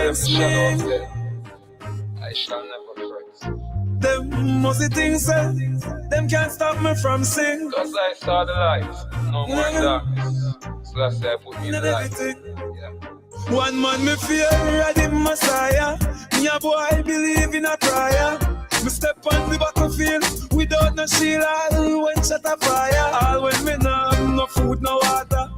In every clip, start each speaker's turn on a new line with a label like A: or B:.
A: against me.
B: I shall never fret.
A: Them must things say, them can't stop me from sing.
B: Cause I saw the light, no more darkness. So that's why I put me in the light. Yeah.
A: One man me fear, I the Messiah. Me a boy believe in a prayer. Me step on the battlefield without no shield. All when shut a fire. All when me no have no food, no water.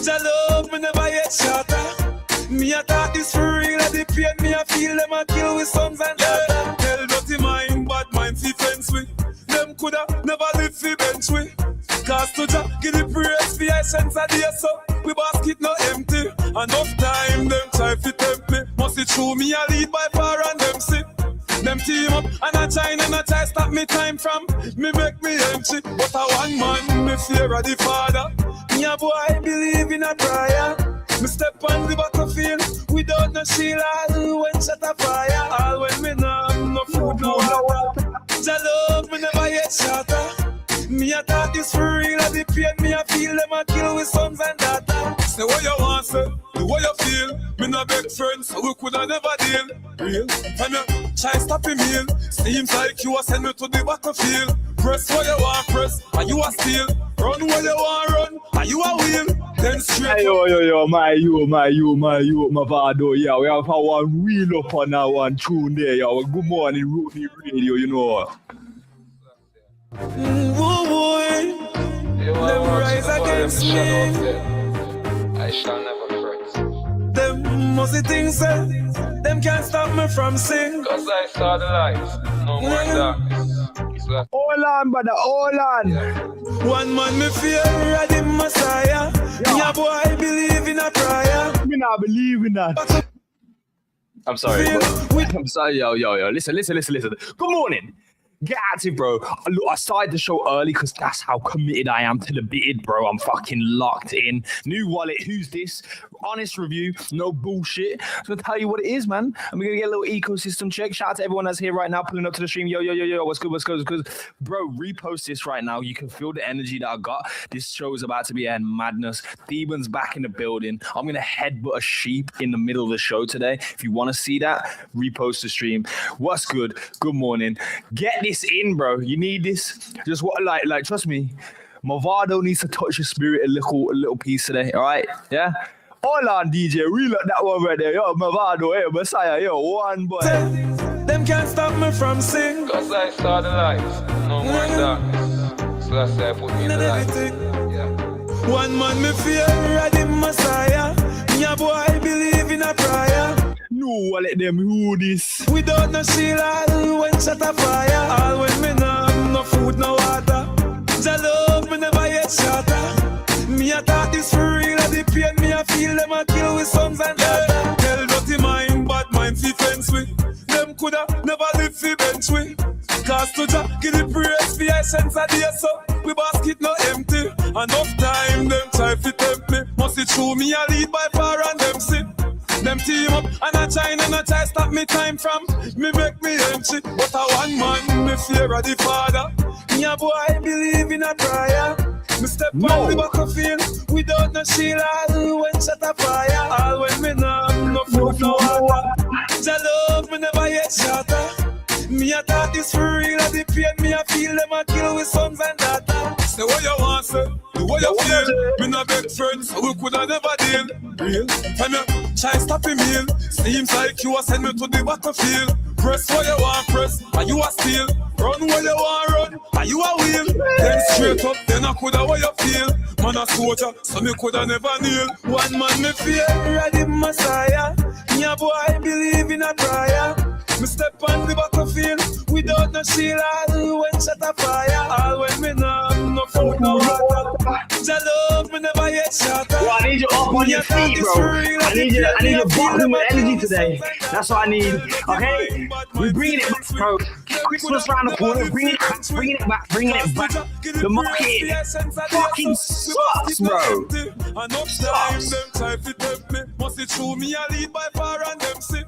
A: Jah love me never yet shatter. Me a talk this for real. The pain me a feel them a kill with sons and daughters. Tell dirty mind, bad mind fi fence with. Them coulda never live fi bench with. Cause to Jah give the praise fi essence a day so. We basket no empty. Enough time them try fi tempt me. Must it true me a lead by far and them see. Them team up and a China and a try stop me time from me make me empty. But a one man me fear of the Father. Me a boy believe in a prayer. Me step on the battlefield without no shield. All when shut a fire. All when me no have no food, no water. Jah love me never yet shatter. Me a talk this for real. The pain me a feel them a kill with sons and daughters. Say what you want, say, do what you feel. Me no beg friends, so we coulda never deal. Real, when you try stop him heal. Seems like you a send me to the battlefield. Press what you want, press, and you a steal. Run what you want, run, and you a wheel. Then straight.
C: Yo, my Vado, yeah, we have one wheel up on that one tune there, yo. Good morning, Ronin Radio, you know.
A: Boy, them rise against me.
B: I shall never fret.
A: Them must things say, them can't stop me from sing.
B: Cause I saw the light, no more darkness. So
C: Hold on, brother, hold on.
A: One man me fear of the Messiah. Me a boy believe in a prayer.
C: Me not believe in that. I'm sorry, bro. I'm sorry, yo. Listen. Good morning. Get active, bro. Look, I started the show early because that's how committed I am to the bid, bro. I'm fucking locked in. New wallet, who's this? Honest review, no bullshit. I'm going to tell you what it is, man. And we're going to get a little ecosystem check. Shout out to everyone that's here right now, pulling up to the stream. Yo. What's good? Bro, repost this right now. You can feel the energy that I got. This show is about to be a madness. Theban's back in the building. I'm going to headbutt a sheep in the middle of the show today. If you want to see that, repost the stream. What's good? Good morning. Get this in, bro. You need this. Just what, like, trust me. Movado needs to touch your spirit a little piece today. All right, yeah. Hold on, DJ. Reel up that one right there. Yo, Movado, hey, Messiah, yo, one boy.
A: Them can't stop me from sing.
B: cause I saw the light, no more darkness. So that's why I put me in the light. Yeah.
A: One man me fear of the Messiah. Me a boy believe in a prayer.
C: No, let them who this.
A: Without no shield, all when shut a fire. All when me no have no food, no water. Jah love me never yet shatter. Me a talk this for real. The pain me a feel them a kill with sons and daughters. Tell dirty mind, bad mind fi fence with. Them coulda never live fi bench with. Cause to Jah give the praise fi essence a day so. We basket no empty. Enough time them try fi tempt me. Must it true me a lead by far and them see. Them team up and a China and a try stop me time from me make me empty. But a one man me fear of the Father. Me a boy believe in a prayer. Me step on the battlefield without no shield. All when shut a fire. All when me no have no food, no water. Jah love me never yet shatter. Me a talk this for real. The pain me a feel them a kill with sons and daughters. Say what you want, say. Do what you feel. Me no beg friends, so we coulda never deal. Real. When you try stop him heal. Seems like you a send me to the battlefield. Press what you want, press, and you a steal. Run what you want, run, and you a wheel. Then straight up, then I coulda what you feel. Man a soldier, so me coulda never kneel. One man me fear of the Messiah. Me a boy believe in a prayer. Me step on the battlefield without no shield. All when shut a fire. All when me no have no food, no water. Jah love me never yet shatter.
C: Well, I need you up on your feet, bro. I need you buckling with energy today. That's what I need. Okay? We're bringing it back, bro. Christmas around the corner. Bringing it back. The market fucking sucks, bro. Sucks.
A: Must it true me a lead by far and them see.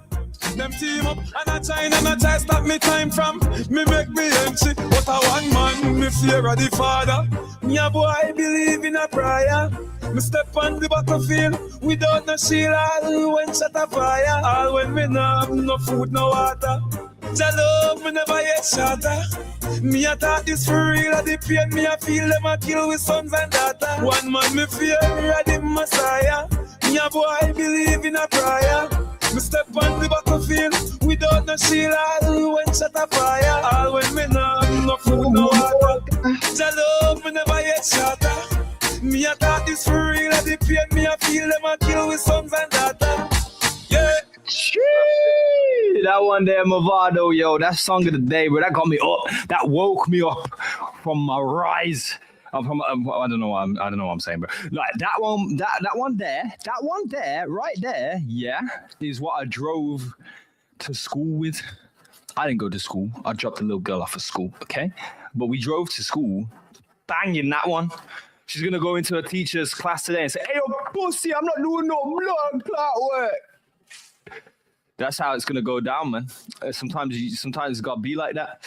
A: them team up. And I try stop me time from me make me empty. But a one man, me fear of the father. Me a boy believe in a prayer. Me step on the battlefield without no shield. All when shot a fire. All when me no have no food, no water. Jah love me never yet shatter. Me a thought this for real. At the pain me a feel them a kill with sons and daughters. One man me fear of the Messiah. Me a boy believe in a prayer. Me step on the battlefield without no shield. All when shot a fire. All when me no have no food, no water. Jah love me never yet shatter. Me a thought this for real. At the pain me a feel them a kill with sons and daughters. Yeah.
C: That one there, Movado, yo, that song of the day, bro, that got me up. That woke me up from my rise. I don't know what I'm saying, bro. Like that one there, right there, yeah, is what I drove to school with. I didn't go to school. I dropped a little girl off at school, okay? But we drove to school, banging that one. She's gonna go into a teacher's class today and say, "Hey, yo, pussy, I'm not doing no blood clot work." That's how it's gonna go down, man. Sometimes it's gotta be like that.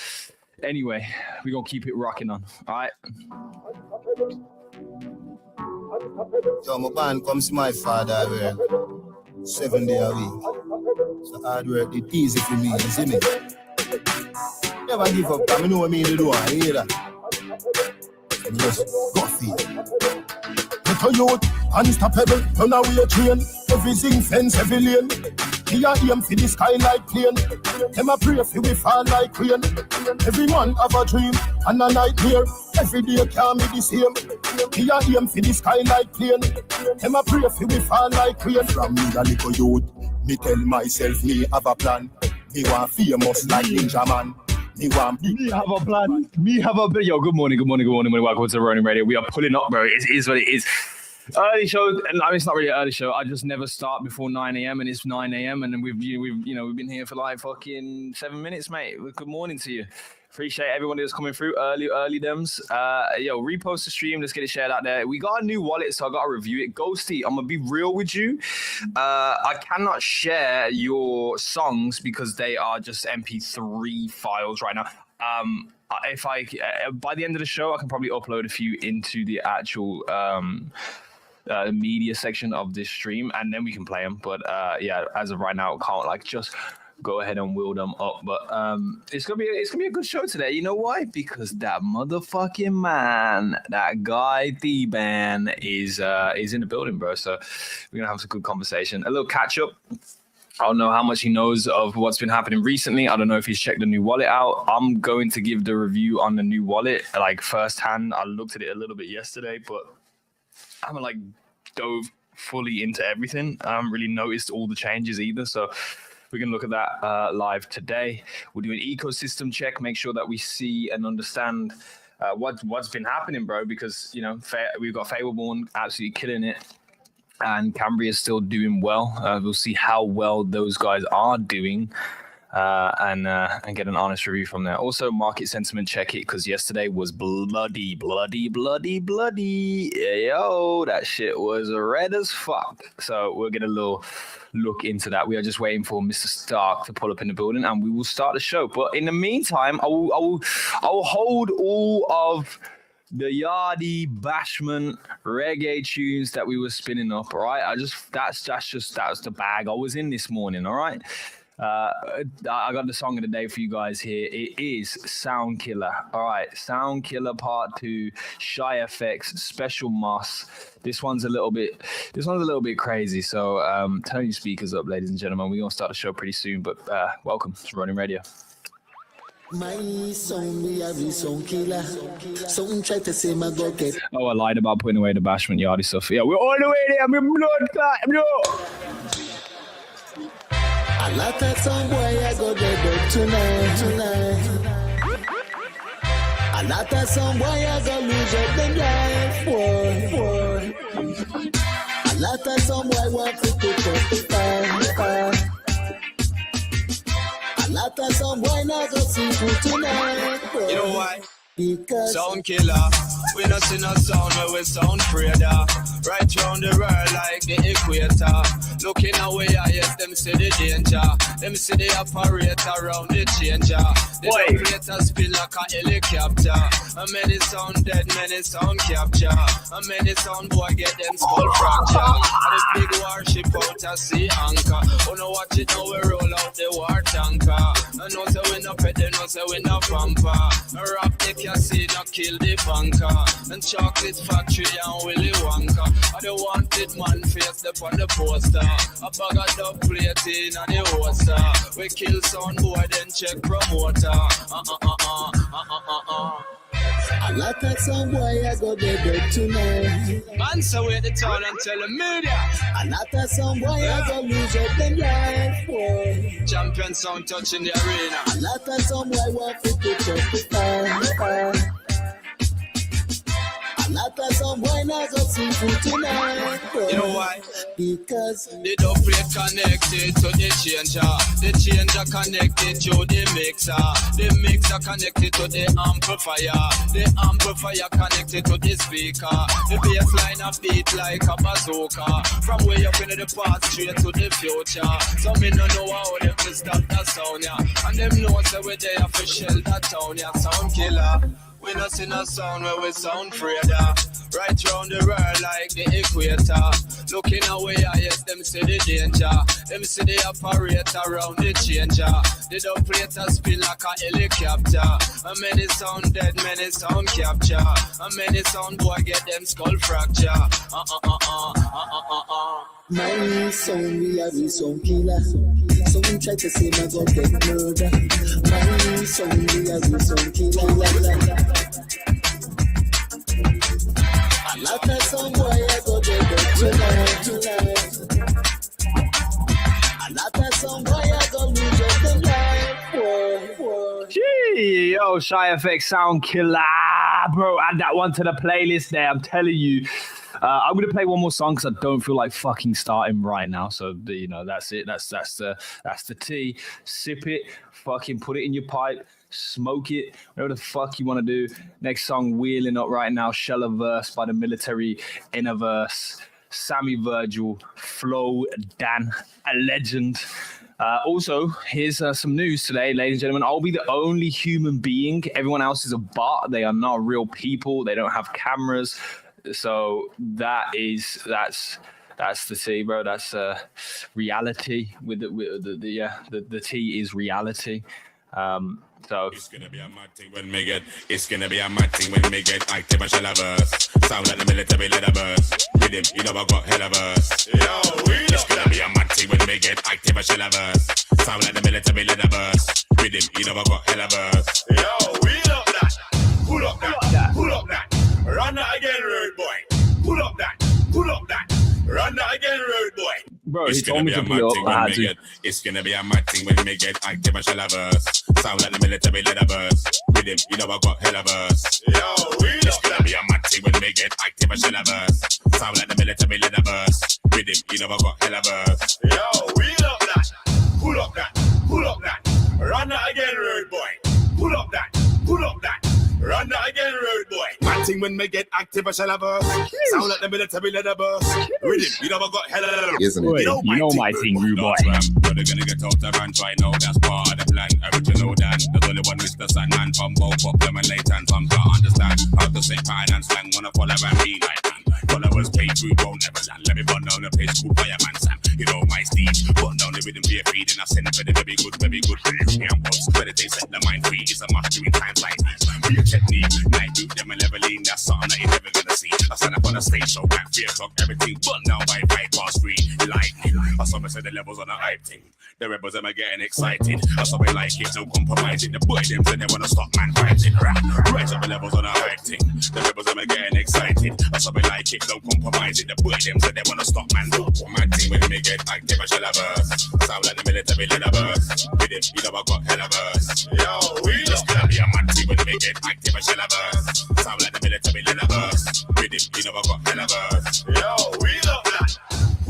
C: Anyway, we're gonna keep it rocking on. All right.
D: So my band comes to my father where 7 days a week. So hard work, it's easy for me, you see me? Never give up, I know what I mean to do, I hear that. And just go feel. Get a youth, unstoppable, turn away a train. Everything fence, every lane. He a aim for the sky like plane. Them a pray for we fall like rain. Every man have a dream and a nightmare. Every day can't be the same. He a aim for the sky like plane. Them a pray for we fall like rain. From me a little youth, me tell myself me have a plan. Me want famous like Ninja Man. Me have a plan.
C: Yo, good morning. Welcome to Ronin Radio. We are pulling up, bro. It is what it is. Early show, and I mean, it's not really an early show. I just never start before 9 a.m. and it's 9 a.m. and then we've been here for like fucking 7 minutes, mate. Good morning to you. Appreciate everyone that's coming through early dems. Yo, repost the stream. Let's get it shared out there. We got a new wallet, so I got to review it. Ghosty, I'm gonna be real with you. I cannot share your songs because they are just MP3 files right now. If I by the end of the show, I can probably upload a few into the actual media section of this stream, and then we can play them. But yeah, as of right now, I can't like just go ahead and wheel them up. But it's gonna be a good show today. You know why? Because that motherfucking man, that guy D-Ban is in the building, bro. So we're gonna have some good conversation, a little catch up. I don't know how much he knows of what's been happening recently. I don't know if he's checked the new wallet out. I'm going to give the review on the new wallet like firsthand. I looked at it a little bit yesterday, but I haven't like dove fully into everything. I haven't really noticed all the changes either. So we're going to look at that live today. We'll do an ecosystem check, make sure that we see and understand what's been happening, bro, because, you know, we've got Fableborn absolutely killing it. And Cambria is still doing well. We'll see how well those guys are doing and get an honest review from there. Also, market sentiment check it because yesterday was bloody. Yo, that shit was red as fuck. So we'll get a little look into that. We are just waiting for Mr. Stark to pull up in the building and we will start the show. But in the meantime, I will hold all of the Yardie Bashment reggae tunes that we were spinning up, all right? That was the bag I was in this morning, all right? I got the song of the day for you guys here. It is Sound Killer, all right? Sound Killer Part 2, Shy FX, Special Moss. This one's a little bit crazy. So turn your speakers up, ladies and gentlemen. We're gonna start the show pretty soon, but welcome to Ronin Radio.
E: My song, me have a song killer. Some try to say my go get.
C: Oh, I lied about putting away the Bashment Yardie stuff. Yeah, we're all the way there. I'm in blood clot, bro.
E: A lot of some boy I go get up tonight. A lot of some boy I go lose up them life, boy. A lot of some boy want to pick up the fire. A lot of some boy not go see you tonight.
A: You know why?
E: Because
A: Sound killer, we not see no sound where we sound creator. Right round the world like the equator. Looking away, yes, them see the danger. Them see the operate around the changer. They don't play to spin like a helicopter. And many sound dead, many sound capture. And many sound boy get them skull fracture. And the big warship out at sea anchor. Oh no, watch it now, we roll out the war tanker. And no say we no pet, they no say we no pamper. A rap the casino, kill the banker. And chocolate factory and Willy Wonka. And the wanted man face up on the poster. A bag of dub plating and the hoster. We kill sound boy, then check promoter.
E: A lot of some boy I go dead tonight.
A: Man, so wait the town and tell the media.
E: A lot of some boy I go lose up them life, boy.
A: Champion sound touching the arena.
E: A lot of some boy want to put up the fire. A lot of some boy not go see food tonight, boy.
A: You know why?
E: Because
A: the dub plate connected to the changer. The changer connected to the mixer. The mixer connected to the amplifier. The amplifier connected to the speaker. The bass line a beat like a bazooka. From way up into the past straight to the future. So me no know how them to stop that sound, yeah. And them know say we there for shell that town, yeah. Sound killer. We not see no sound where we sound fraider. Right round the world like the equator. Looking away, yes, them see the danger. Them see the operate around the changer. They don't play to spin like a helicopter. And many sound dead, many sound capture. And many sound boy get them skull fracture.
E: my sound we have a sound killer. Some try to say my God get murder. My sound we have a sound killer. A lot of some boy I go dead tonight. A lot of some boy I go lose up them life.
C: Gee, yo, Shy FX Sound Killer, bro. Add that one to the playlist there. I'm telling you. I'm gonna play one more song because I don't feel like fucking starting right now. So you know, that's it. That's the tea. Sip it, fucking put it in your pipe, smoke it, whatever the fuck you want to do. Next song, wheeling up right now. Shella Verse by the Military, Inner Verse, Sammy Virgil, Flo Dan, a legend. Also, here's some news today, ladies and gentlemen. I'll be the only human being. Everyone else is a bot. They are not real people. They don't have cameras. So that's the tea, bro. That's reality. The tea is reality. So
F: it's gonna be a mad thing when me get. It's gonna be a mad thing when me get active and Shella Verse. Sound like the military leather verse. With him, you know I got hella verse. It's gonna be a mad thing when me get active and Shella Verse. Sound like the military leather verse. With him, you know I got hella verse. Wheel up that, pull up that, pull up that. Run that again, road boy. Pull up that, pull up that. Run that again, road boy.
C: Bro,
F: it's gonna be a mad thing when me get. It's gonna be a mad thing when me get active and Shella Verse. Sound like the military leather verse. With him, you know I got hella verse. It's gonna be a mad thing when me get active and Shella Verse. Sound like the military leather verse. With him, you know I got hella verse. Wheel up that, pull up that, pull up that. Run that again, road boy. Pull up that, pull up that. Run that again, road boy. Mad thing when me get active and Shella Verse. Sound like the military leather verse. With him, you know I got hella.
C: Isn't it? You know my thing, rude boy.
F: But they're gonna get out of hand right now. That's part of the plan. Original Dan. There's only one Mr. Sandman from both of them and late and some can't understand how to say fine and slang. Wanna follow and be like man. Followers pay through, won't ever land. Let me burn down the place called Fireman Sam. You know my steed. Burn down the rhythm, be a feed. And I send it for the very good. Me and what's better they set the mind free. It's a must do in times like these. Be a technique. Night boot them and leveling. That's something that you're never gonna see. I stand up on the stage show at 3 o'clock. Everything burn down by 3. Lightning. I saw me say the levels on the hype thing. The rebels them are getting excited. I saw me like it, no compromising. The boy them say they wanna stop man fighting. Rise up the levels on the hype thing. The rebels them are getting excited. I saw me like it, no compromising. The boy them say they wanna stop man. Mad thing when me get active and Shella Verse. Sound like the military leather verse. With him, you know I got hella verse. It's gonna be a mad thing when me get active and Shella Verse. Sound like the military leather verse. With him, you know I got hella verse. Wheel up that,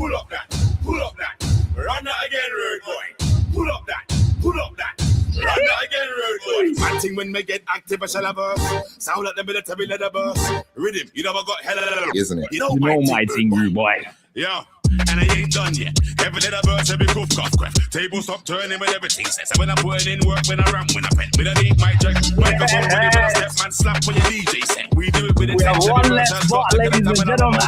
F: pull up that, pull up that. Run that again, road boy. Pull up that, pull up that. Run that again, road boy. Mad thing when me get active and Shella Verse. Sound like the military leather verse. Rhythm, you know I got hella.
C: Isn't it? You know my thing, rude boy.
F: Yeah. and I ain't done yet. Every little bird every goof cough crap. Table stop turning when everything says. When I'm putting in work, when I rap, when I pen, when I need my jack, microphone ready when I step man slap for your DJ set. We do it with intention.
C: One less spot, ladies and gentlemen.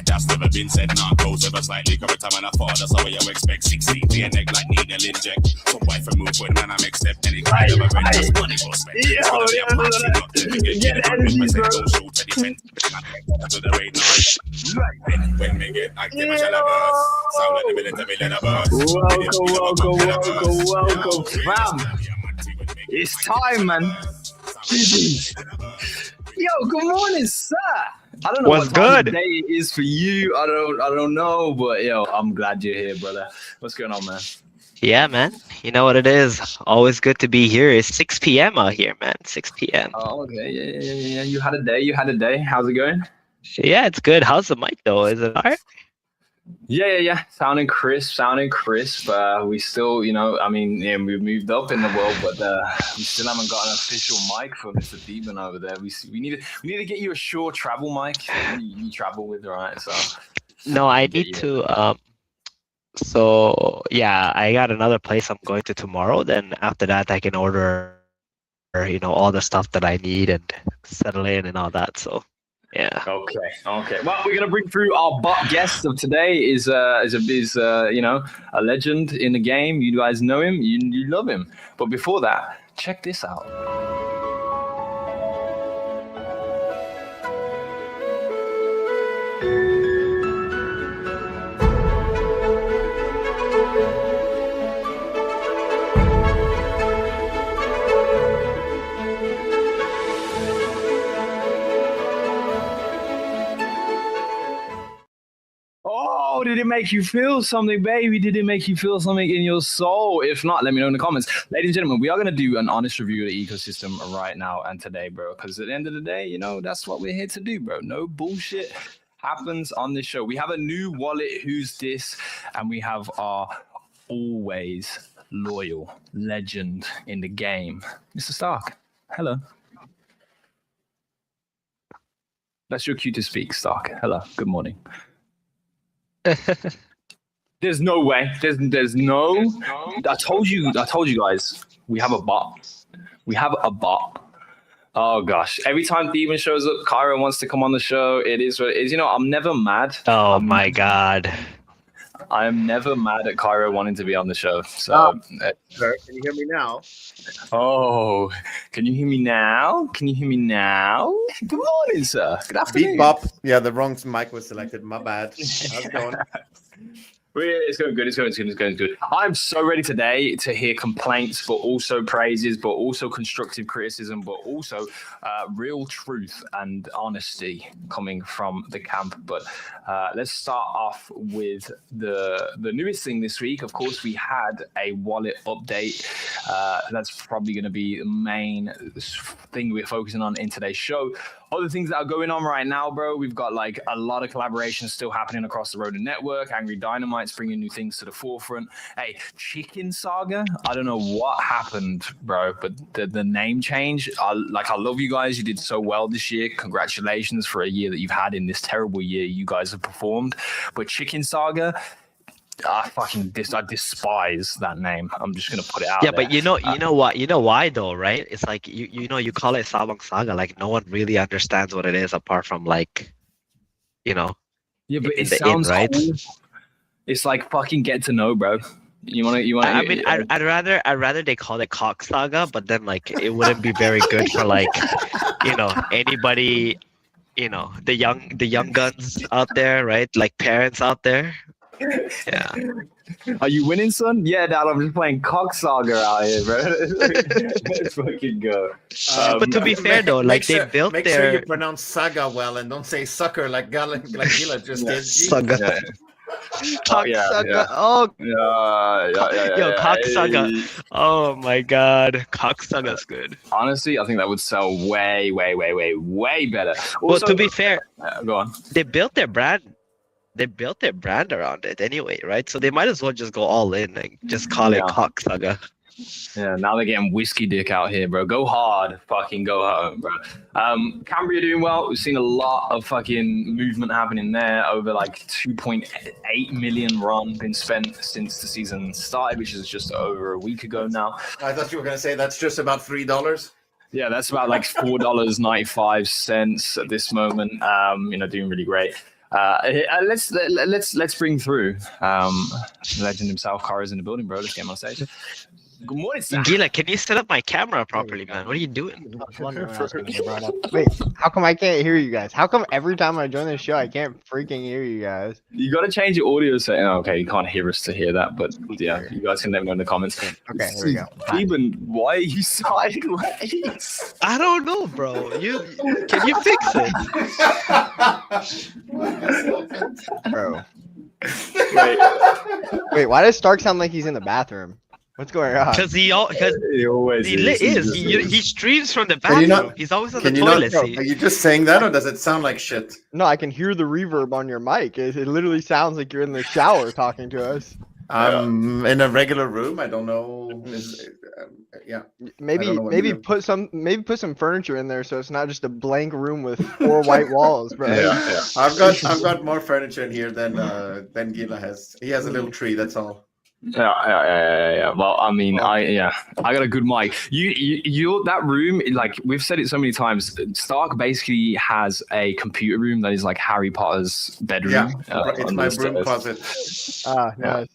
F: That's never been said. Now close ever slightly correct. I'm a father, so you expect 16 to your neck like needle inject. Some wife and move when man I make step any kind of a rent. Just money for spend. It's gonna be a party, not to get it on me. Don't shoot to defend. To the rain. When we get active, I shall have us. Sound like the military, let a bus.
C: Welcome, fam. It's time, man. Yo, good morning, sir. I don't know
G: What's
C: what time
G: good?
C: of day it is for you. I don't know, but yo, I'm glad you're here, brother. What's going on, man?
G: Yeah, man. You know what it is. Always good to be here. It's 6 p.m. out here, man. 6 p.m.
C: Oh, okay. Yeah. You had a day. How's it going?
G: Yeah, it's good. How's the mic, though? Is it all right?
C: Yeah. Sounding crisp. We still, we've moved up in the world, but we still haven't got an official mic for Mr. Demon over there. We need to get you a Shure travel mic. You travel with, right? So.
G: No, I need to. So yeah, I got another place I'm going to tomorrow. Then after that, I can order, all the stuff that I need and settle in and all that. So. Yeah.
C: Okay. Well, we're gonna bring through our guest of today. Is a legend in the game. You guys know him. You love him. But before that, check this out. Oh, did it make you feel something, baby? Did it make you feel something in your soul? If not, let me know in the comments. Ladies and gentlemen, we are going to do an honest review of the ecosystem right now and today, bro. Because at the end of the day, that's what we're here to do, bro. No bullshit happens on this show. We have a new wallet, Who's This? And we have our always loyal legend in the game, Mr. Stark. Hello. That's your cue to speak, Stark. Hello. Good morning. There's no way. There's no. I told you guys. We have a bot. Oh gosh! Every time Demon shows up, Kyra wants to come on the show. It is what it is. I'm never mad.
G: Oh my god!
C: I am never mad at Kyra wanting to be on the show. So,
H: sir, can you hear me now?
C: Oh, can you hear me now? Good morning, sir. Good afternoon.
H: Beat bop. Yeah, the wrong mic was selected. My bad. How's it going?
C: It's going good. I'm so ready today to hear complaints, but also praises, but also constructive criticism, but also real truth and honesty coming from the camp. But let's start off with the newest thing this week. Of course, we had a wallet update. That's probably going to be the main thing we're focusing on in today's show. Other things that are going on right now, bro, we've got like a lot of collaborations still happening across the Ronin network. Angry Dynamite's bringing new things to the forefront. Hey, Chicken Saga, I don't know what happened, bro, but the name change, I love you guys. You did so well this year. Congratulations for a year that you've had in this terrible year you guys have performed. But Chicken Saga, I despise that name. I'm just gonna put it out.
G: Yeah,
C: there.
G: but you know what? You know why though, right? It's like you call it Sabang Saga, like no one really understands what it is apart from like,
C: Yeah, but it
G: in,
C: sounds
G: right?
C: Cool. It's like fucking get to know, bro. You want?
G: I mean, I'd rather they call it Cock Saga, but then like it wouldn't be very good for like, anybody, the young guns out there, right? Like parents out there. Yeah.
C: Are you winning, son? Yeah, Dad, I'm just playing Cock Saga out here, bro. Let's fucking go.
G: But to be fair, though, like they built
H: Make sure you pronounce Saga well and don't say sucker like Gila just did.
G: Saga. Cock Saga. Oh.
C: Yeah.
G: Yo, Cock Saga. Oh my God, Cock Saga's good.
C: Honestly, I think that would sell way better. Also,
G: Well, to be fair,
C: go on.
G: they built their brand around it anyway, right? So they might as well just go all in and just call it Cock Saga.
C: Yeah, now they're getting whiskey dick out here, bro. Go hard, fucking go home, bro. Cambria doing well. We've seen a lot of fucking movement happening there. Over like 2.8 million run been spent since the season started, which is just over a week ago now.
H: I thought you were gonna say that's just about $3.
C: Yeah, that's about like $4.95 at this moment. Doing really great. Let's bring through legend himself. Kara's in the building, bro. Let's get him on stage. Good morning, sir.
G: Gila, can you set up my camera properly, man? What are you doing?
I: Wait, how come I can't hear you guys? How come every time I join the show, I can't freaking hear you guys?
C: You got to change your audio setting. Oh, okay, you can't hear us to hear that, but yeah, you guys can let me know in the comments.
I: Okay, here we go.
C: Eben, why are you sideways?
G: I don't know, bro. Can you fix it?
I: Bro. Wait, why does Stark sound like he's in the bathroom? What's going on?
G: Because he always is. He streams from the bathroom. He's always on the toilet seat.
H: Are you just saying that, or does it sound like shit?
I: No, I can hear the reverb on your mic. It literally sounds like you're in the shower talking to us.
H: I'm in a regular room. I don't know. Yeah.
I: Maybe put some furniture in there so it's not just a blank room with 4 white walls, bro.
C: Yeah.
H: I've got more furniture in here than Gila has. He has a little tree. That's all.
C: Yeah. Well, I mean, I got a good mic. You that room, like we've said it so many times. Stark basically has a computer room that is like Harry Potter's bedroom.
H: Yeah, it's my broom closet.
I: Nice.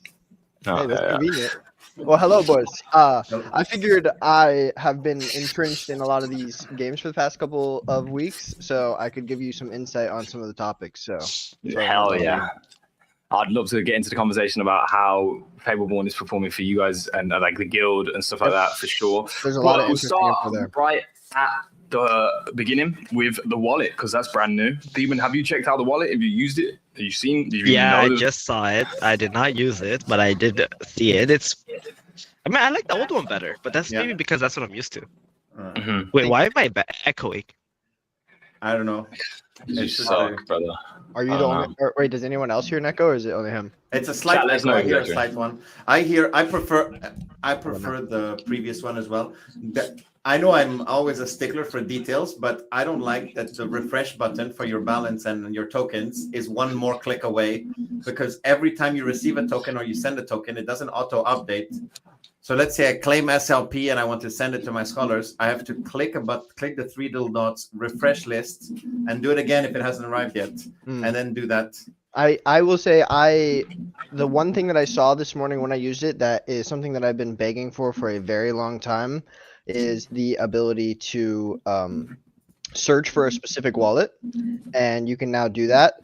I: Hey, that's convenient. Well, hello, boys. I figured I have been entrenched in a lot of these games for the past couple of weeks, so I could give you some insight on some of the topics. So
C: hell yeah. I'd love to get into the conversation about how Fableborn is performing for you guys and like the guild and stuff like that for sure.
I: There's a lot of interesting info there.
C: Right at the beginning with the wallet because that's brand new. Demon, have you checked out the wallet? Have you used it? Have you seen?
G: I just saw it. I did not use it, but I did see it. I like the old one better, but that's maybe because that's what I'm used to. Wait, why am I echoing?
H: I don't know.
C: You suck, brother.
I: Are you the only? Wait, does anyone else hear an echo, or is it only him?
H: It's a slight echo. I hear a slight one. I prefer the previous one as well. I know I'm always a stickler for details, but I don't like that the refresh button for your balance and your tokens is one more click away, because every time you receive a token or you send a token, it doesn't auto update. So let's say I claim SLP and I want to send it to my scholars. I have to click the 3 little dots, refresh list, and do it again if it hasn't arrived yet, and then do that.
I: I will say the one thing that I saw this morning when I used it that is something that I've been begging for a very long time is the ability to search for a specific wallet, and you can now do that.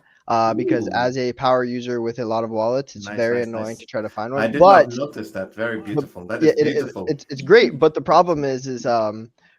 I: Because as a power user with a lot of wallets, it's very annoying to try to find one.
H: I did not notice that. Very beautiful. That is beautiful.
I: It's great, but the problem is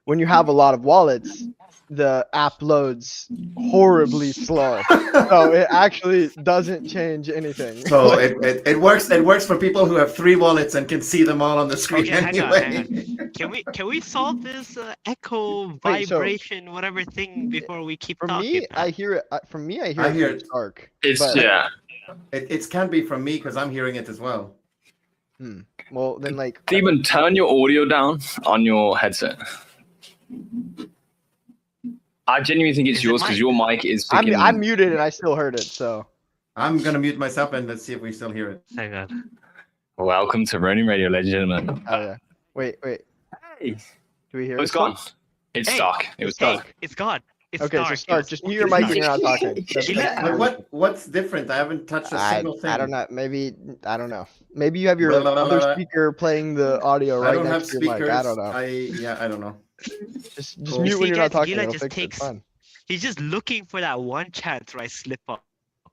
I: when you have a lot of wallets, the app loads horribly slow. So it actually doesn't change anything.
H: So it works. It works for people who have 3 wallets and can see them all on the screen anyway.
G: Hang on. Can we solve this echo vibration whatever thing before we keep talking?
I: Me, I hear it. From me, I hear it dark.
H: It can be from me because I'm hearing it as well.
I: Well, then
C: Demon, turn your audio down on your headset. I genuinely think it's yours because your mic is picking...
I: I'm muted and I still heard it, so...
H: I'm going to mute myself and let's see if we still hear it.
G: Hang on.
C: Welcome to Ronin Radio, ladies and gentlemen.
I: Oh, yeah. Wait.
C: Hey.
I: Do we hear it?
C: It's gone. It's stuck. It was stuck.
G: It's gone. It's
I: okay, so start. Just mute your mic when you're not talking.
H: What's different? I haven't touched a single thing.
I: I don't know. I don't know. Maybe you have your other speaker playing the audio right next to your mic. I don't know.
H: I don't know.
I: Just mute when you're not talking.
G: He's just looking for that one chance where I slip up.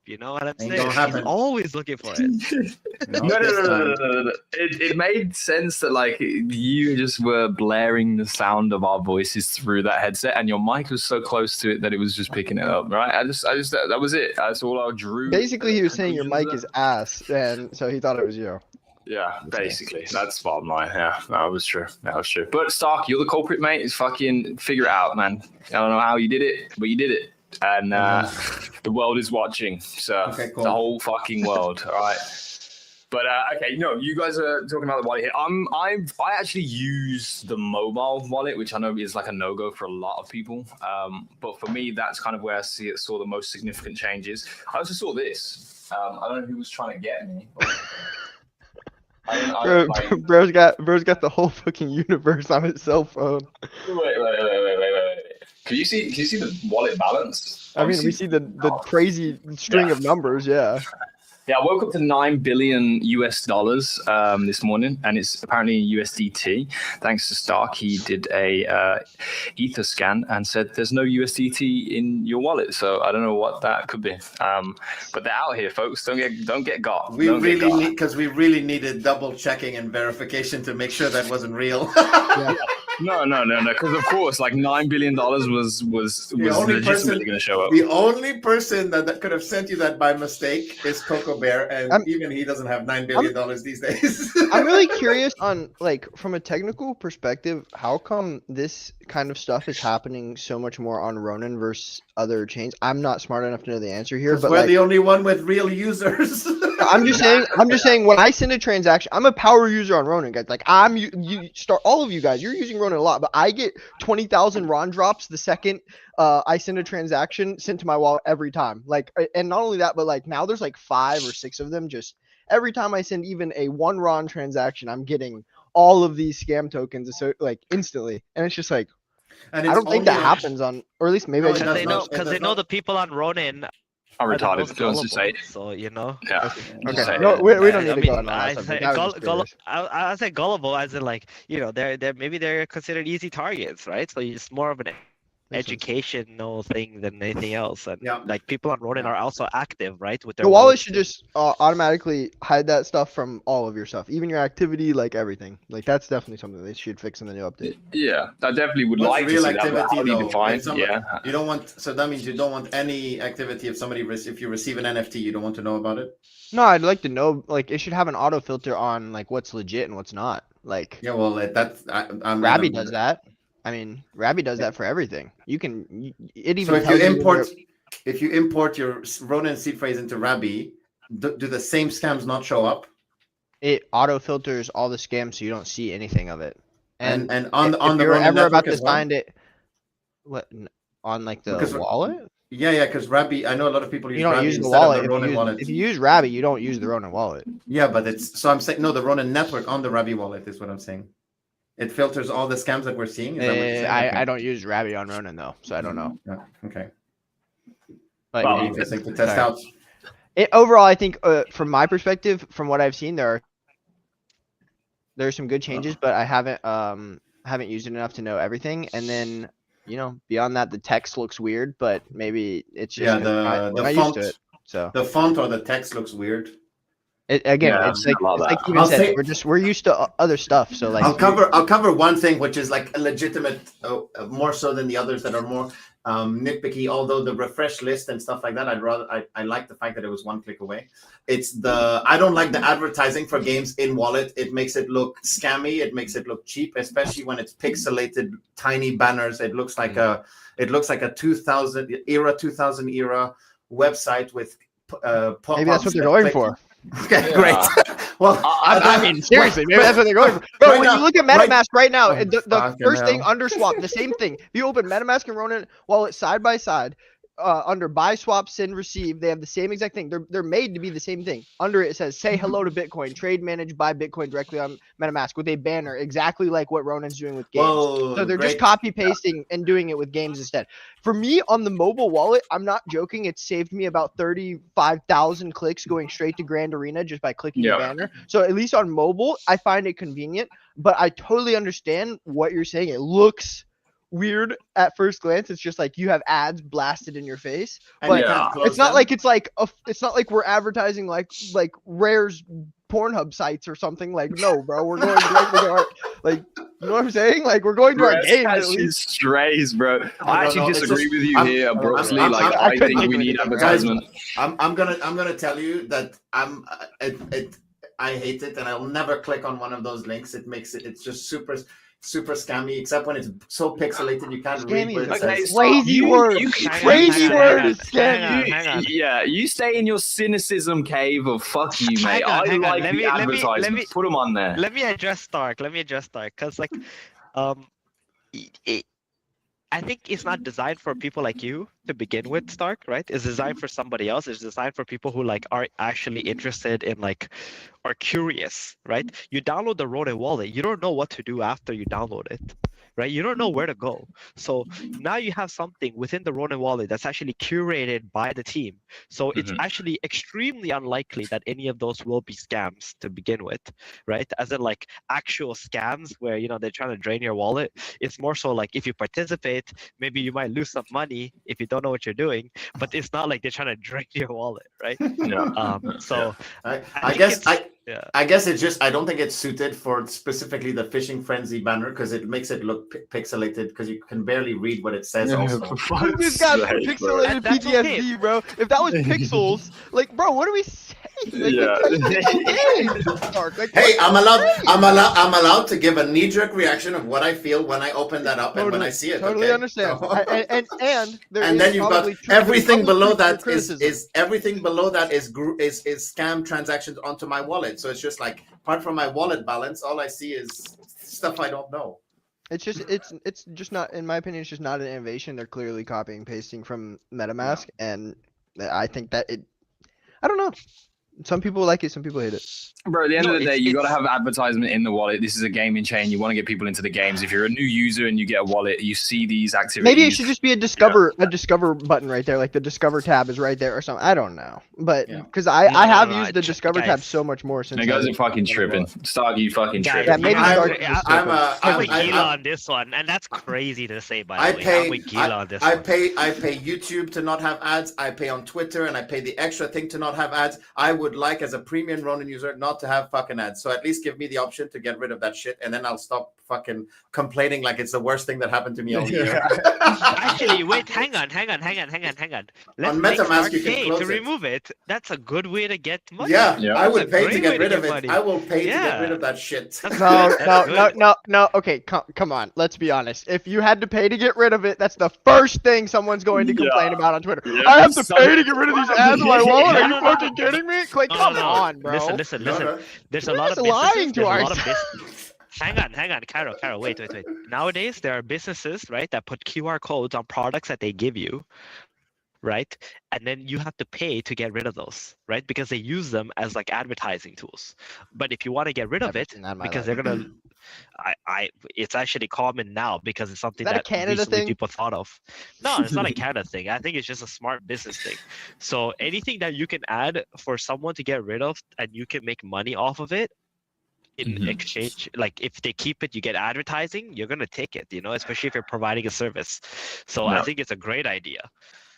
G: You know what I'm saying? He's always looking for it.
C: No. It made sense that like you just were blaring the sound of our voices through that headset, and your mic was so close to it that it was just picking it up. Right? I just that was it. That's all I drew.
I: Basically, he was saying your mic is ass, and so he thought it was you.
C: Yeah, basically. That's the bottom line. Yeah, that was true. But Stark, you're the culprit, mate. It's fucking figure it out, man. I don't know how you did it, but you did it. And the world is watching. So
H: okay, cool.
C: The whole fucking world. All right. But okay, you guys are talking about the wallet here. I actually use the mobile wallet, which I know is like a no-go for a lot of people. But for me, that's kind of where I saw the most significant changes. I also saw this. I don't know who was trying to get me.
I: Bro's got the whole fucking universe on his cell phone.
C: Wait. Can you see the wallet balance?
I: I mean, we see the crazy string of numbers. Yeah.
C: Yeah, I woke up to $9 billion this morning, and it's apparently USDT. Thanks to Stark, he did a ether scan and said there's no USDT in your wallet. So I don't know what that could be. But they're out here, folks. Don't get got.
H: We really needed double checking and verification to make sure that wasn't real.
C: Yeah. No. Because of course, like $9 billion was legitimately going to show up.
H: The only person that could have sent you that by mistake is Coco Bear, and even he doesn't have $9 billion these days.
I: I'm really curious on, like, from a technical perspective, how come this kind of stuff is happening so much more on Ronin versus other chains? I'm not smart enough to know the answer here, but
H: we're the only one with real users.
I: I'm just saying when I send a transaction, I'm a power user on Ronin, guys. Like, all of you guys, you're using Ronin a lot, but I get 20,000 Ron drops the second I send a transaction sent to my wallet every time. Like, and not only that, but like now there's like 5 or 6 of them. Just every time I send even a 1 Ron transaction, I'm getting all of these scam tokens like instantly, and it's just like, I don't think that happens on, or at least maybe
G: because they know the people on Ronin
C: are retarded. Don't just say it.
G: So
C: Yeah.
I: Okay. No, we don't need to go on that subject.
G: I say gullible as in, like, they're considered easy targets, right? So it's more of an educational thing than anything else. And like, people on Ronin are also active, right? With their
I: the wallet should just automatically hide that stuff from all of your stuff, even your activity, like everything. Like, that's definitely something they should fix in the new update.
C: Yeah, I definitely would like to see that. How do you define?
H: You don't want. So that means you don't want any activity if you receive an NFT, you don't want to know about it.
I: No, I'd like to know. Like, it should have an auto filter on like what's legit and what's not. Like,
H: yeah, well,
I: Rabby does that. I mean, Rabby does that for everything. It even
H: so if you import your Ronin seed phrase into Rabby, do the same scams not show up?
I: It auto filters all the scams, so you don't see anything of it. And
H: on the
I: you're
H: Ronin
I: ever about to
H: network as well?
I: find it, what on like the wallet?
H: Yeah, because Rabby, I know a lot of people use
I: Rabby
H: use
I: the
H: wallet.
I: wallet. If you use Rabby, you don't use the Ronin wallet.
H: Yeah, but I'm saying the Ronin network on the Rabby wallet is what I'm saying. It filters all the scams that we're seeing. Is that what you're saying?
I: I don't use Rabby on Ronin though, so I don't know.
H: Yeah, okay.
I: But
H: well, interesting to test out.
I: Overall, I think from my perspective, from what I've seen, there are some good changes, but I haven't used it enough to know everything. And then beyond that, the text looks weird, but maybe it's just
H: the font. Used to it, so the font or the text looks weird.
I: It's like Steven said, we're used to other stuff. So like,
H: I'll cover one thing, which is like a legitimate, more so than the others that are more nitpicky. Although the refresh list and stuff like that, I like the fact that it was 1 click away. I don't like the advertising for games in wallet. It makes it look scammy. It makes it look cheap, especially when it's pixelated, tiny banners. It looks like a 2000 era website with
I: maybe that's what they're going for.
H: Okay, great. Well,
I: I mean, seriously, maybe that's what they're going for. But when you look at MetaMask right now, the first thing under swap, the same thing. If you open MetaMask and Ronin wallet side by side, under buy, swap, send, receive, they have the same exact thing. They're made to be the same thing. Under it says, say hello to Bitcoin, trade, manage, buy Bitcoin directly on MetaMask with a banner, exactly like what Ronin's doing with games.
H: Whoa,
I: so they're just copy pasting and doing it with games instead. For me, on the mobile wallet, I'm not joking. It saved me about 35,000 clicks going straight to Grand Arena just by clicking the banner. So at least on mobile, I find it convenient, but I totally understand what you're saying. It looks weird at first glance. It's just like you have ads blasted in your face, but it's not like it's not like we're advertising like Rare's Pornhub sites or something. Like, no, bro, we're going directly to our, like, you know what I'm saying? Like, we're going to our game at least.
C: Strays, bro. I actually disagree with you here, abruptly. I think we need advertisement.
H: I'm gonna tell you that I hate it, and I'll never click on one of those links. It's just super. super scammy, except when it's so pixelated you can't read what it
I: Scammy
H: says.
I: crazy word. Crazy word is scammy.
G: Hang on.
C: Yeah, you stay in your cynicism cave of fuck you, mate.
G: Hang on.
C: I like
G: Let
C: the
G: me-
C: advertisements. Put them on there.
G: Let me address Stark, because like, I think it's not designed for people like you to begin with, Stark, right? It's designed for somebody else. It's designed for people who like are actually interested in like, are curious, right? You download the Ronin wallet, you don't know what to do after you download it, right? You don't know where to go. So now you have something within the Ronin wallet that's actually curated by the team. So it's actually extremely unlikely that any of those will be scams to begin with, right? As in like actual scams where, you know, they're trying to drain your wallet. It's more so like if you participate, maybe you might lose some money if you don't know what you're doing, but it's not like they're trying to drain your wallet, right? So
H: I guess it's just, I don't think it's suited for specifically the Fishing Frenzy banner because it makes it look pixelated because you can barely read what it says also.
I: This guy's pixelated PTSD, bro. If that was pixels, like, bro, what are we saying? Like,
H: Hey, I'm allowed to give a knee-jerk reaction of what I feel when I open that up and when I see it.
I: Totally understand. And
H: then you've got everything below that is everything below that is scam transactions onto my wallet. So it's just like, apart from my wallet balance, all I see is stuff I don't know.
I: It's just not, in my opinion, it's just not an innovation. They're clearly copying and pasting from MetaMask, and I think that I don't know. Some people like it, some people hate it.
C: Bro, at the end of the day, you got to have advertisement in the wallet. This is a gaming chain. You want to get people into the games. If you're a new user and you get a wallet, you see these activities.
I: Maybe it should just be a discover button right there, like the discover tab is right there or something. I don't know, but because I have used the discover tab so much more since.
C: You guys are fucking tripping. Stark, you fucking tripping.
I: Yeah, maybe
G: I'm with Gila on this one, and that's crazy to say. By the way, I'm with Gila on this one.
H: I pay YouTube to not have ads. I pay on Twitter, and I pay the extra thing to not have ads. I would like, as a premium Ronin user, not to have fucking ads. So at least give me the option to get rid of that shit, and then I'll stop fucking complaining like it's the worst thing that happened to me all year.
G: Actually, wait, hang on. Let's
H: on
G: make
H: MetaMask, you can
G: pay
H: close
G: to
H: it.
G: remove it. That's a good way to get money.
H: Yeah, I would pay to get rid of it.
G: Money.
H: I will pay to get rid of that shit.
I: No. Okay, come on. Let's be honest. If you had to pay to get rid of it, that's the first thing someone's going to complain about on Twitter.
C: Yeah,
I: I have to pay to get rid of these ads on my wallet. Are you fucking kidding me? Like, come on, bro.
G: Listen. There's a lot of
I: lying to
G: businesses. Hang on, Caro, wait. Nowadays, there are businesses, right, that put QR codes on products that they give you, right? And then you have to pay to get rid of those, right? Because they use them as like advertising tools. But if you want to get rid of it, because they're gonna, it's actually common now because it's something that
I: Canada
G: recently
I: thing?
G: people thought of. No, it's not a Canada thing. I think it's just a smart business thing. So anything that you can add for someone to get rid of and you can make money off of it, in exchange, like if they keep it, you get advertising, you're gonna take it, you know, especially if you're providing a service. So I think it's a great idea.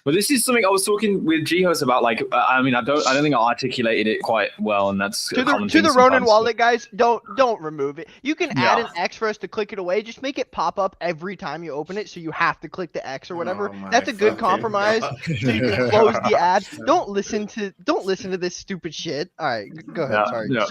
C: But this is something I was talking with G-Host about. Like, I mean, I don't think I articulated it quite well, and that's
I: to the Ronin wallet, guys. Don't remove it. You can add an X for us to click it away. Just make it pop up every time you open it, so you have to click the X or whatever. That's a good compromise. So you can close the ad. Don't listen to this stupid shit. All right, go ahead. Sorry.
C: I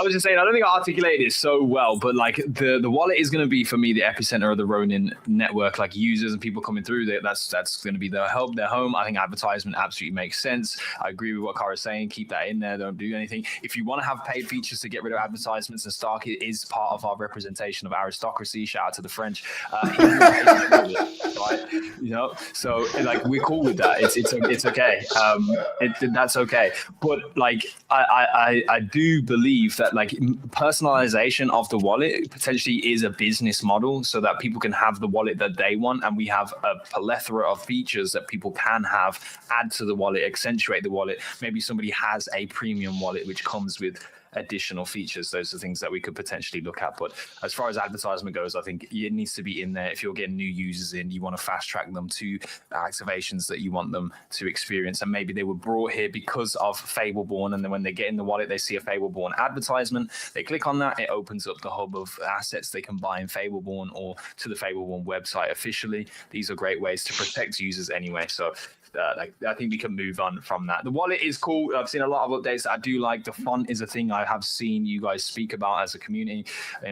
C: was just saying, I don't think I articulated it so well, but like the wallet is going to be for me the epicenter of the Ronin network. Like users and people coming through there. That's going to be their home. I think advertisement absolutely makes sense. I agree with what Kara's saying. Keep that in there. Don't do anything. If you want to have paid features to get rid of advertisements, and Stark is part of our representation of aristocracy. Shout out to the French. Right? You know, so like we're cool with that. It's okay. That's okay. But like I do believe that like personalization of the wallet potentially is a business model, so that people can have the wallet that they want, and we have a plethora of features that people can have, add to the wallet, accentuate the wallet. Maybe somebody has a premium wallet which comes with additional features. Those are things that we could potentially look at. But as far as advertisement goes, I think it needs to be in there. If you're getting new users in, you want to fast track them to activations that you want them to experience, and maybe they were brought here because of Fableborn, and then when they get in the wallet they see a Fableborn advertisement, they click on that, it opens up the hub of assets they can buy in Fableborn or to the Fableborn website officially. These are great ways to protect users anyway. So I think we can move on from that. The wallet is cool. I've seen a lot of updates that I do like. The font is a thing I have seen you guys speak about as a community.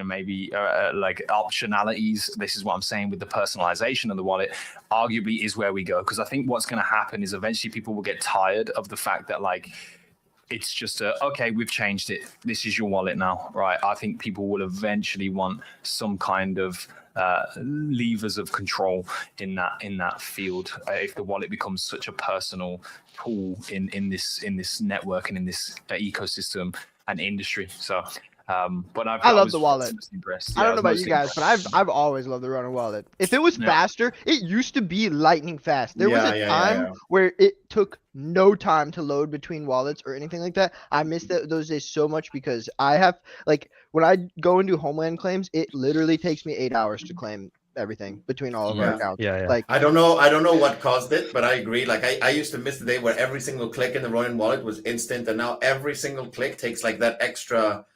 C: Maybe like optionalities. This is what I'm saying with the personalization of the wallet. Arguably is where we go, because I think what's going to happen is eventually people will get tired of the fact that like it's just okay, we've changed it. This is your wallet now, right? I think people will eventually want some kind of levers of control in that field if the wallet becomes such a personal tool in this network and in this ecosystem and industry. So but I
I: love the wallet.
C: Impressed.
I: I don't know about you guys, but I've always loved the Ronin wallet. If it was faster, it used to be lightning fast. There was a time where it took no time to load between wallets or anything like that. I miss those days so much, because I have, like, when I go and do Homeland claims, it literally takes me 8 hours to claim everything between all of our accounts. Like,
H: I don't know what caused it, but I agree. Like I used to miss the day where every single click in the Ronin wallet was instant, and now every single click takes like that extra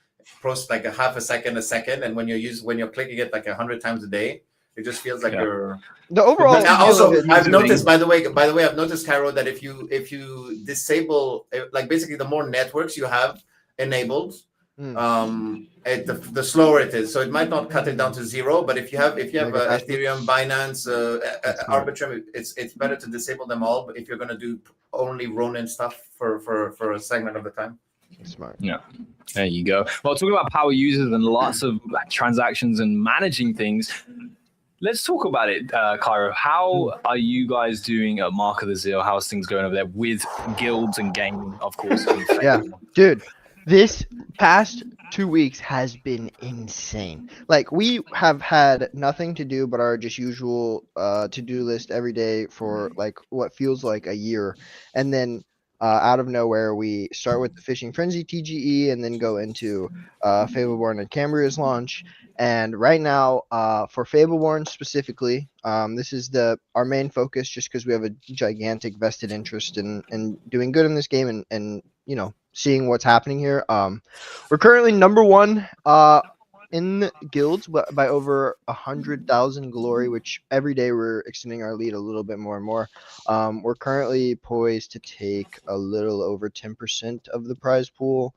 H: process, like a half a second, and when you're clicking it like 100 times a day, it just feels like you're
I: the overall.
H: Also, I've noticed, by the way, I've noticed, Cairo, that if you disable, like basically the more networks you have enabled, the slower it is. So it might not cut it down to 0, but if you have Ethereum, Binance, Arbitrum, it's better to disable them all. But if you're going to do only Ronin stuff for a segment of the time.
I: Smart.
C: Yeah, there you go. Well, talking about power users and lots of transactions and managing things, let's talk about it, Cairo. How are you guys doing at Mark of the Zeal? How's things going over there with guilds and gaming, of course?
I: Yeah, dude, this past 2 weeks has been insane. Like, we have had nothing to do but our just usual to-do list every day for like what feels like a year, and then out of nowhere, we start with the Fishing Frenzy TGE and then go into Fableborn and Cambria's launch. And right now, for Fableborn specifically, this is our main focus, just because we have a gigantic vested interest in doing good in this game and you know, seeing what's happening here. We're currently number 1 in the guilds by over 100,000 glory, which every day we're extending our lead a little bit more and more. We're currently poised to take a little over 10% of the prize pool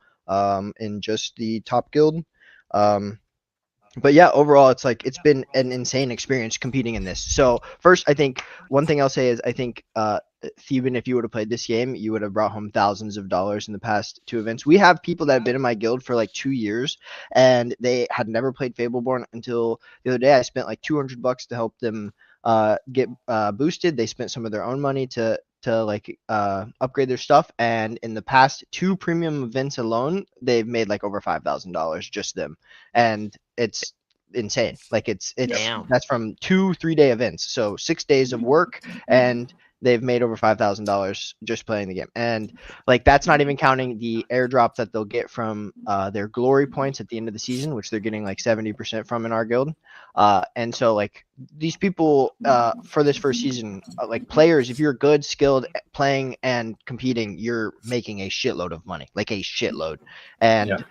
I: in just the top guild. But yeah, overall, it's been an insane experience competing in this. So first, I think one thing I'll say is I think Theban, if you would have played this game, you would have brought home thousands of dollars in the past 2 events. We have people that have been in my guild for like 2 years, and they had never played Fableborn until the other day. I spent like $200 to help them get boosted. They spent some of their own money to like upgrade their stuff, and in the past 2 premium events alone, they've made like over $5,000 just them, and it's insane. Like it's that's from 2-3 day events, so 6 days of work, and they've made over $5,000 just playing the game. And like, that's not even counting the airdrop that they'll get from their glory points at the end of the season, which they're getting like 70% from in our guild. And so like, these people for this first season, like players, if you're good, skilled, playing and competing, you're making a shitload of money, like a shitload. And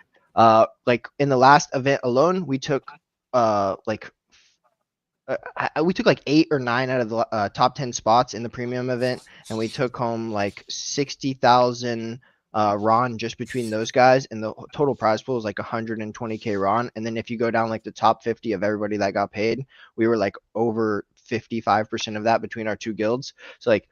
I: like in the last event alone, we took we took like 8 or 9 out of the top 10 spots in the premium event, and we took home like 60,000 RON just between those guys, and the total prize pool is like 120k RON. And then if you go down like the top 50 of everybody that got paid, we were like over 55% of that between our 2 guilds. So like,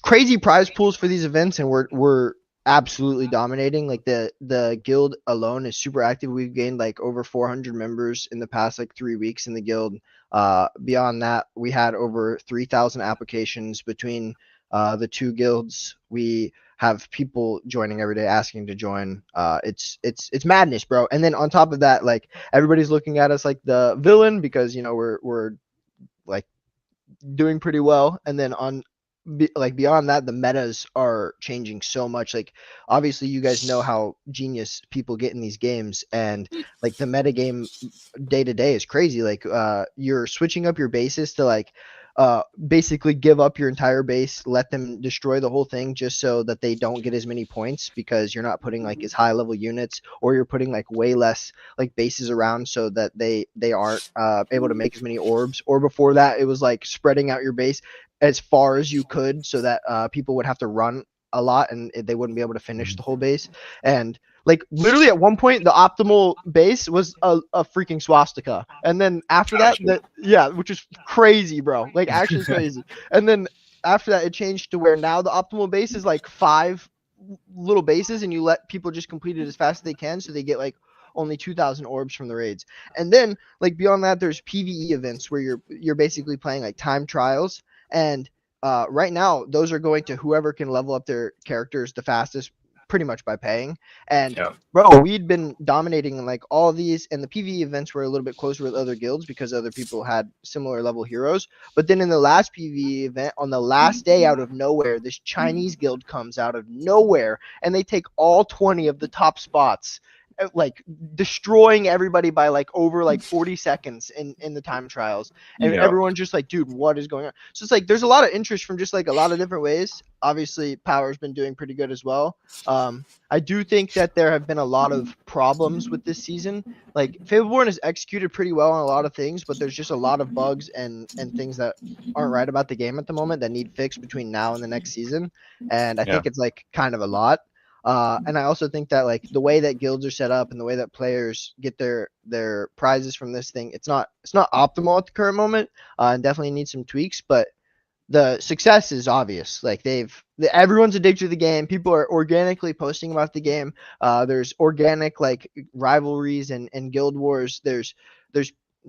I: crazy prize pools for these events, and we're absolutely dominating. Like the guild alone is super active. We've gained like over 400 members in the past like 3 weeks in the guild. Beyond that, we had over 3,000 applications between the 2 guilds. We have people joining every day asking to join. It's madness, bro. And then on top of that, like, everybody's looking at us like the villain, because, you know, we're like doing pretty well. And then beyond that, the metas are changing so much. Like, obviously you guys know how genius people get in these games, and like the meta game day to day is crazy. Like you're switching up your bases to like basically give up your entire base, let them destroy the whole thing just so that they don't get as many points, because you're not putting like as high level units, or you're putting like way less like bases around so that they aren't able to make as many orbs. Or before that, it was like spreading out your base, as far as you could, so that people would have to run a lot and they wouldn't be able to finish the whole base. And like literally at one point, the optimal base was a freaking swastika, and then after that, which is crazy, bro. Like actually crazy. And then after that, it changed to where now the optimal base is like 5 little bases, and you let people just complete it as fast as they can, so they get like only 2,000 orbs from the raids. And then like beyond that, there's PvE events where you're basically playing like time trials, and right now those are going to whoever can level up their characters the fastest, pretty much by paying. And bro, we'd been dominating in like all of these, and the PvE events were a little bit closer with other guilds because other people had similar level heroes. But then in the last PvE event, on the last day, out of nowhere, this Chinese guild comes out of nowhere, and they take all 20 of the top spots, like destroying everybody by like over like 40 seconds in the time trials. And everyone's just like, dude, what is going on? So it's like there's a lot of interest from just like a lot of different ways. Obviously Power's been doing pretty good as well. I do think that there have been a lot of problems with this season. Like Fableborn has executed pretty well on a lot of things, but there's just a lot of bugs and things that aren't right about the game at the moment that need fixed between now and the next season. And I think it's like kind of a lot. And I also think that like the way that guilds are set up and the way that players get their prizes from this thing, it's not optimal at the current moment, and definitely needs some tweaks. But the success is obvious. Like everyone's addicted to the game. People are organically posting about the game. There's organic like rivalries and guild wars. There's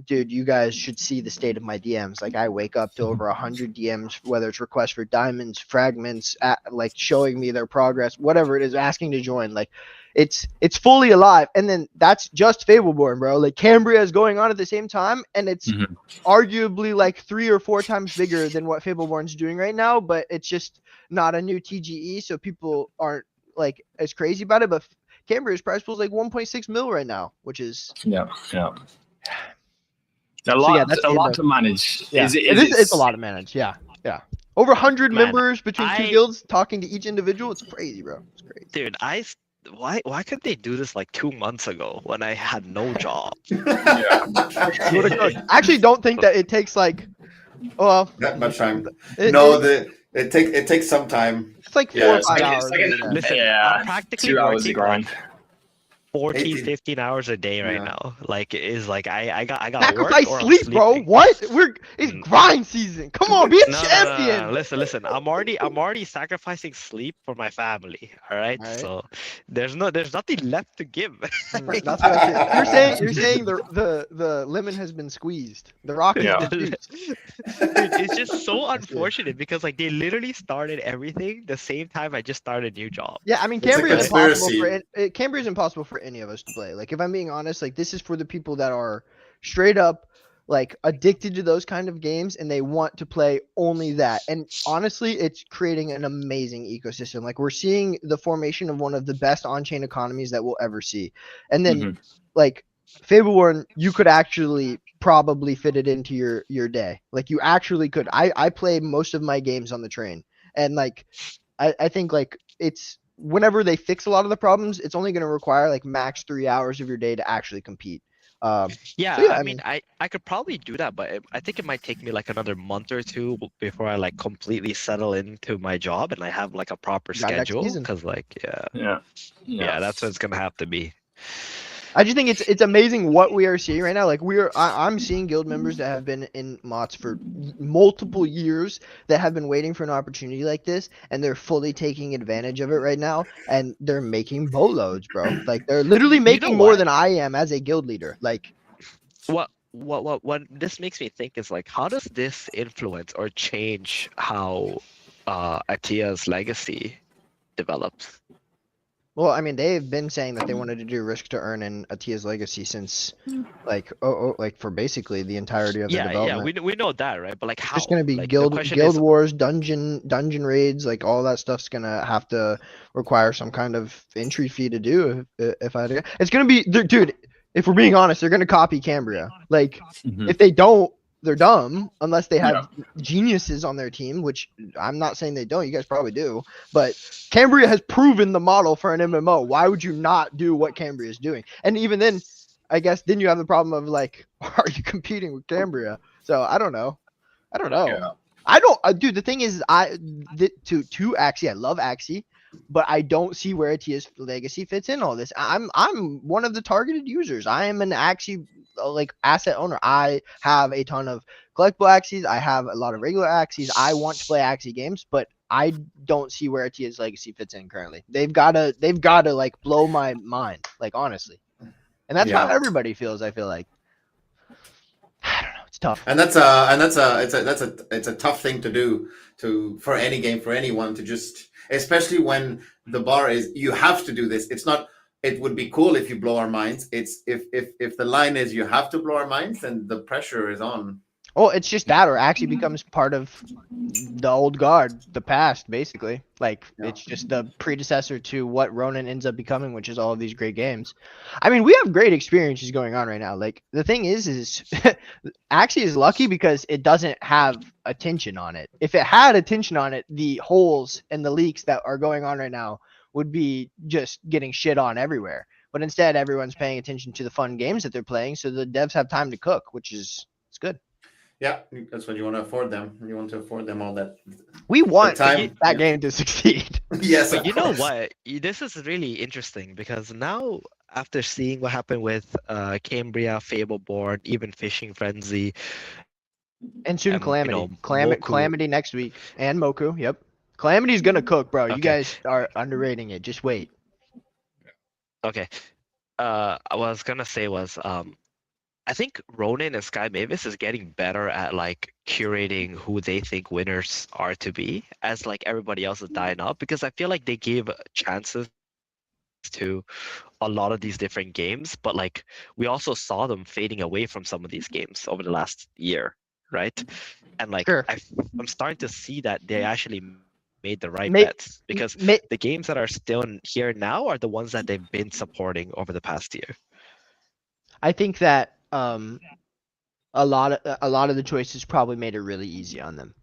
I: dude, you guys should see the state of my DMs. Like I wake up to over 100 DMs, whether it's requests for diamonds, fragments, like showing me their progress, whatever it is, asking to join. Like it's fully alive. And then that's just Fableborn, bro. Like Cambria is going on at the same time, and it's arguably like 3 or 4 times bigger than what Fableborn's doing right now, but it's just not a new TGE, so people aren't like as crazy about it. But Cambria's prize pool is like 1.6 mil right now, which is
C: a lot to manage.
I: Yeah. It's a lot to manage. Yeah. Over 100 members between 2 guilds talking to each individual. It's crazy, bro. It's crazy.
G: Dude, why couldn't they do this like 2 months ago when I had no job?
I: I actually don't think that it takes like
H: that much time. It takes some time.
I: It's like 4 or 5 hours.
G: Listen, I'm practically
C: 2 hours of
G: working
C: grind.
G: 14, 15 hours a day right now. Like is like I got
I: sacrifice
G: work or
I: sleep, bro. What? It's grind season. Come on, be a champion.
G: No. Listen. I'm already sacrificing sleep for my family. All right. So there's nothing left to give.
I: That's what I said. You're saying the lemon has been squeezed. The rock has been squeezed.
G: Dude, it's just so unfortunate because like they literally started everything the same time I just started a new job.
I: Yeah, I mean Cambria's impossible for any of us to play. Like if I'm being honest, like this is for the people that are straight up like addicted to those kind of games and they want to play only that. And honestly, it's creating an amazing ecosystem. Like we're seeing the formation of one of the best on-chain economies that we'll ever see. And then like Fableborn, you could actually probably fit it into your day. Like you actually could. I play most of my games on the train, and like I think like it's whenever they fix a lot of the problems, it's only going to require like max 3 hours of your day to actually compete.
G: I mean, I could probably do that, but I think it might take me like another month or 2 before I like completely settle into my job and I have like a proper schedule. Because like, that's what it's gonna have to be.
I: I just think it's amazing what we are seeing right now. Like I'm seeing guild members that have been in MOTS for multiple years that have been waiting for an opportunity like this, and they're fully taking advantage of it right now, and they're making boatloads, bro. Like they're literally making more than I am as a guild leader. Like
G: what this makes me think is like, how does this influence or change how Atia's legacy develops?
I: Well, I mean, they've been saying that they wanted to do risk to earn in Atia's legacy since, like, like for basically the entirety of the development.
G: Yeah, we know that, right? But like, how?
I: It's gonna be
G: like,
I: guild wars, dungeon raids, like all that stuff's gonna have to require some kind of entry fee to do. If I, it's gonna be, dude. If we're being honest, they're gonna copy Cambria. Like, if they don't, they're dumb unless they have geniuses on their team, which I'm not saying they don't. You guys probably do, but Cambria has proven the model for an MMO. Why would you not do what Cambria is doing? And even then, I guess then you have the problem of like, are you competing with Cambria? So I don't know. I don't, dude. The thing is, to Axie, I love Axie, but I don't see where Atia's legacy fits in all this. I'm one of the targeted users. I am an Axie like asset owner. I have a ton of collectible Axies. I have a lot of regular Axies. I want to play Axie games, but I don't see where Atia's legacy fits in currently. They've gotta like blow my mind, like honestly, and that's how everybody feels. I feel like. I don't know. It's tough.
H: And it's a tough thing to do for any game, for anyone to just, especially when the bar is you have to do this. It's not. It would be cool if you blow our minds. It's if the line is you have to blow our minds, then the pressure is on.
I: Oh, it's just that, or actually becomes part of the old guard, the past, basically. Like, it's just the predecessor to what Ronin ends up becoming, which is all of these great games. I mean, we have great experiences going on right now. Like, the thing is Axie is lucky because it doesn't have attention on it. If it had attention on it, the holes and the leaks that are going on right now would be just getting shit on everywhere. But instead, everyone's paying attention to the fun games that they're playing, so the devs have time to cook, which is it's good.
H: Yeah, that's what you want to afford them. You want to afford them all that.
I: We want that game to succeed.
H: Yes,
G: but you know what? This is really interesting because now, after seeing what happened with Cambria, Fableborn, even Fishing Frenzy,
I: and soon Calamity, Calamity next week, and Moku. Yep, Calamity's gonna cook, bro. You guys are underrating it. Just wait.
G: Okay. What I was gonna say was I think Ronin and Sky Mavis is getting better at like curating who they think winners are to be as like everybody else is dying up, because I feel like they gave chances to a lot of these different games, but like we also saw them fading away from some of these games over the last year, right? And like I'm starting to see that they actually made the right bets, because the games that are still here now are the ones that they've been supporting over the past year.
I: I think that a lot of the choices probably made it really easy on them.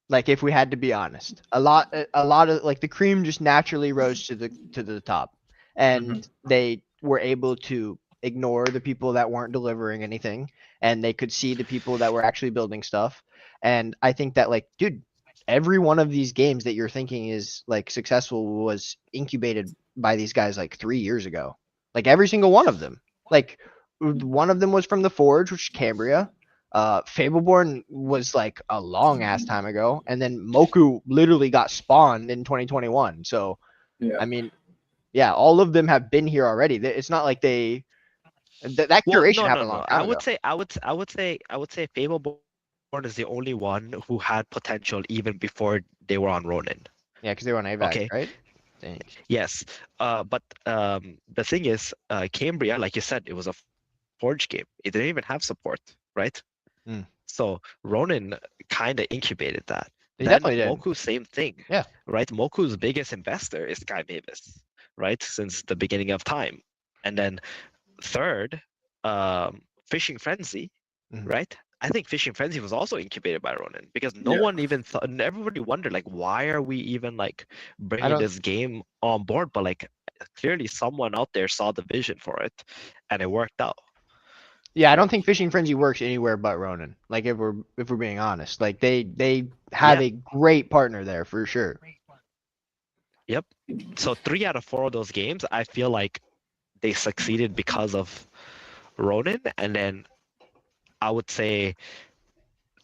I: Like, if we had to be honest, a lot of like the cream just naturally rose to the top, and they were able to ignore the people that weren't delivering anything, and they could see the people that were actually building stuff. And I think that, like, dude, every one of these games that you're thinking is like successful was incubated by these guys like 3 years ago. Like, every single one of them. Like, one of them was from the Forge, which is Cambria. Fableborn was like a long ass time ago, and then Moku literally got spawned in 2021. So, I mean, all of them have been here already. It's not like that curation happened a long time ago.
G: I would say Fableborn is the only one who had potential even before they were on Ronin.
I: Yeah, because they were on AVAC, right?
G: Yes, but the thing is, Cambria, like you said, it was a Forge game. It didn't even have support, right? So Ronin kind of incubated that.
I: They definitely did.
G: Moku, same thing.
I: Yeah.
G: Right. Moku's biggest investor is Sky Mavis, right? Since the beginning of time, and then third, Fishing Frenzy, right? I think Fishing Frenzy was also incubated by Ronin, because no one even thought, and everybody wondered, like, why are we even like bringing this game on board? But like, clearly someone out there saw the vision for it, and it worked out.
I: Yeah, I don't think Fishing Frenzy works anywhere but Ronin. Like, if we're being honest, like they have a great partner there for sure.
G: Yep. So 3 out of 4 of those games, I feel like they succeeded because of Ronin, and then I would say.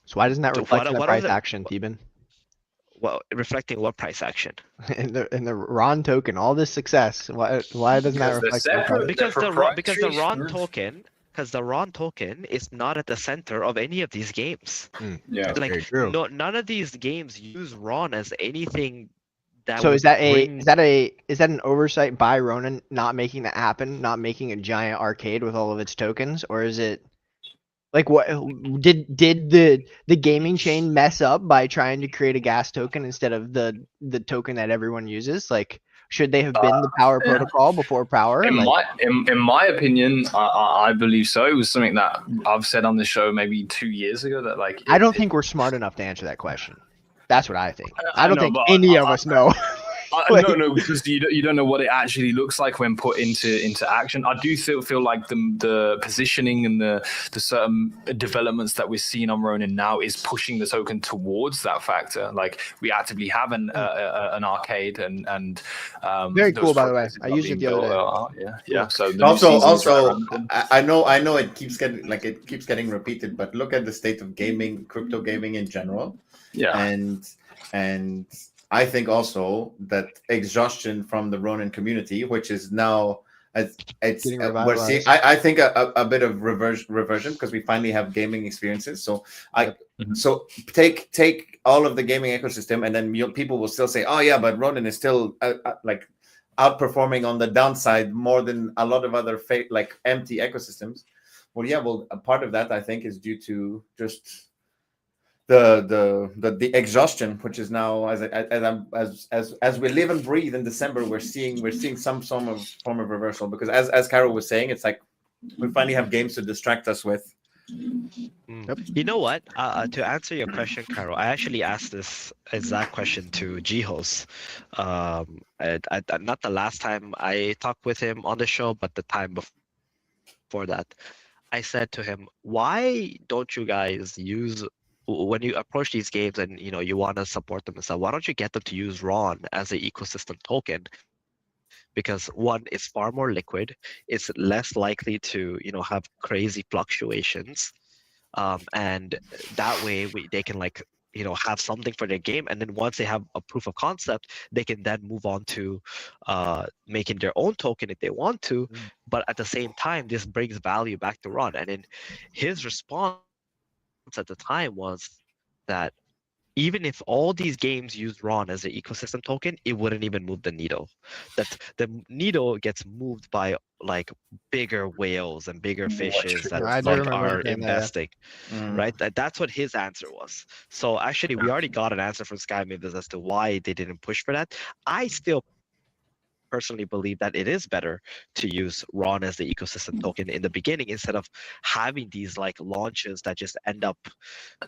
I: So why doesn't that reflect in the price action, Theban?
G: Well, reflecting what price action?
I: in the Ron token, all this success. Why doesn't that reflect?
G: Because the Ron token. Because the Ron token is not at the center of any of these games.
C: Yeah,
G: like
C: very true.
G: None of these games use Ron as anything.
I: So is that an oversight by Ronin not making that happen, not making a giant arcade with all of its tokens, or is it like what did the gaming chain mess up by trying to create a gas token instead of the token that everyone uses? Like, should they have been the Power Protocol before Power?
C: In my opinion, I believe so. It was something that I've said on the show maybe 2 years ago that like.
I: I don't think we're smart enough to answer that question. That's what I think. I don't think any of us know.
C: No, because you don't know what it actually looks like when put into action. I do feel like the positioning and the certain developments that we're seeing on Ronin now is pushing the token towards that factor. Like we actively have an arcade and
I: very cool, by the way. I used it the other day.
C: Yeah. So
H: also, I know it keeps getting repeated, but look at the state of gaming, crypto gaming in general.
C: Yeah,
H: and I think also that exhaustion from the Ronin community, which is now we're seeing, I think a bit of reversion because we finally have gaming experiences. So so take all of the gaming ecosystem, and then people will still say, oh yeah, but Ronin is still like outperforming on the downside more than a lot of other like empty ecosystems. Well, a part of that I think is due to just the exhaustion, which is now as we live and breathe in December, we're seeing some form of reversal, because as Carol was saying, it's like we finally have games to distract us with.
G: You know what? To answer your question, Carol, I actually asked this exact question to Jihos. Not the last time I talked with him on the show, but the time before that. I said to him, why don't you guys use, when you approach these games and you want to support them and stuff, why don't you get them to use RON as an ecosystem token? Because one, it's far more liquid, it's less likely to have crazy fluctuations, and that way they can have something for their game, and then once they have a proof of concept, they can then move on to making their own token if they want to. But at the same time, this brings value back to RON. And then his response at the time was that even if all these games use RON as an ecosystem token, it wouldn't even move the needle. That the needle gets moved by like bigger whales and bigger fishes that are investing, right? That's what his answer was. So actually, we already got an answer from Sky Mavis as to why they didn't push for that. I still personally believe that it is better to use RON as the ecosystem token in the beginning instead of having these like launches that just end up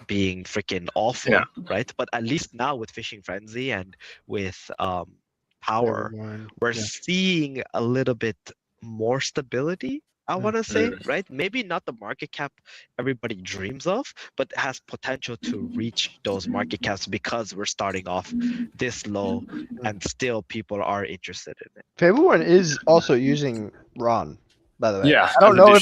G: being freaking awful, right? But at least now with Fishing Frenzy and with Power, we're seeing a little bit more stability, I want to say, right? Maybe not the market cap everybody dreams of, but has potential to reach those market caps because we're starting off this low and still people are interested in it.
I: Fable One is also using RON, by the way.
C: Yeah,
I: I don't know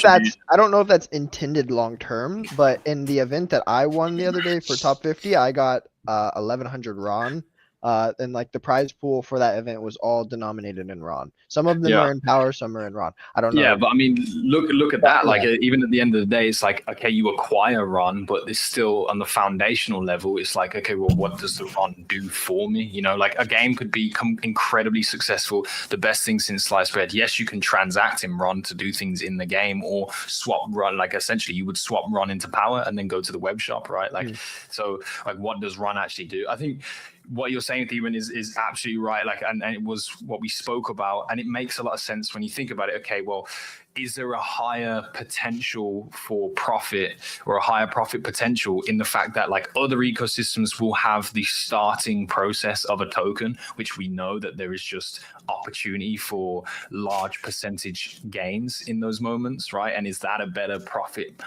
I: if that's intended long term, but in the event that I won the other day for top 50, I got 1100 RON. And like the prize pool for that event was all denominated in RON. Some of them are in Power, some are in RON. I don't know.
C: Yeah, but I mean, look at that. Like, even at the end of the day, it's like, okay, you acquire RON, but it's still on the foundational level. It's like, okay, well, what does the RON do for me? Like a game could become incredibly successful. The best thing since sliced bread. Yes, you can transact in RON to do things in the game, or swap RON. Like essentially, you would swap RON into Power and then go to the web shop, right? Like, so like, what does RON actually do? I think what you're saying, Theron, is absolutely right. Like, and it was what we spoke about, and it makes a lot of sense when you think about it. Okay, well, is there a higher potential for profit or a higher profit potential in the fact that like other ecosystems will have the starting process of a token, which we know that there is just opportunity for large percentage gains in those moments, right? And is that a better profit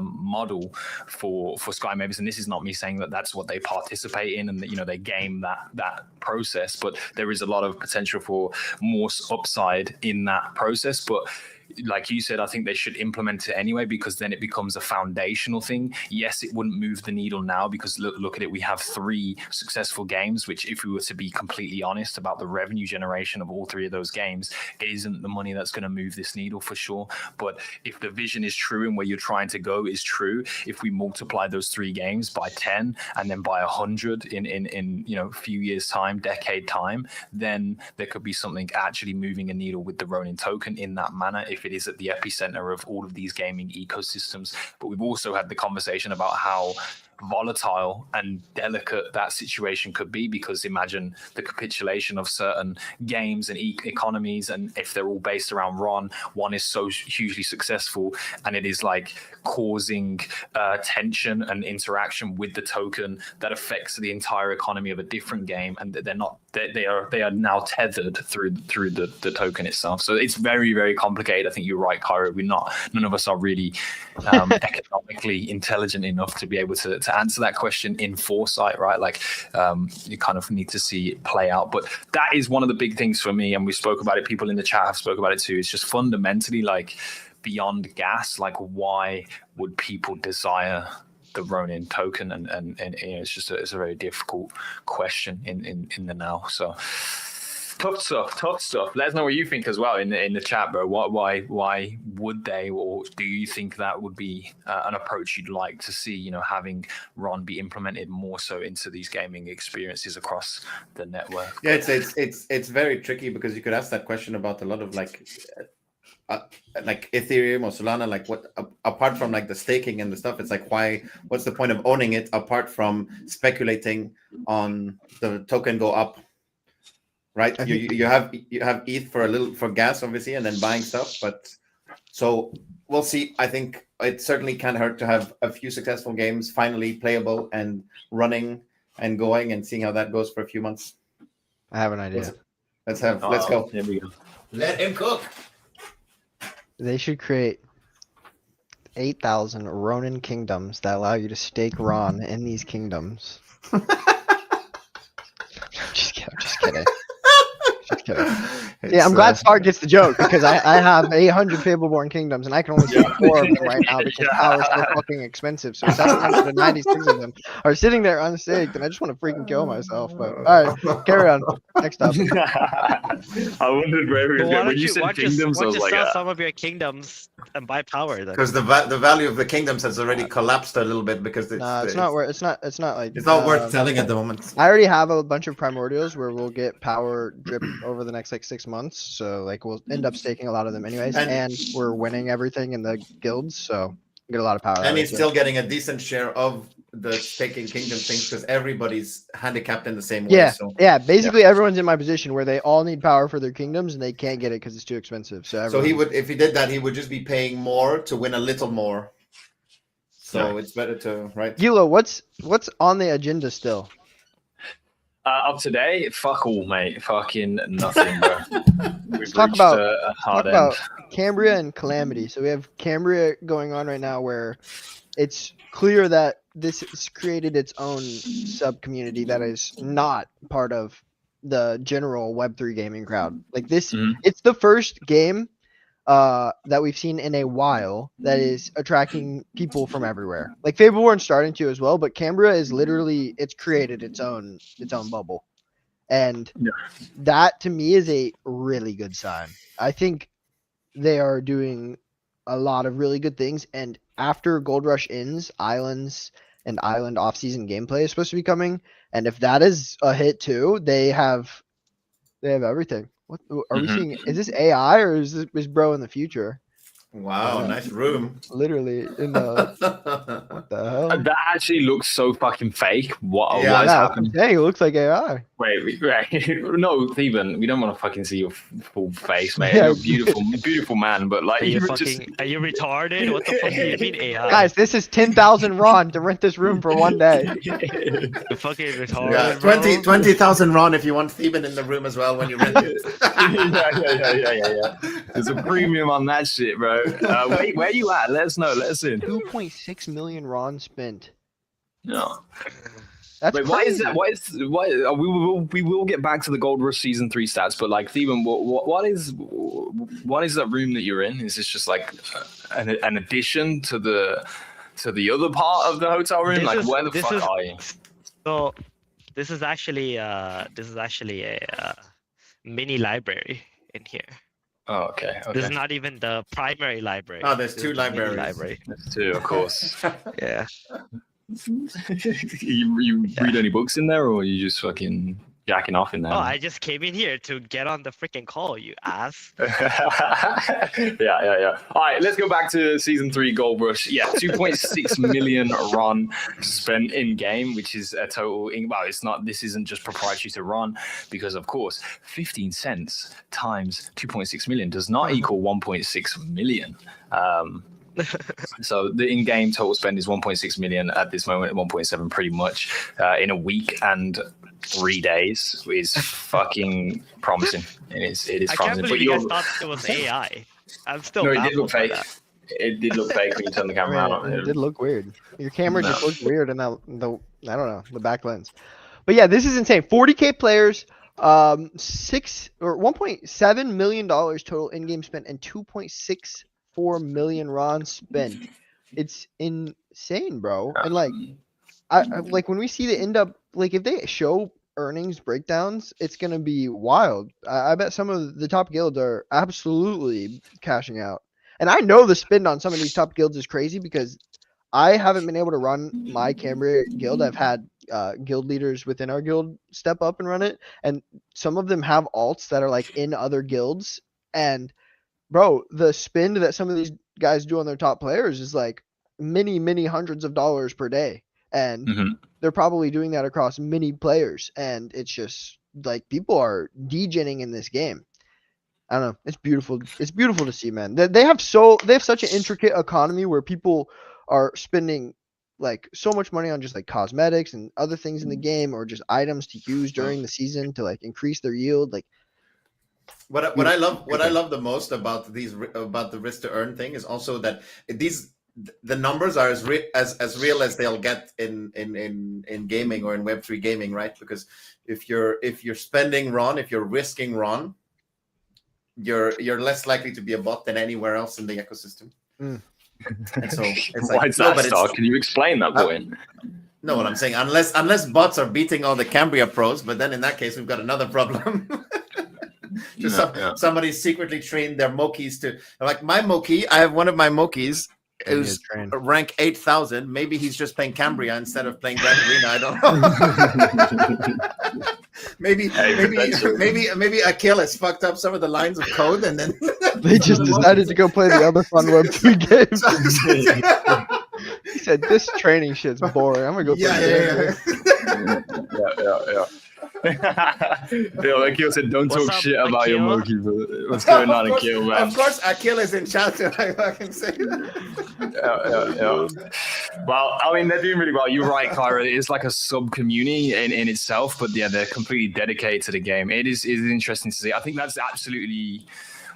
C: model for Sky Mavis? And this is not me saying that that's what they participate in and that they game that process, but there is a lot of potential for more upside in that process. But like you said, I think they should implement it anyway, because then it becomes a foundational thing. Yes, it wouldn't move the needle now because look at it. We have 3 successful games, which if we were to be completely honest about the revenue generation of all 3 of those games, it isn't the money that's going to move this needle for sure. But if the vision is true and where you're trying to go is true, if we multiply those 3 games by 10 and then by 100 in a few years time, decade time, then there could be something actually moving a needle with the Ronin token in that manner, if it is at the epicenter of all of these gaming ecosystems. But we've also had the conversation about how volatile and delicate that situation could be, because imagine the capitulation of certain games and economies, and if they're all based around Ron, one is so hugely successful and it is like causing tension and interaction with the token that affects the entire economy of a different game, and they are now tethered through the token itself. So it's very, very complicated. I think you're right, Cairo. None of us are really economically intelligent enough to be able to answer that question in foresight, right? Like you kind of need to see it play out. But that is one of the big things for me, and we spoke about it, people in the chat have spoke about it too. It's just fundamentally like beyond gas, like why would people desire the Ronin token? And you know, it's a very difficult question in the now. So tough stuff. Let us know what you think as well in the chat, bro. Why would they, or do you think that would be an approach you'd like to see? You know, having Ron be implemented more so into these gaming experiences across the network.
H: Yeah, it's very tricky, because you could ask that question about a lot of like Ethereum or Solana. Like, what apart from like the staking and the stuff, it's like, what's the point of owning it apart from speculating on the token go up? Right, you have ETH for gas, obviously, and then buying stuff. But so we'll see. I think it certainly can't hurt to have a few successful games finally playable and running and going, and seeing how that goes for a few months.
I: I have an idea.
H: Let's go.
C: Here we go.
H: Let him cook.
I: They should create 8,000 Ronin kingdoms that allow you to stake Ron in these kingdoms. Just kidding. Yeah, I'm glad Spark gets the joke, because I have 800 Fable-born kingdoms and I can only see 4 of them right now because power is so fucking expensive. So 796 of them are sitting there unstaked, and I just want to freaking kill myself. But all right, carry on. Next up.
C: I wondered where we were going. When you said kingdoms, I was like,
G: sell some of your kingdoms and buy power then.
H: Because the value of the kingdoms has already collapsed a little bit, because it's not worth selling at the moment.
I: I already have a bunch of primordials where we'll get power drip over the next like 6 months. So like we'll end up staking a lot of them anyways, and we're winning everything in the guilds, so get a lot of power.
H: And he's still getting a decent share of the staking kingdom things, because everybody's handicapped in the same way.
I: Yeah, basically everyone's in my position where they all need power for their kingdoms and they can't get it because it's too expensive. So
H: he would, if he did that, he would just be paying more to win a little more. So it's better to, right?
I: Gilo, what's on the agenda still?
C: Up today, fuck all, mate. Fucking nothing, bro. We've
I: talk
C: reached
I: about
C: a hard end.
I: Cambria and Calamity. So we have Cambria going on right now, where it's clear that this has created its own sub community that is not part of the general Web3 gaming crowd. Like this, it's the first game that we've seen in a while that is attracting people from everywhere. Like Fableborn's starting to as well, but Cambria is literally, it's created its own bubble. And that to me is a really good sign. I think they are doing a lot of really good things, and after Gold Rush ends, Islands and Island off-season gameplay is supposed to be coming, and if that is a hit too, they have everything. What are we seeing? Is this AI or is bro in the future?
H: Wow, nice room.
I: Literally in the what the hell?
C: That actually looks so fucking fake. What is happening?
I: Dang, it looks like AI.
C: Wait. No, Steven, we don't want to fucking see your full face, man. You're a beautiful man, but like,
G: are you retarded? What the fuck do you mean AI?
I: Guys, this is 10,000 Ron to rent this room for one day.
G: You fucking retarded.
H: Yeah, 20,000 Ron if you want Steven in the room as well when you rent it.
C: Yeah. There's a premium on that shit, bro. Wait, where you at? Let us know. Let us in.
I: 2.6 million Ron spent.
C: No.
I: That's
C: why is that? We will get back to the Gold Rush Season 3 stats, but like, Steven, what is that room that you're in? Is this just like an addition to the other part of the hotel room? Where the fuck are you?
G: So this is actually a mini library in here.
C: Oh, okay.
G: This is not even the primary library.
H: Oh, there's two libraries.
C: There's two, of course.
G: Yeah.
C: You read any books in there, or you just fucking jacking off in there.
G: Oh, I just came in here to get on the freaking call, you ass.
C: yeah. All right, let's go back to season 3 Gold Rush. Yeah, 2.6 million RON spent in game, which is a total. Well, it's not. This isn't just proprietary to RON, because of course, 15 cents times 2.6 million does not equal 1.6 million. So the in-game total spend is 1.6 million at this moment, 1.7 pretty much in a week and 3 days is fucking promising. It is
G: I
C: promising.
G: can't believe you guys thought it was AI. I'm still.
C: No, it did look
G: baffled
C: fake.
G: by that.
C: It did look fake when you turn the camera on.
I: It did look weird. Your camera just looked weird in the I don't know, the back lens. But yeah, this is insane. 40K players, 1.7 million dollars total in-game spent, and 2.64 million RON spent. It's insane, bro. And like, I like when we see the end up, like if they show earnings breakdowns, it's gonna be wild. I bet some of the top guilds are absolutely cashing out. And I know the spend on some of these top guilds is crazy because I haven't been able to run my Cambria guild. I've had guild leaders within our guild step up and run it, and some of them have alts that are like in other guilds. And bro, the spend that some of these guys do on their top players is like many hundreds of dollars per day, and they're probably doing that across many players. And it's just like people are degenning in this game. I don't know. It's beautiful. It's beautiful to see, man. They have such an intricate economy where people are spending like so much money on just like cosmetics and other things in the game, or just items to use during the season to like increase their yield. Like
H: what I love the most about the risk to earn thing is also that the numbers are as real as they'll get in gaming or in Web3 gaming, right? Because if you're spending RON, if you're risking RON, you're less likely to be a bot than anywhere else in the ecosystem. And so it's
C: why is that, Star? Can you explain that point?
H: No, what I'm saying, unless bots are beating all the Cambria pros, but then in that case we've got another problem. Somebody secretly trained their Mokis to, like my Moki. I have one of my Mokis who's rank 8,000. Maybe he's just playing Cambria instead of playing Grand Arena. I don't know. maybe Akil has fucked up some of the lines of code, and then
I: they just decided to go play the other fun Web3 games. He said, "This training shit's boring. I'm gonna go play."
C: Yeah. Akil said, "Don't talk shit about your Moki, bro. What's going on, Akil, man?"
H: Of course, Akil is in chat, so I can say that.
C: Yeah. Well, I mean, they're doing really well. You're right, Kyra. It's like a sub-community in itself, but yeah, they're completely dedicated to the game. It is interesting to see. I think that's absolutely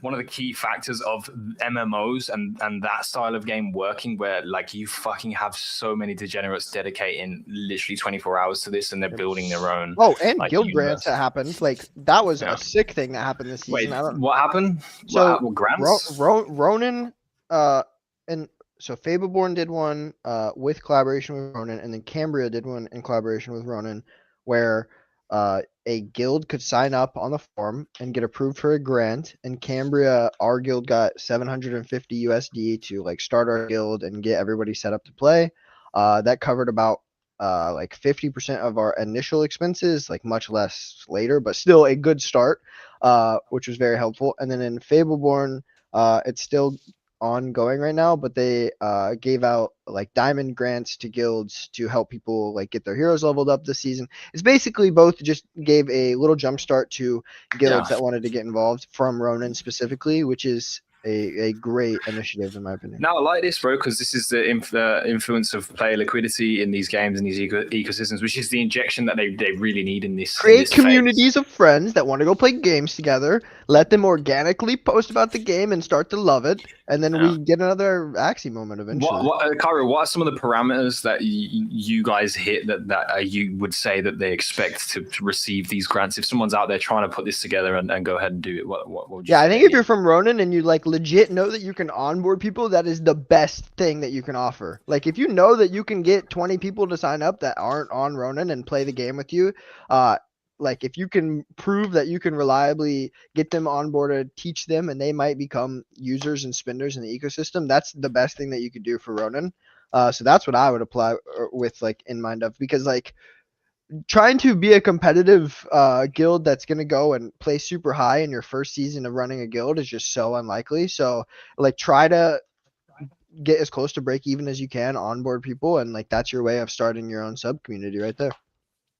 C: one of the key factors of MMOs and that style of game working, where like you fucking have so many degenerates dedicating literally 24 hours to this, and they're building their own.
I: Oh, and like, guild grants that happened. Like that was a sick thing that happened this season.
C: Wait, what happened?
I: So
C: what grants?
I: Ronin, and so Fableborn did one with collaboration with Ronin, and then Cambria did one in collaboration with Ronin, where a guild could sign up on the forum and get approved for a grant. And Cambria, our guild got 750 USD to like start our guild and get everybody set up to play. That covered about like 50% of our initial expenses, like much less later, but still a good start, which was very helpful. And then in Fableborn, it's still ongoing right now, but they gave out like diamond grants to guilds to help people like get their heroes leveled up this season. It's basically both just gave a little jump start to guilds that wanted to get involved from Ronin specifically, which is a great initiative in my opinion.
C: Now I like this, bro, because this is the influence of player liquidity in these games and these ecosystems, which is the injection that they really need in this.
I: Create communities of friends that want to go play games together. Let them organically post about the game and start to love it, and then we get another Axie moment eventually.
C: Kyra, what are some of the parameters that you guys hit that you would say that they expect to receive these grants? If someone's out there trying to put this together and go ahead and do it, what would you say?
I: I think if you're from Ronin and you like legit know that you can onboard people, that is the best thing that you can offer. Like if you know that you can get 20 people to sign up that aren't on Ronin and play the game with you, like if you can prove that you can reliably get them onboarded, teach them, and they might become users and spenders in the ecosystem, that's the best thing that you could do for Ronin. So that's what I would apply with like in mind of, because like trying to be a competitive guild that's going to go and play super high in your first season of running a guild is just so unlikely. So like try to get as close to break even as you can, onboard people, and like that's your way of starting your own sub community right there.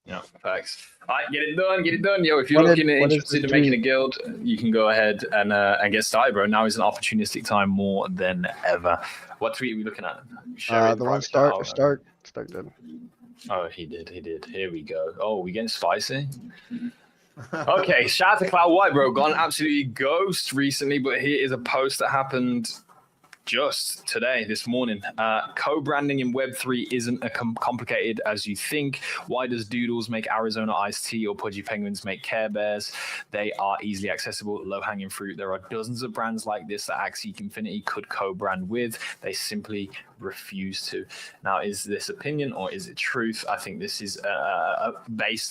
C: Yeah, facts. All right, get it done. Yo, if you're interested in making a guild, you can go ahead and get started, bro. Now is an opportunistic time more than ever. What tweet are we looking at?
I: The one start did.
C: Oh, he did. Here we go. Oh, we getting spicy. Okay, shout out to Cloud White, bro. Gone absolutely ghost recently, but here is a post that happened just today, this morning. Co-branding in Web3 isn't as complicated as you think. Why does Doodles make Arizona iced tea or Pudgy Penguins make Care Bears? They are easily accessible, low-hanging fruit. There are dozens of brands like this that Axie Infinity could co-brand with. They simply refuse to. Now, is this opinion or is it truth? I think this is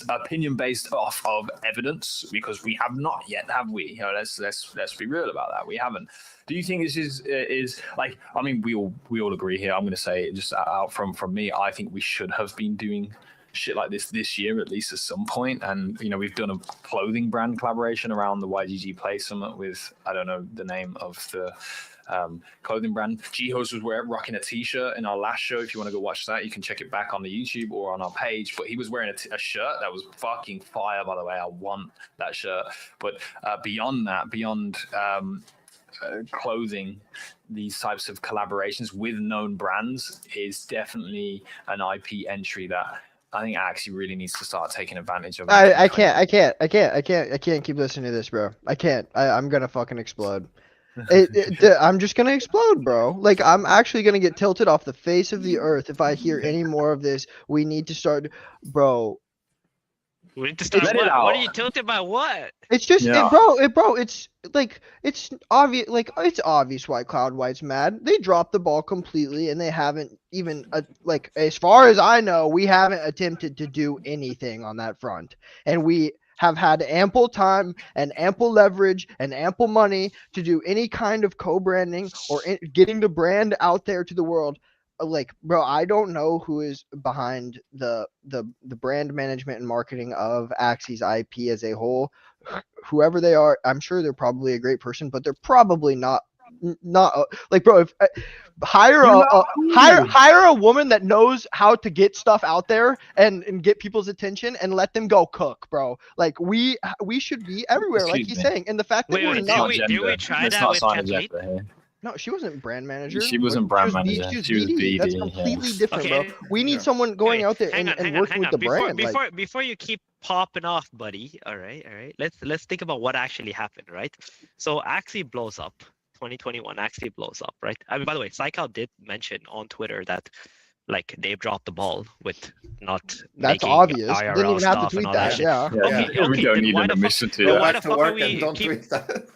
C: opinion based off of evidence, because we have not yet, have we? You know, let's be real about that. We haven't. Do you think this is like? I mean, we all agree here. I'm going to say it just out from me. I think we should have been doing shit like this year, at least at some point. And you know, we've done a clothing brand collaboration around the YGG Play Summit with, I don't know the name of the clothing brand. G-Host was rocking a t-shirt in our last show. If you want to go watch that, you can check it back on the YouTube or on our page. But he was wearing a shirt that was fucking fire, by the way. I want that shirt. But beyond clothing, these types of collaborations with known brands is definitely an IP entry that I think Axie really needs to start taking advantage of.
I: I can't keep listening to this, bro. I can't. I'm gonna fucking explode. I'm just gonna explode, bro. Like, I'm actually gonna get tilted off the face of the earth if I hear any more of this. We need to start, bro.
G: We need to start what? What are you tilted by? What?
I: It's just, bro. It's like, it's obvious. Like, it's obvious why Cloud White's mad. They dropped the ball completely, and they haven't even, like, as far as I know, we haven't attempted to do anything on that front, and we have had ample time and ample leverage and ample money to do any kind of co-branding or getting the brand out there to the world. Like, bro, I don't know who is behind the brand management and marketing of Axie's IP as a whole. Whoever they are, I'm sure they're probably a great person, but they're probably not like, bro, if hire a woman that knows how to get stuff out there and get people's attention and let them go cook, bro. Like, we should be everywhere, like he's saying. And the fact that
G: did we try that with Kathleen?
I: No, she wasn't brand manager.
C: She wasn't brand manager. She was BD.
I: That's completely different, bro. We need someone going out there and working with the brand.
G: Before you keep popping off, buddy. All right. Let's think about what actually happened, right? So Axie blows up. 2021 Axie blows up, right? I mean, by the way, Psycho did mention on Twitter that, like, they've dropped the ball with not.
I: That's obvious.
G: IRL
I: didn't even have to
G: stuff
I: tweet
G: and all
I: that.
G: shit.
I: Yeah.
G: Okay,
C: we don't need an admission to that.
G: Why the fuck are we
H: don't tweet that.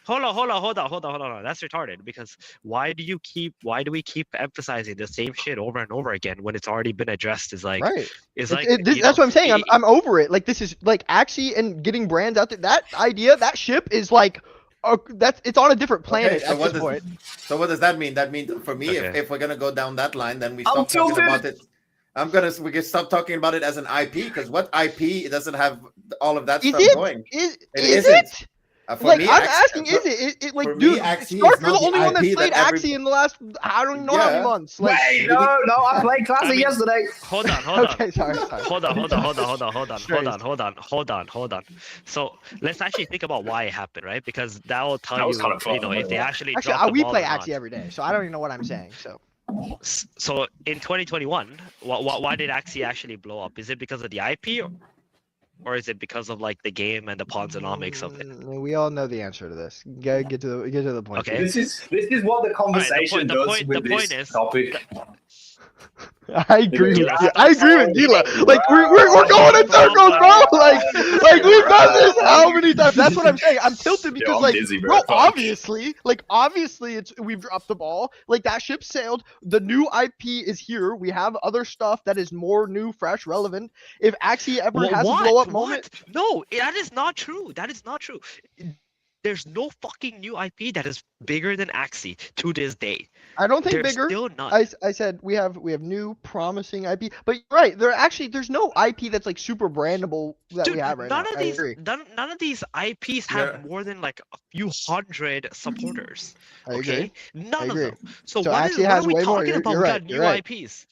G: Hold on. That's retarded, because why do we keep emphasizing the same shit over and over again when it's already been addressed? Is like,
I: right.
G: It's like,
I: that's what I'm saying. I'm over it. Like, this is like Axie and getting brands out there. That idea, that ship is like, it's on a different planet at this point.
H: So what does that mean? That means for me, if we're gonna go down that line, then we stop talking about it. We can stop talking about it as an IP, because what IP doesn't have all of that stuff going?
I: Is it? Like, I'm asking, is it like, dude, Scarf, you're the only one that's played Axie in the last, I don't even know how many months. Like,
C: wait, no, I played Classic yesterday.
G: Hold on.
I: Okay, sorry.
G: Hold on. So let's actually think about why it happened, right? Because that will tell you,
C: kind of fun,
G: if they actually
I: we play Axie every day, so I don't even know what I'm saying.
G: So in 2021, why did Axie actually blow up? Is it because of the IP? Or is it because of, like, the game and the Ponzonomics of it?
I: We all know the answer to this. Get to the point.
C: Okay. This is what the conversation does with this topic.
I: I agree with Gila. Like, we're going in circles, bro. Like we've done this how many times? That's what I'm saying. I'm tilted because, I'm dizzy, bro. Obviously we've dropped the ball. Like, that ship sailed. The new IP is here. We have other stuff that is more new, fresh, relevant. If Axie ever has a blow up moment,
G: no, that is not true. There's no fucking new IP that is bigger than Axie to this day.
I: I don't think
G: There's
I: bigger.
G: still not.
I: I said we have new promising IP, but you're right. There's no IP that's like super brandable that
G: Dude,
I: we have right now. I agree.
G: none of these IPs have more than like a few hundred supporters.
I: I
G: Okay,
I: agree.
G: none of
I: agree.
G: them. So
I: So
G: what
I: Axie
G: are
I: has
G: we
I: way more.
G: talking about?
I: You're
G: We
I: right,
G: got
I: you're
G: new
I: right.
G: IPs.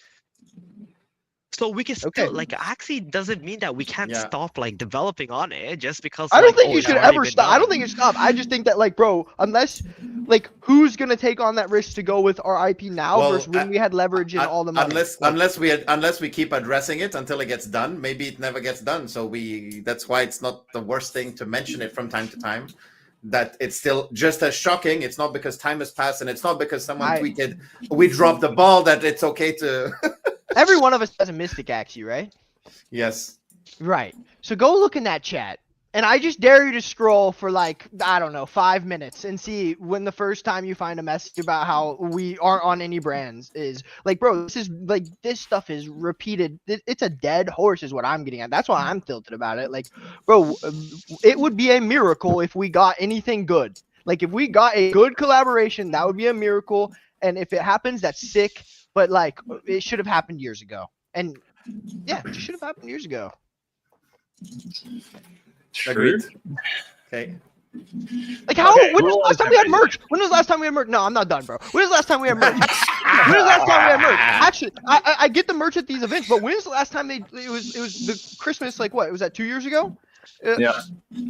G: So we can still like Axie doesn't mean that we can't stop like developing on it just because.
I: I don't
G: like,
I: think
G: oh,
I: you
G: it's
I: should
G: already
I: ever
G: been
I: stop. I
G: done.
I: don't think it's stop. I just think that like, bro, unless like who's gonna take on that risk to go with our IP now
H: Well,
I: versus when we had leverage and all the money.
H: Unless we keep addressing it until it gets done, maybe it never gets done. So that's why it's not the worst thing to mention it from time to time. That it's still just as shocking. It's not because time has passed, and it's not because someone tweeted we dropped the ball that it's okay to.
I: Every one of us has a Mystic Axie, right?
H: Yes.
I: Right. So go look in that chat. And I just dare you to scroll for like, I don't know, 5 minutes and see when the first time you find a message about how we aren't on any brands is. Like, bro, this stuff is repeated. It's a dead horse is what I'm getting at. That's why I'm tilted about it. Like, bro, it would be a miracle if we got anything good. Like, if we got a good collaboration, that would be a miracle. And if it happens, that's sick. But, like, it should have happened years ago. And, yeah, it should have happened years ago.
H: Agreed. Okay.
I: Like how? When was the last time we had merch? When was the last time we had merch? No, I'm not done, bro. When was the last time we had merch? When was the last time we had merch? Actually, I get the merch at these events, but when was the last time it was the Christmas, like what? Was that 2 years ago?
C: Yeah.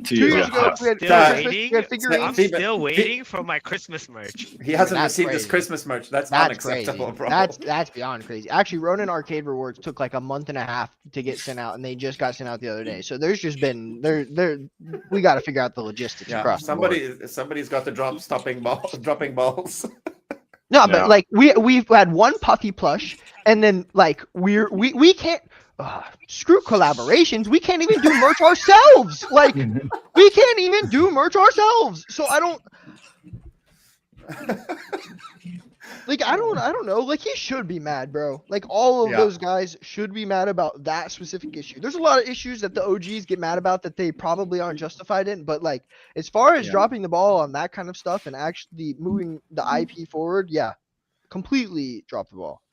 I: 2 years ago. We had figurines.
G: I'm still waiting for my Christmas merch.
H: He hasn't received his Christmas merch. That's unacceptable,
I: crazy.
H: bro.
I: That's beyond crazy. Actually, Ronin Arcade Rewards took like a month and a half to get sent out, and they just got sent out the other day. So there's just been we got to figure out the logistics across the board.
H: Somebody's got to dropping balls.
I: No, but like we've had one puffy plush, and then like we can't screw collaborations. We can't even do merch ourselves. Like we can't even do merch ourselves. So I don't know. Like he should be mad, bro. Like all of those guys should be mad about that specific issue. There's a lot of issues that the OGs get mad about that they probably aren't justified in, but like as far as dropping the ball on that kind of stuff and actually moving the IP forward, completely drop the ball.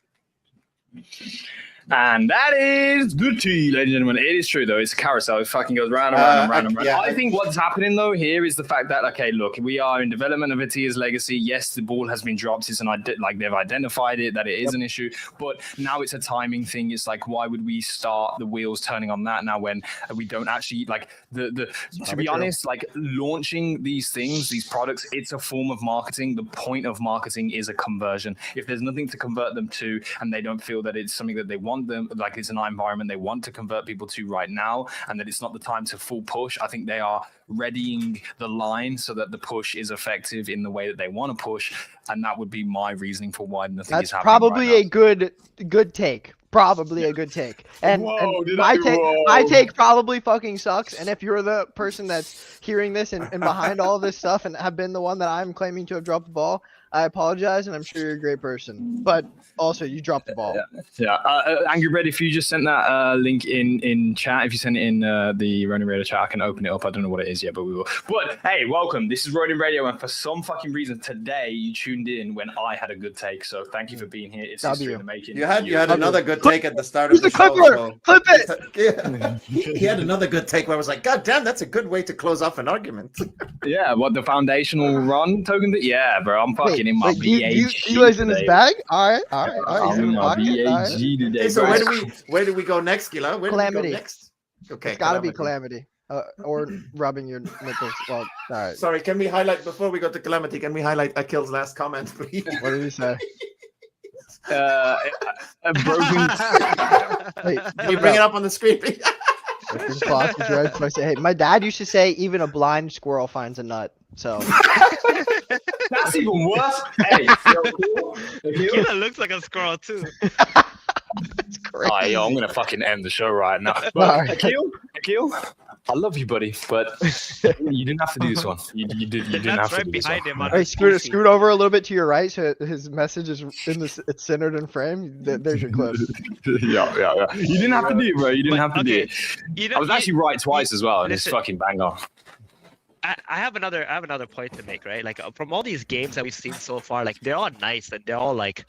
C: And that is the tea, ladies and gentlemen. It is true, though. It's a carousel. It fucking goes round and round and round and round.
H: Yeah.
C: I think what's happening, though, here is the fact that, okay, look, we are in development of Atia's legacy. Yes, the ball has been dropped. It's they've identified it, that it is an issue. But now it's a timing thing. It's like, why would we start the wheels turning on that now when we don't actually, like, to be honest, like, launching these things, these products, it's a form of marketing. The point of marketing is a conversion. If there's nothing to convert them to and they don't feel that it's something that they want them, like it's an environment they want to convert people to right now, and that it's not the time to full push, I think they are readying the line so that the push is effective in the way that they want to push, and that would be my reasoning for why nothing is happening.
I: That's probably a good take. Probably a good take. And my take probably fucking sucks. And if you're the person that's hearing this and behind all this stuff and have been the one that I'm claiming to have dropped the ball, I apologize, and I'm sure you're a great person. But also, you dropped the ball.
C: Yeah. Angry Bread, if you just sent that link in chat, if you send it in the Ronin Radio chat, I can open it up. I don't know what it is yet, but we will. But hey, welcome. This is Ronin Radio, and for some fucking reason today you tuned in when I had a good take. So thank you for being here. It's history in the making.
H: You had another good take at the start of the show.
I: Clip it.
H: He had another good take where I was like, God damn, that's a good way to close off an argument.
C: Yeah, what the foundational run token? Yeah, bro, I'm fucking in my BAG.
I: He was in his bag. All right.
C: I'm in my BAG today.
H: Hey, so where do we go next, Gila? Where
I: Calamity.
H: do we go next? Okay,
I: it's gotta be Calamity. Or rubbing your nipples. Well, all right.
H: Sorry, can we highlight before we go to Calamity? Can we highlight Akil's last comment, please?
I: What did he say?
C: A broken.
I: Wait,
H: can you bring it up on the screen?
I: Hey, my dad used to say even a blind squirrel finds a nut. So
C: that's even worse. Hey,
G: Kila looks like a squirrel too.
I: That's crazy.
C: Oh, yo, I'm gonna fucking end the show right now. But, Akil, I love you, buddy, but you didn't have to do this one. You didn't have to do this one.
I: Hey, scoot over a little bit to your right, so his message is it's centered in frame. There's your clip.
C: Yeah. You didn't have to do it, bro. You didn't have to do it. I was actually right twice as well, and it's fucking bang on.
G: I have another point to make, right? Like from all these games that we've seen so far, like they're all nice and they're all like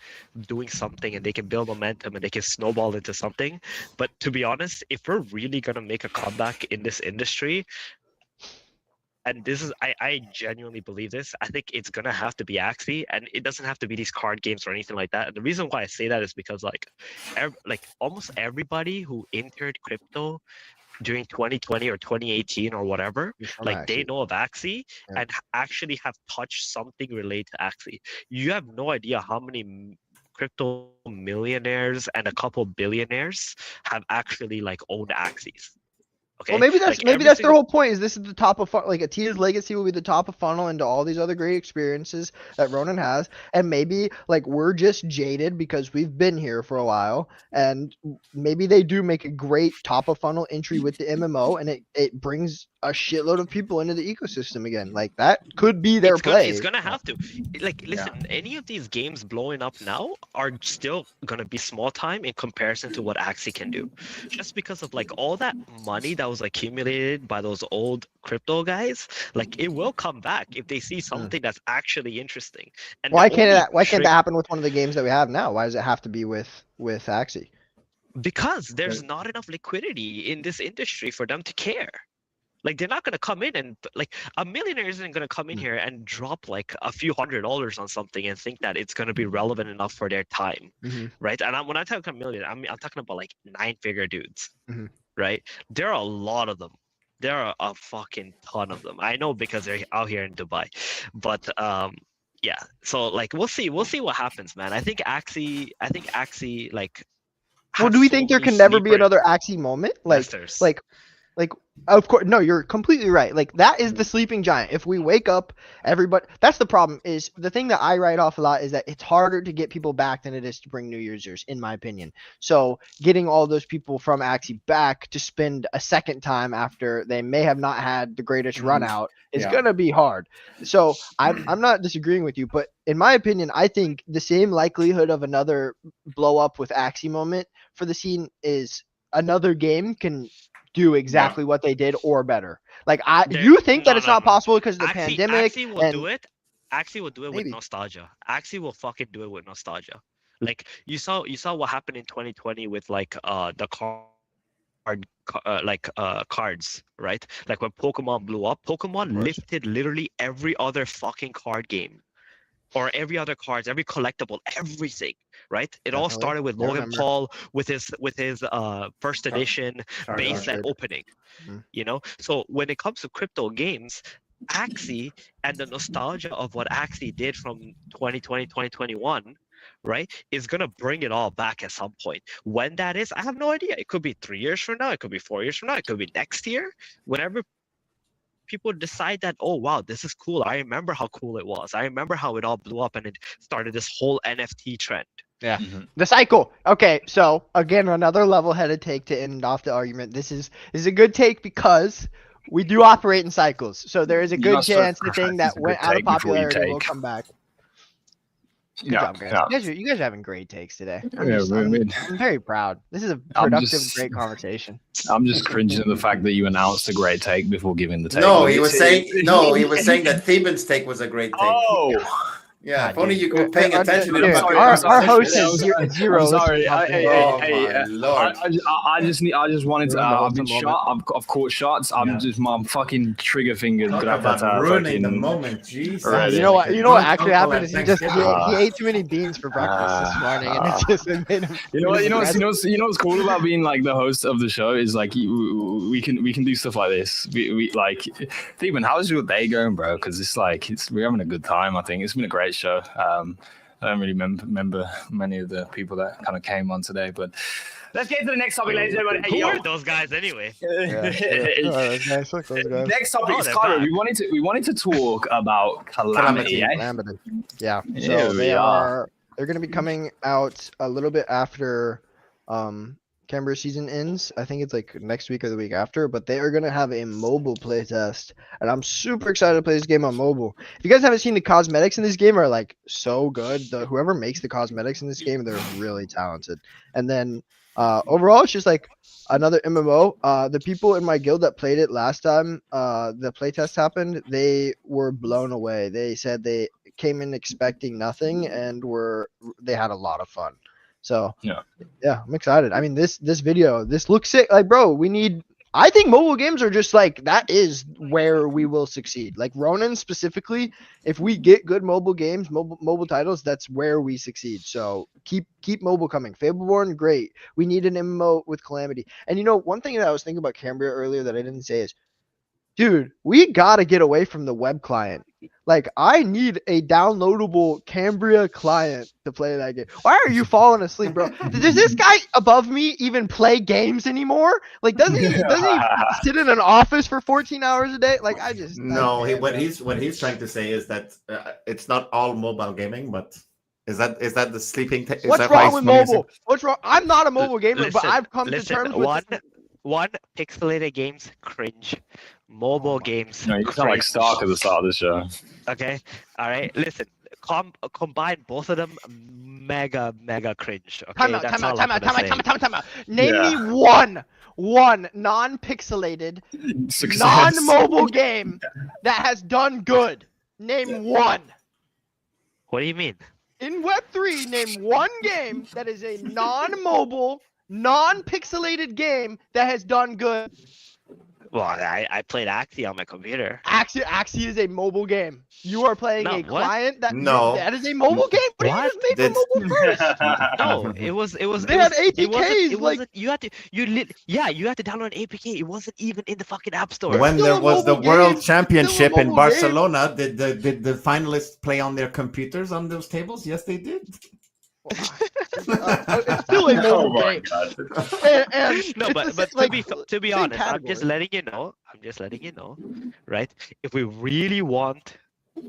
G: doing something and they can build momentum and they can snowball into something. But to be honest, if we're really gonna make a comeback in this industry, and this is I genuinely believe this, I think it's gonna have to be Axie, and it doesn't have to be these card games or anything like that. And the reason why I say that is because like almost everybody who entered crypto during 2020 or 2018 or whatever, like they know of Axie and actually have touched something related to Axie. You have no idea how many crypto millionaires and a couple billionaires have actually like owned Axies. Okay.
I: Well, maybe that's
G: Like,
I: their whole point. Is this is the top of like Atia's legacy will be the top of funnel into all these other great experiences that Ronin has, and maybe like we're just jaded because we've been here for a while, and maybe they do make a great top of funnel entry with the MMO, and it brings a shitload of people into the ecosystem again. Like that could be their play.
G: It's gonna have to. Like, listen, any of these games blowing up now are still gonna be small time in comparison to what Axie can do, just because of like all that money that was accumulated by those old crypto guys. Like it will come back if they see something that's actually interesting. And
I: why can't that happen with one of the games that we have now? Why does it have to be with Axie?
G: Because there's not enough liquidity in this industry for them to care. Like they're not gonna come in and like a millionaire isn't gonna come in here and drop like a few $100s on something and think that it's gonna be relevant enough for their time, right? And when I talk about million, I'm talking about like 9-figure dudes, right? There are a lot of them. There are a fucking ton of them. I know because they're out here in Dubai, but yeah. So like we'll see what happens, man. I think Axie like.
I: Well, do we think there can never be another Axie moment? Like, of course, no, you're completely right. Like, that is the sleeping giant. If we wake up, everybody, that's the problem. Is the thing that I write off a lot is that it's harder to get people back than it is to bring new users, in my opinion. So, getting all those people from Axie back to spend a second time after they may have not had the greatest run out is gonna be hard. So, I'm not disagreeing with you, but in my opinion, I think the same likelihood of another blow up with Axie moment for the scene is another game can do exactly what they did or better. Like you think that it's not possible because of the pandemic.
G: Axie will do it. Axie will do it with nostalgia. Axie will fucking do it with nostalgia. Like you saw what happened in 2020 with like the cards, right? Like when Pokemon blew up, Pokemon lifted literally every other fucking card game. Or every other cards, every collectible, everything, right? It all started with Logan Paul with his first edition base set opening, you know. So when it comes to crypto games, Axie and the nostalgia of what Axie did from 2020, 2021, right, is gonna bring it all back at some point. When that is, I have no idea. It could be 3 years from now. It could be 4 years from now. It could be next year. Whenever people decide that, oh wow, this is cool. I remember how cool it was. I remember how it all blew up and it started this whole NFT trend.
I: Yeah. The cycle. Okay, so again, another level-headed take to end off the argument. This is a good take because we do operate in cycles. So there is a good chance the thing that went out of popularity will come back. Good job, guys. You guys are having great takes today. I'm very proud. This is a productive, great conversation.
C: I'm just cringing at the fact that you announced a great take before giving the take.
H: No, he was saying that Theban's take was a great take.
C: Oh.
H: Yeah, if only you were paying attention.
I: Our host is zero.
C: I'm sorry.
H: Lord.
C: I just wanted to. I've been shot. I've caught shots. I'm just my fucking trigger fingers.
H: Ruining the moment. Jesus.
I: You know what actually happened is he ate too many beans for breakfast this morning, and it just made him.
C: You know what's cool about being like the host of the show is like we can do stuff like this. We like, Theban, how's your day going, bro? Because we're having a good time. I think it's been a great show. I don't really remember many of the people that kind of came on today, but let's get to the next topic, ladies and gentlemen.
G: Who are those guys anyway?
C: Next topic is Cairo. We wanted to talk about Calamity.
I: Yeah. So they're going to be coming out a little bit after Canberra season ends. I think it's like next week or the week after, but they are going to have a mobile playtest, and I'm super excited to play this game on mobile. If you guys haven't seen, the cosmetics in this game are like so good. Whoever makes the cosmetics in this game, they're really talented. And then Overall, it's just like another MMO. The people in my guild that played it last time, the playtest happened, they were blown away. They said they came in expecting nothing and they had a lot of fun. So yeah, I'm excited. I mean, this video, this looks sick. Like, bro, I think mobile games are just like, that is where we will succeed. Like Ronin specifically, if we get good mobile games, mobile titles, that's where we succeed. So keep mobile coming. Fableborn, great. We need an MMO with Calamity. And one thing that I was thinking about Cambria earlier that I didn't say is, dude, we gotta get away from the web client. Like, I need a downloadable Cambria client to play that game. Why are you falling asleep, bro? Does this guy above me even play games anymore? Like, doesn't he sit in an office for 14 hours a day? Like,
H: what he's trying to say is that it's not all mobile gaming, but is that the sleeping?
I: What's wrong with mobile? What's wrong? I'm not a mobile gamer, but I've come to terms with
G: one pixelated games cringe. Mobile games.
C: No, you sound like Stark at the start of the show.
G: Okay. All right. Listen. Combine both of them. Mega cringe. Okay.
I: Time out. Name me one non-pixelated, non-mobile game that has done good. Name one.
G: What do you mean?
I: In Web3, name one game that is a non-mobile, non-pixelated game that has done good.
G: Well, I played Axie on my computer.
I: Axie is a mobile game. You are playing client that is a mobile game.
G: What?
I: You just made for mobile first.
G: No, it was.
I: They had APKs.
G: It wasn't. You had to download an APK. It wasn't even in the fucking app store.
H: When there was the World Championship in Barcelona, did the finalists play on their computers on those tables? Yes, they did.
I: It's still a mobile game.
G: But to be honest, I'm just letting you know, right? If we really want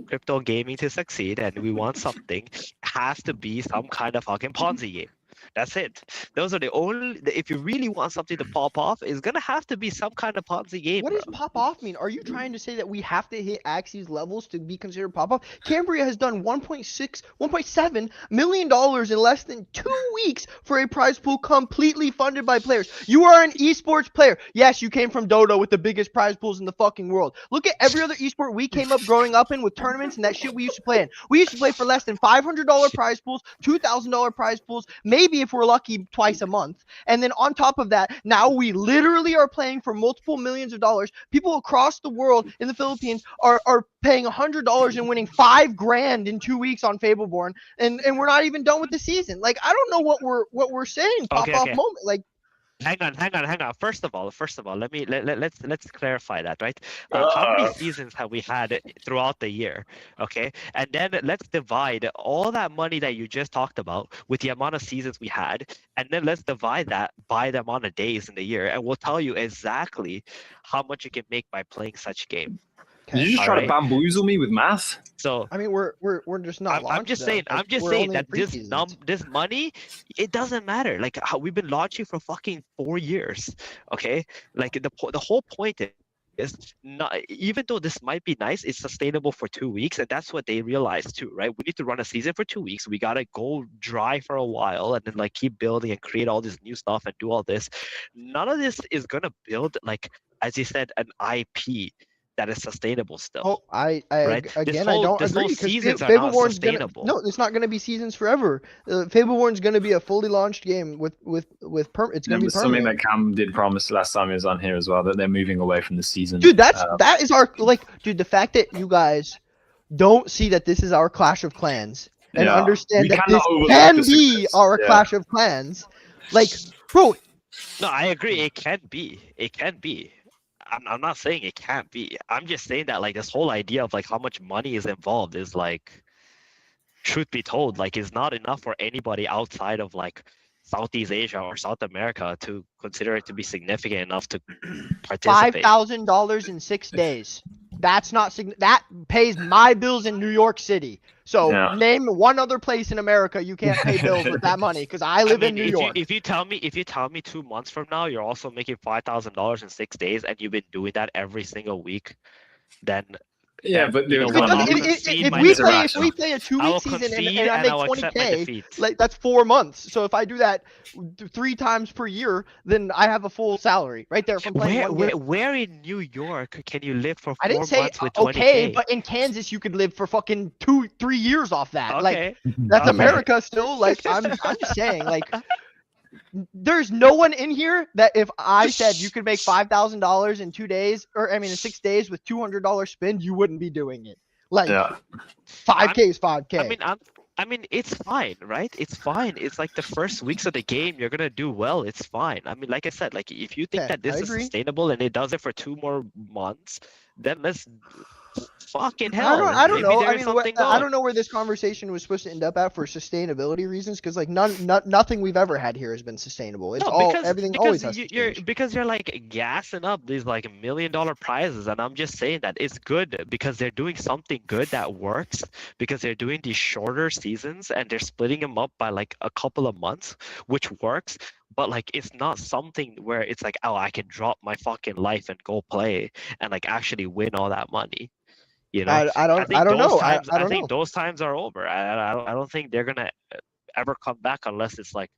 G: crypto gaming to succeed and we want something, it has to be some kind of fucking Ponzi game. That's it. Those are the only. If you really want something to pop off, it's gonna have to be some kind of Ponzi game.
I: What does pop off mean? Are you trying to say that we have to hit Axie's levels to be considered pop off? Cambria has done $1.7 million in less than 2 weeks for a prize pool completely funded by players. You are an esports player. Yes, you came from Dota with the biggest prize pools in the fucking world. Look at every other esport we came up growing up in with tournaments and that shit we used to play in. We used to play for less than $500 prize pools, $2,000 prize pools, maybe if we're lucky twice a month. And then on top of that, now we literally are playing for multiple millions of dollars. People across the world in the Philippines are paying $100 and winning $5,000 in 2 weeks on Fableborn, and we're not even done with the season. Like, I don't know what we're saying. Pop off moment. Like,
G: hang on. First of all, let's clarify that, right? How many seasons have we had throughout the year? Okay, and then let's divide all that money that you just talked about with the amount of seasons we had, and then let's divide that by the amount of days in the year, and we'll tell you exactly how much you can make by playing such game.
C: Did you just try to bamboozle me with math?
G: So
I: I mean, we're just not.
G: I'm just saying that this money, it doesn't matter. Like, how we've been launching for fucking 4 years. Okay, like the whole point is not, even though this might be nice, it's sustainable for 2 weeks, and that's what they realized too, right? We need to run a season for 2 weeks. We gotta go dry for a while, and then like keep building and create all this new stuff and do all this. None of this is gonna build, like, as you said, an IP that is sustainable still.
I: Oh, I
G: right?
I: Again, I don't agree, because
G: seasons are not sustainable.
I: No, it's not going to be seasons forever. Fableborn's going to be a fully launched game with it's going to be permanent.
C: Something that Cam did promise last time he was on here as well, that they're moving away from the season.
I: Dude, that is our, like, dude, the fact that you guys don't see that this is our Clash of Clans and understand that this can be our Clash of Clans, like, bro.
G: No, I agree. It can be. I'm not saying it can't be. I'm just saying that, like, this whole idea of like how much money is involved is, like, truth be told, like, is not enough for anybody outside of like Southeast Asia or South America to consider it to be significant enough to participate.
I: $5,000 in 6 days. That's not that pays my bills in New York City. So name one other place in America you can't pay bills with that money, because I live in New York.
G: If you tell me 2 months from now you're also making $5,000 in 6 days and you've been doing that every single week, then
C: Yeah, but
G: you know
C: it
G: what? I'll
C: doesn't-
G: concede
I: if
G: my
I: we
G: defeat.
I: play a
G: I
I: 2-week
G: will
I: season
G: concede
I: and I
G: and
I: make
G: I will accept my
I: 20K,
G: defeat.
I: like that's 4 months. So if I do that 3 times per year, then I have a full salary right there from playing one game.
G: Where in New York can you live for 4
I: I didn't say
G: months with
I: okay,
G: 20K?
I: but in Kansas you could live for fucking 2-3 years off that. Like
G: Okay.
I: that's
G: Okay.
I: America still. Like I'm just saying, like there's no one in here that if I said you could make $5,000 in 2 days, or I mean in 6 days with $200 spend, you wouldn't be doing it. Like
C: Yeah.
I: 5K is 5K.
G: I mean, it's fine, right? It's fine. It's like the first weeks of the game, you're gonna do well. It's fine. I mean, like I said, like if you think
I: Okay,
G: that this
I: I
G: is
I: agree.
G: sustainable and it does it for 2 more months, then let's fucking hell.
I: I don't
G: Maybe
I: know. I
G: there's
I: mean,
G: something
I: I
G: going.
I: don't know where this conversation was supposed to end up at for sustainability reasons, because like nothing we've ever had here has been sustainable. It's everything always has to change.
G: Because you're like gassing up these like $1 million prizes, and I'm just saying that it's good because they're doing something good that works, because they're doing these shorter seasons and they're splitting them up by like a couple of months, which works. But like it's not something where it's like, oh, I can drop my fucking life and go play and like actually win all that money. You know,
I: I don't know. I don't
G: think
I: know.
G: those times are over. I don't think they're gonna ever come back unless it's like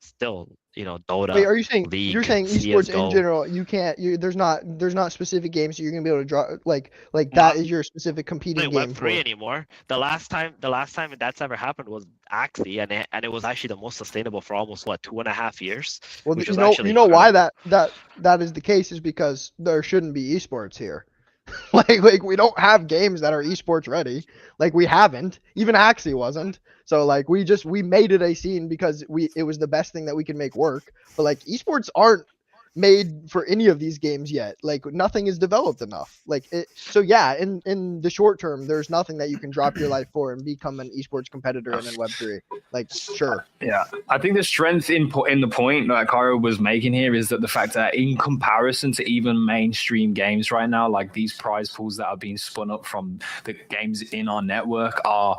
G: still, you know, Dota.
I: Wait, are you saying
G: League,
I: you're saying esports
G: CS:GO.
I: in general? You can't. There's not specific games that you're gonna be able to draw like that is your specific competing game
G: Web3
I: for.
G: anymore. The last time that's ever happened was Axie, and it was actually the most sustainable for almost 2.5 years.
I: Well,
G: which
I: you
G: was
I: know why
G: incredible.
I: that is the case is because there shouldn't be esports here. like we don't have games that are esports ready. Like we haven't. Even Axie wasn't. So like we made it a scene because it was the best thing that we could make work. But like esports aren't made for any of these games yet. Like nothing is developed enough. Like so yeah, in the short term, there's nothing that you can drop your life for and become an esports competitor in Web3. Like sure.
C: Yeah, I think the strength in the point that Cairo was making here is that the fact that in comparison to even mainstream games right now, like these prize pools that are being spun up from the games in our network are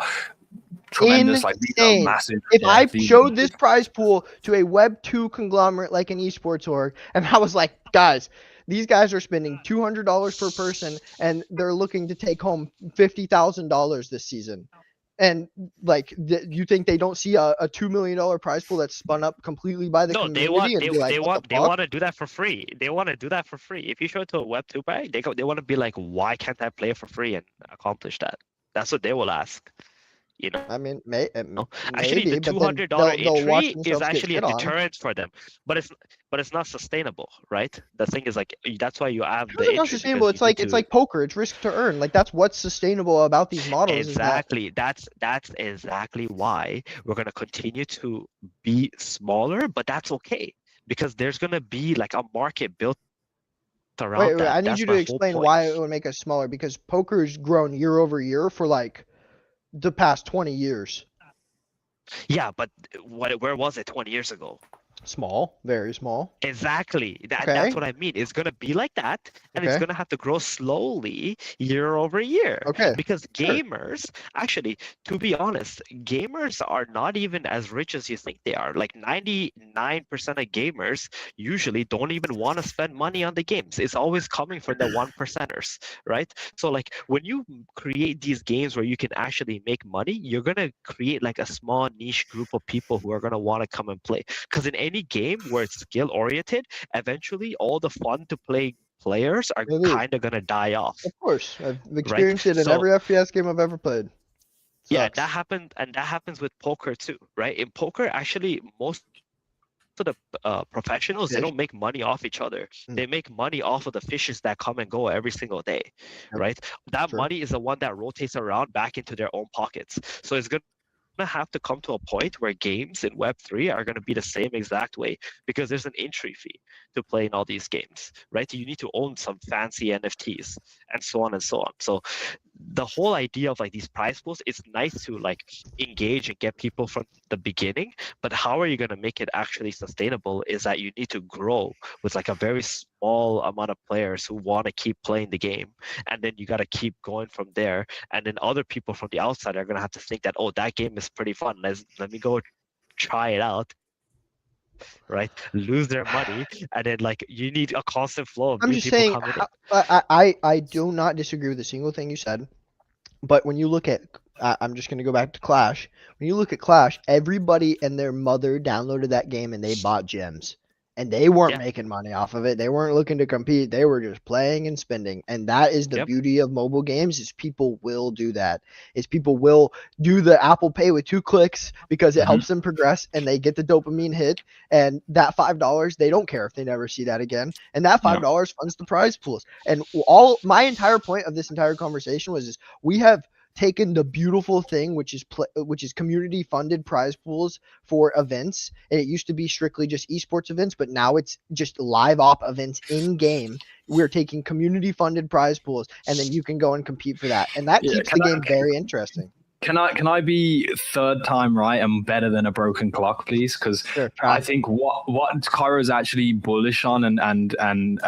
C: tremendous. Like these are massive.
I: If I showed this prize pool to a Web2 conglomerate like an esports org, and I was like, guys, these guys are spending $200 per person, and they're looking to take home $50,000 this season. And like, you think they don't see a $2 million prize pool that's spun up completely by the community?
G: They want to do that for free. They want to do that for free. If you show it to a Web2 guy, they want to be like, why can't I play it for free and accomplish that? That's what they will ask. You know,
I: I mean,
G: actually, the $200 entry is actually a deterrent for them, but it's not sustainable, right? The thing is, like, that's why you have the
I: it's not sustainable. It's like poker. It's risk to earn. Like that's what's sustainable about these models.
G: Exactly. That's exactly why we're gonna continue to be smaller, but that's okay because there's gonna be like a market built around that.
I: I need you to explain why it would make us smaller, because poker's grown year over year for like the past 20 years.
G: Yeah, but where was it 20 years ago?
I: Small, very small.
G: Exactly. That's what I mean. It's gonna be like that, and it's gonna have to grow slowly year over year.
I: Okay.
G: Because gamers, actually, to be honest, gamers are not even as rich as you think they are. Like 99% of gamers usually don't even want to spend money on the games. It's always coming from the 1%ers, right? So like when you create these games where you can actually make money, you're gonna create like a small niche group of people who are gonna want to come and play. Because in any game where it's skill oriented, eventually all the fun to play players are kind of gonna die off.
I: Of course, I've experienced it in every FPS game I've ever played.
G: Yeah, that happens with poker too, right? In poker, actually, most of the professionals, they don't make money off each other. They make money off of the fishes that come and go every single day, right? That money is the one that rotates around back into their own pockets. So it's gonna have to come to a point where games in Web3 are going to be the same exact way, because there's an entry fee to play in all these games, right? You need to own some fancy NFTs and so on and so on. So the whole idea of like these prize pools, it's nice to like engage and get people from the beginning, but how are you going to make it actually sustainable is that you need to grow with like a very small amount of players who want to keep playing the game, and then you got to keep going from there, and then other people from the outside are going to have to think that, oh, that game is pretty fun, let me go try it out right, lose their money, and then like you need a constant flow of
I: I'm
G: new
I: just
G: people
I: saying,
G: coming in.
I: I do not disagree with a single thing you said. But when you look at, I'm just going to go back to Clash. When you look at Clash, everybody and their mother downloaded that game and they bought gems. And they weren't making money off of it. They weren't looking to compete. They were just playing and spending. And that is the beauty of mobile games is people will do that. Is people will do the Apple Pay with 2 clicks because it helps them progress and they get the dopamine hit. And that $5, they don't care if they never see that again. And that $5 funds the prize pools. And my entire point of this entire conversation was we have taken the beautiful thing, which is community funded prize pools for events. And it used to be strictly just esports events, but now it's just live op events in game. We're taking community funded prize pools, and then you can go and compete for that. And that keeps the game very interesting.
C: Can I be third time right and better than a broken clock, please? Because I think what Cairo's actually bullish on and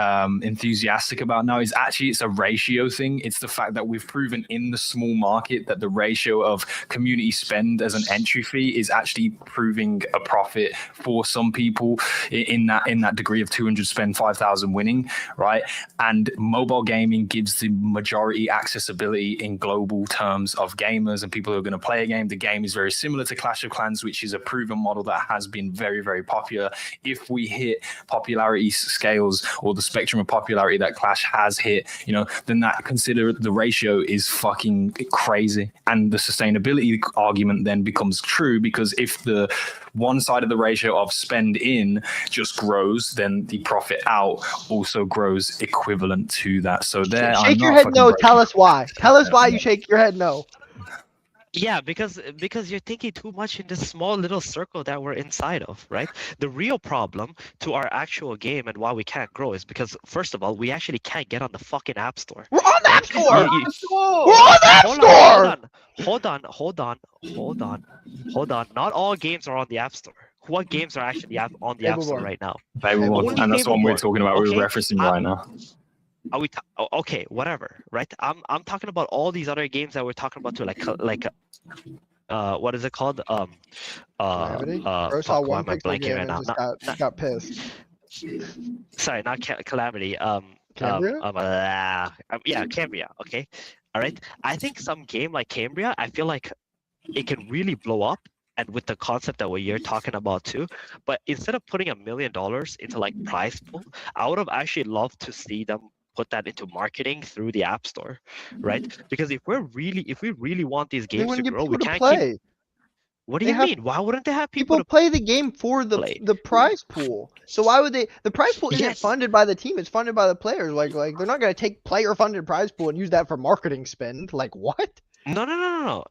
C: enthusiastic about now is actually it's a ratio thing. It's the fact that we've proven in the small market that the ratio of community spend as an entry fee is actually proving a profit for some people in that degree of 200 spend 5,000 winning, right? And mobile gaming gives the majority accessibility in global terms of gamers and people who are going to play a game. The game is very similar to Clash of Clans, which is a proven model that has been very, very popular. If we hit popularity scales or the spectrum of popularity that Clash has hit, then that consider the ratio is fucking crazy. And the sustainability argument then becomes true, because if the one side of the ratio of spend in just grows, then the profit out also grows equivalent to that. So there,
I: shake your head no. Tell us why. Tell us why you shake your head no.
G: Yeah, because you're thinking too much in this small little circle that we're inside of, right? The real problem to our actual game and why we can't grow is because, first of all, we actually can't get on the fucking App Store.
I: We're on the App Store! We're on the App
G: Store! Hold on. Not all games are on the App Store. What games are actually on the App Store right now?
C: Fableborn, and that's what we're talking about. Okay? We're referencing right now.
G: Are we okay, whatever, right? I'm talking about all these other games that we're talking about too, like what is it called?
I: Calamity? Why am I blanking right now? Got pissed.
G: Sorry, not Calamity.
I: Cambria?
G: Yeah, Cambria. Okay, all right. I think some game like Cambria, I feel like it can really blow up. And with the concept that you're talking about too, but instead of putting $1 million into like prize pool, I would have actually loved to see them put that into marketing through the App Store, right? Because if we really want these games to grow, we can't
I: play.
G: What do you mean? Why wouldn't they have
I: people play the game for the prize pool? So why would they? The prize pool isn't funded by the team; it's funded by the players. Like they're not going to take player-funded prize pool and use that for marketing spend. Like what?
G: No.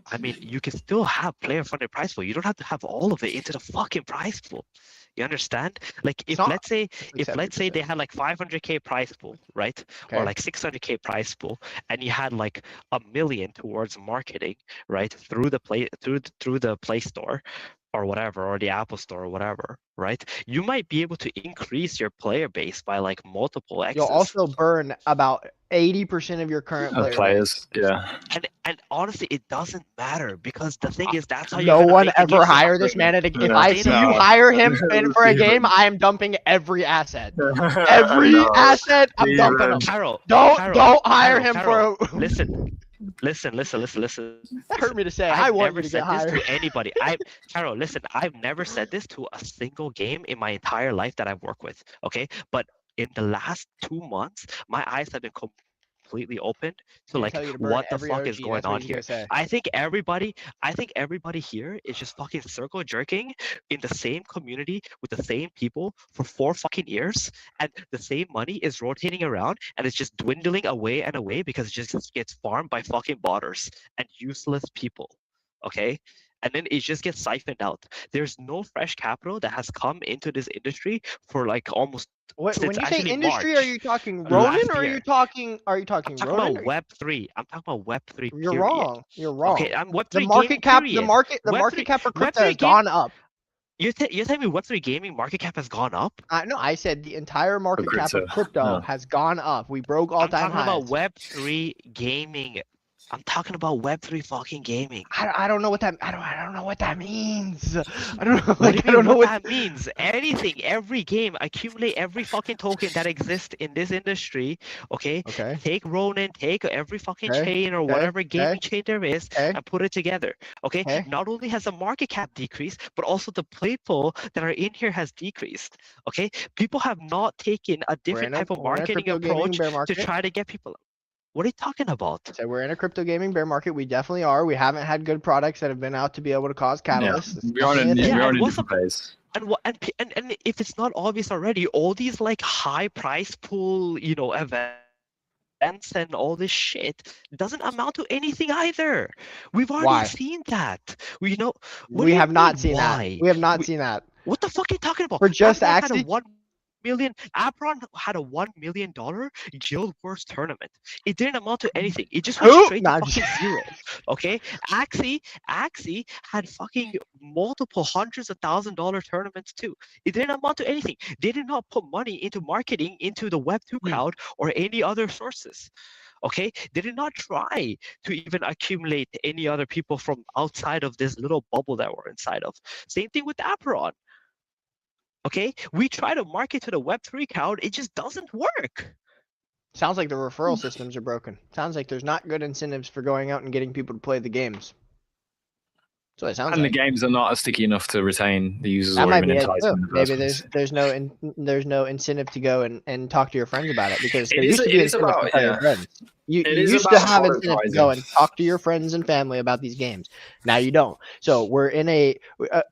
G: I mean, you can still have player-funded prize pool. You don't have to have all of it into the fucking prize pool. You understand? Like if let's say they had like 500K prize pool, right? Okay. Or like 600K prize pool, and you had like $1 million towards marketing, right? Through the Play Store or whatever, or the Apple Store or whatever, right? You might be able to increase your player base by like multiple X's.
I: You'll also burn about 80% of your current
C: players. Yeah.
G: And honestly, it doesn't matter, because the thing is that's how
I: no one ever hire this man. If I see you hire him in for a game, I am dumping every asset. Every asset, I'm dumping him.
G: Carol,
I: don't hire him for a...
G: Listen.
I: That hurt me to say. I want you to get hired.
G: I've never said this to anybody. Carol, listen. I've never said this to a single game in my entire life that I've worked with. Okay, but in the last 2 months, my eyes have been completely opened to like what the fuck is going on here. I think everybody here is just fucking circle jerking in the same community with the same people for 4 fucking years, and the same money is rotating around and it's just dwindling away and away because it just gets farmed by fucking botters and useless people. Okay? And then it just gets siphoned out. There's no fresh capital that has come into this industry for like almost.
I: When you say industry, March, are you talking Ronin, or are you talking?
G: I'm talking about Web3. I'm talking about Web3.
I: You're wrong. You're wrong.
G: Okay, I'm Web3.
I: The market cap. The market cap for crypto has gone up.
G: You're telling me Web3 gaming market cap has gone up?
I: No, I said the entire market cap of crypto has gone up. We broke all-time highs.
G: I'm talking about Web3 gaming I'm talking about Web3 fucking gaming.
I: I don't know what that I don't know what that means. I don't know.
G: What do
I: Like,
G: you
I: I don't know
G: mean what
I: what
G: that means? Anything, every game, accumulate every fucking token that exists in this industry. Okay.
I: Okay.
G: Take Ronin, take every fucking
I: Okay,
G: chain or
I: okay,
G: whatever gaming
I: okay,
G: chain there is,
I: okay.
G: and put it together. Okay.
I: Okay.
G: Not only has the market cap decreased, but also the people that are in here has decreased. Okay. People have not taken a different type of
I: we're in a
G: marketing
I: crypto gaming
G: approach
I: bear
G: to
I: market.
G: try to get people. What are you talking about?
I: So we're in a crypto gaming bear market. We definitely are. We haven't had good products that have been out to be able to cause catalysts. It's
C: We're on a,
I: definitely a thing.
C: we're on
G: and
C: a
G: what's
C: different phase.
G: And what and if it's not obvious already, all these like high price pool, events and all this shit doesn't amount to anything either. We've already
I: Why?
G: seen that. We know. What
I: We
G: do you
I: have not
G: mean,
I: seen that.
G: why?
I: We have not seen that.
G: What the fuck are you talking about?
I: For just
G: Apron had a
I: Axie?
G: Apron had a $1 million Guild Wars tournament. It didn't amount to anything. It just
I: Who?
G: went straight
I: Nah,
G: to fucking zero. Okay, Axie had fucking multiple hundreds of $1,000 tournaments too. It didn't amount to anything. They did not put money into marketing into the Web2 crowd or any other sources. Okay, they did not try to even accumulate any other people from outside of this little bubble that we're inside of. Same thing with Apron. Okay, we try to market to the Web3 crowd, it just doesn't work.
I: Sounds like the referral systems are broken. Sounds like there's not good incentives for going out and getting people to play the games. That's what it sounds
C: And
I: like.
C: the games are not sticky enough to retain the users
I: That
C: or
I: might
C: even
I: be it
C: entice
I: too.
C: them in the first
I: Maybe
C: place.
I: there's no incentive to go and talk to your friends about it, because there
C: It
I: used
C: is-
I: to be
C: it is
I: incentive to
C: about-
I: tell your
C: yeah.
I: friends. You
C: It is
I: used to
C: about
I: have incentive to go
C: prioritizing.
I: and talk to your friends and family about these games. Now you don't. So we're in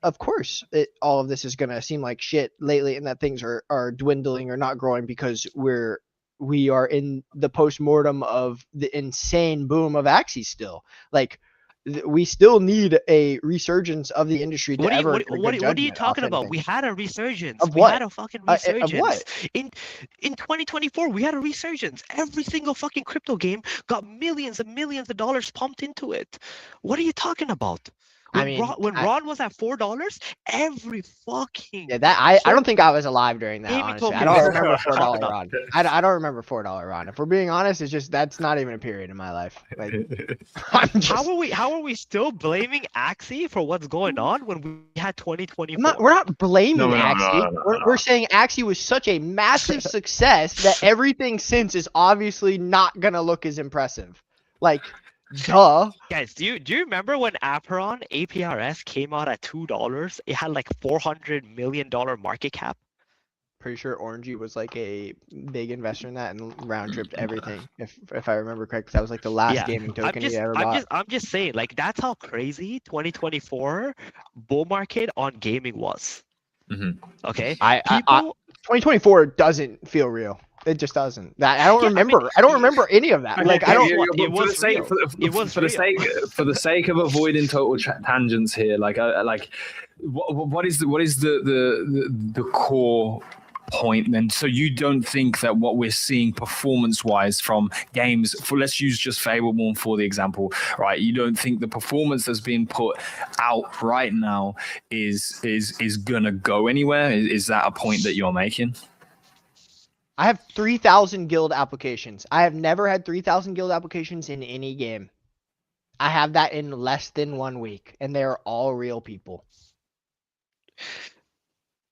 I: of course, all of this is going to seem like shit lately, and that things are dwindling or not growing because we are in the post-mortem of the insane boom of Axie still. Like, we still need a resurgence of the industry to
G: What are
I: ever
G: you,
I: get a
G: what,
I: good
G: what are you
I: judgment
G: talking
I: off
G: about?
I: anything.
G: We had a resurgence.
I: Of
G: We
I: what?
G: had a fucking
I: Of
G: resurgence.
I: what?
G: In 2024, we had a resurgence. Every single fucking crypto game got millions and millions of dollars pumped into it. What are you talking about? When Ron was at $4, every fucking
I: I don't think I was alive during that.
G: gaming
I: Honestly,
G: token
I: I don't
G: was
I: remember
G: popping
I: $4
G: up.
I: Ron. I don't remember $4 Ron. If we're being honest, it's just that's not even a period in my life. Like, I'm just,
G: How are we still blaming Axie for what's going on when we had 2024?
I: we're not blaming
C: No,
I: Axie. We're saying Axie was such a massive success that everything since is obviously not gonna look as impressive. Like, duh.
G: Guys, do you remember when APRS came out at $2? It had like $400 million market cap.
I: Pretty sure Orangey was like a big investor in that and round tripped everything. If I remember correct, 'cause that was like the last gaming token he ever bought.
G: I'm just saying, like, that's how crazy 2024 bull market on gaming was.
C: Mhm.
G: Okay,
I: 2024 doesn't feel real. It just doesn't. I don't remember. I don't remember any of that. Like, I don't.
C: For the sake of avoiding total tangents here, what is the core point then? So you don't think that what we're seeing performance-wise from games, let's use just Fableborn for the example, right? You don't think the performance that's being put out right now is gonna go anywhere? Is that a point that you're making?
I: I have 3,000 guild applications. I have never had 3,000 guild applications in any game. I have that in less than 1 week, and they are all real people.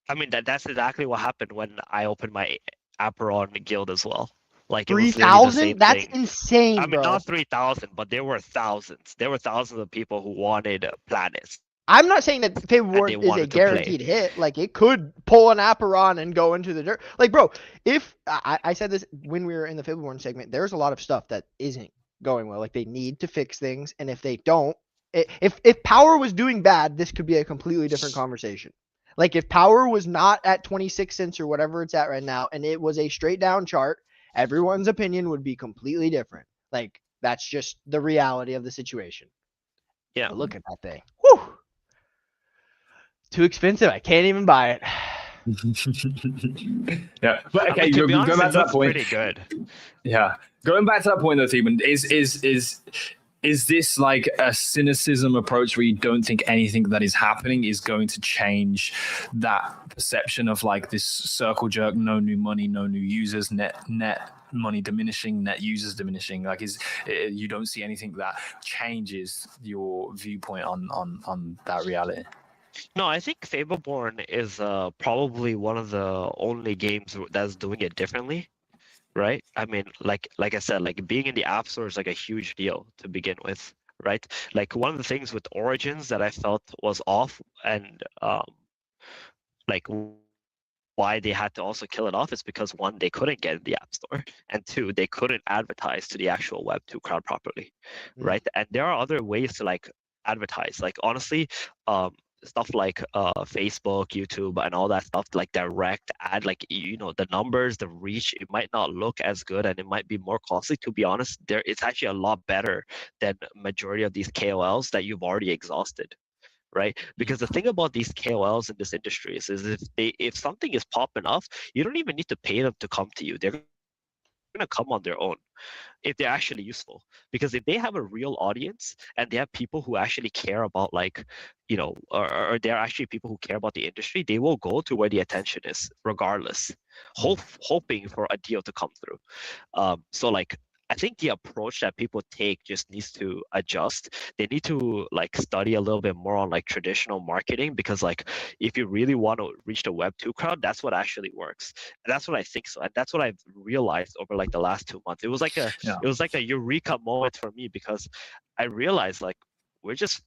G: I mean, that's exactly what happened when I opened my Aperon guild as well. Like,
I: 3,000? That's insane,
G: I mean,
I: bro.
G: not 3,000, but there were thousands. There were thousands of people who wanted planets.
I: I'm not saying that Fableborn is a
G: wanted to
I: guaranteed hit. Like, it could pull an Aperon and go into the dirt. Like, bro, if I said this when we were in the Fableborn segment, there's a lot of stuff that isn't going well. Like, they need to fix things, and if they don't, if Power was doing bad, this could be a completely different conversation. Like, if Power was not at 26 cents or whatever it's at right now, and it was a straight down chart, everyone's opinion would be completely different. Like, that's just the reality of the situation.
G: Yeah.
I: But look at that thing. Whew. Too expensive. I can't even buy it.
C: Yeah, but okay,
G: to be honest,
C: going back to that point.
G: Pretty good.
C: Yeah, going back to that point though, Theban, is this like a cynicism approach where you don't think anything that is happening is going to change that perception of like this circle jerk, no new money, no new users, net money diminishing, net users diminishing? Like, you don't see anything that changes your viewpoint on that reality?
G: No, I think Fableborn is probably one of the only games that's doing it differently, right? I mean, like I said, like being in the App Store is like a huge deal to begin with, right? Like one of the things with Origins that I felt was off, and like why they had to also kill it off is because one, they couldn't get in the App Store, and two, they couldn't advertise to the actual Web2 crowd properly, right? And there are other ways to like advertise. Like honestly, stuff like Facebook, YouTube, and all that stuff, like direct ad, like the numbers, the reach, it might not look as good, and it might be more costly. To be honest, it's actually a lot better than majority of these KOLs that you've already exhausted. Right, because the thing about these KOLs in this industry is if something is popping off, you don't even need to pay them to come to you. They're gonna come on their own if they're actually useful. Because if they have a real audience and they have people who actually care about, like, or they're actually people who care about the industry, they will go to where the attention is regardless, hoping for a deal to come through. So like, I think the approach that people take just needs to adjust. They need to like study a little bit more on like traditional marketing, because like if you really want to reach the Web2 crowd, that's what actually works. And that's what I think so. And that's what I've realized over like the last 2 months. It was like a eureka moment for me, because I realized like it's just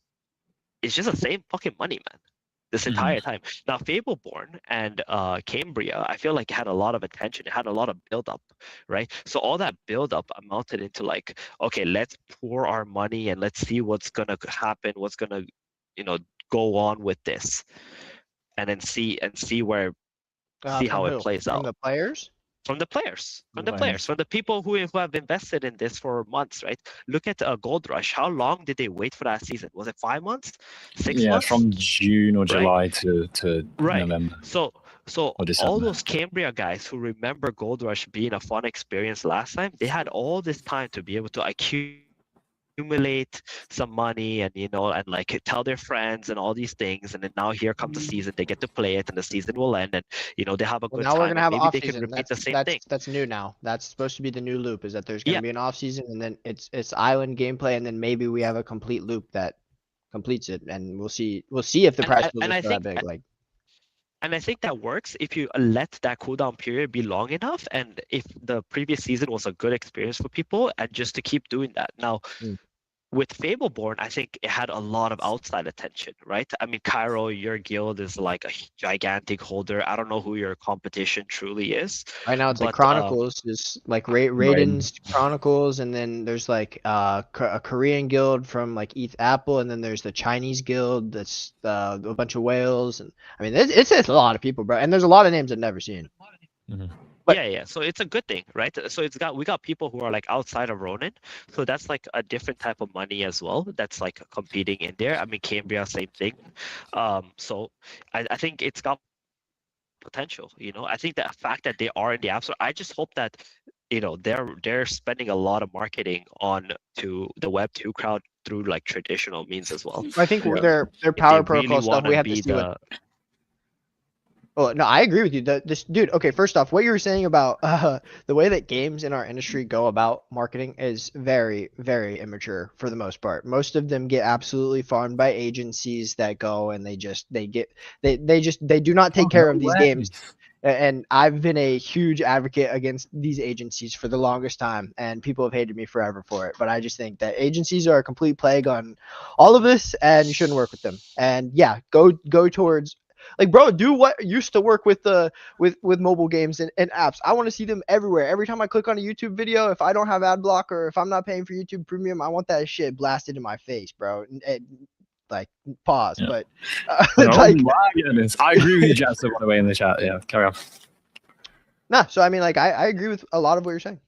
G: the same fucking money, man. This entire time. Now, Fableborn and Cambria, I feel like it had a lot of attention. It had a lot of build-up, right? So all that build-up amounted into like, okay, let's pour our money and let's see what's gonna happen, what's gonna, go on with this, and then see how it plays out.
I: From the players?
G: From the players, from the people who have invested in this for months, right? Look at Gold Rush. How long did they wait for that season? Was it 5 months, 6 months?
C: From June or July to November.
G: So all those Cambria guys who remember Gold Rush being a fun experience last time, they had all this time to be able to accumulate some money and and like tell their friends and all these things, and then now here comes the season, they get to play it, and the season will end, and they have a good time.
I: Now we're gonna have off season.
G: Repeat the same thing.
I: That's new now. That's supposed to be the new loop, is that there's gonna be an off season, and then it's island gameplay, and then maybe we have a complete loop that completes it, and we'll see if the price will be that big. Like,
G: and I think that works if you let that cooldown period be long enough, and if the previous season was a good experience for people, and just to keep doing that. Now, with Fableborn, I think it had a lot of outside attention, right? I mean, Cairo, your guild is like a gigantic holder. I don't know who your competition truly is.
I: Right now, it's like Chronicles is like Raiden's Chronicles, and then there's like a Korean guild from like ETH Apple, and then there's the Chinese guild that's a bunch of whales, and I mean, it's a lot of people, bro, and there's a lot of names I've never seen. But,
G: yeah. So it's a good thing, right? So we got people who are like outside of Ronin, so that's like a different type of money as well. That's like competing in there. I mean, Cambria, same thing. So I think it's got potential. I think the fact that they are in the App Store, I just hope that they're spending a lot of marketing on to the Web2 crowd through like traditional means as well.
I: I think their power protocol stuff, we have to see what. Oh, no, I agree with you. This dude, okay, first off, what you were saying about the way that games in our industry go about marketing is very, very immature for the most part. Most of them get absolutely farmed by agencies that go and they do not take care of these games. And I've been a huge advocate against these agencies for the longest time, and people have hated me forever for it. But I just think that agencies are a complete plague on all of this, and you shouldn't work with them. And yeah, go towards. Like, bro, do what used to work with mobile games and apps. I want to see them everywhere. Every time I click on a YouTube video, if I don't have ad block or if I'm not paying for YouTube Premium, I want that shit blasted in my face, bro. Like, pause. Yeah. But
C: like, my goodness. I agree with you, Jasper, by the way, in the chat. Yeah, carry on.
I: Nah, so I mean, like, I agree with a lot of what you're saying.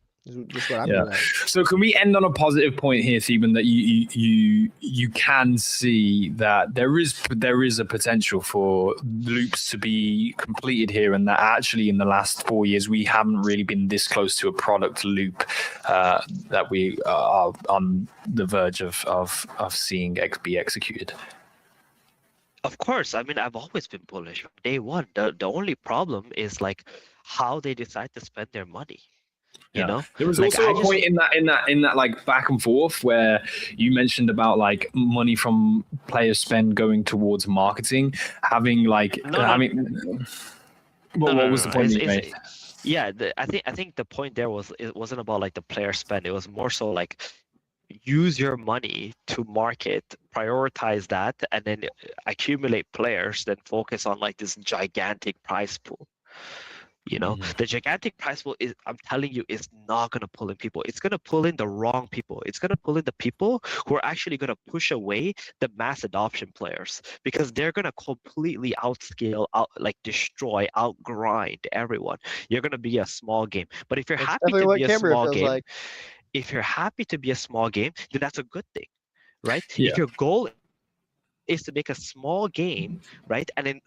I: Just what I'm doing.
C: So can we end on a positive point here, Stephen, that you can see that there is a potential for loops to be completed here, and that actually in the last 4 years we haven't really been this close to a product loop that we are on the verge of seeing be executed.
G: Of course, I mean, I've always been bullish from day one. The only problem is like how they decide to spend their money. You know,
C: there was
G: like,
C: also a point in that like back and forth where you mentioned about like money from player spend going towards marketing, having like what was the point you made?
G: Yeah, I think the point there was it wasn't about like the player spend. It was more so like use your money to market, prioritize that, and then accumulate players. Then focus on like this gigantic prize pool. You know, the gigantic prize pool is, I'm telling you, is not going to pull in people. It's going to pull in the wrong people. It's going to pull in the people who are actually going to push away the mass adoption players, because they're going to completely outscale, destroy, outgrind everyone. You're going to be a small game. But if you're happy to be a small game, if you're happy to be a small game, then that's a good thing, right?
C: Yeah.
G: If your goal is to make a small game, right, and then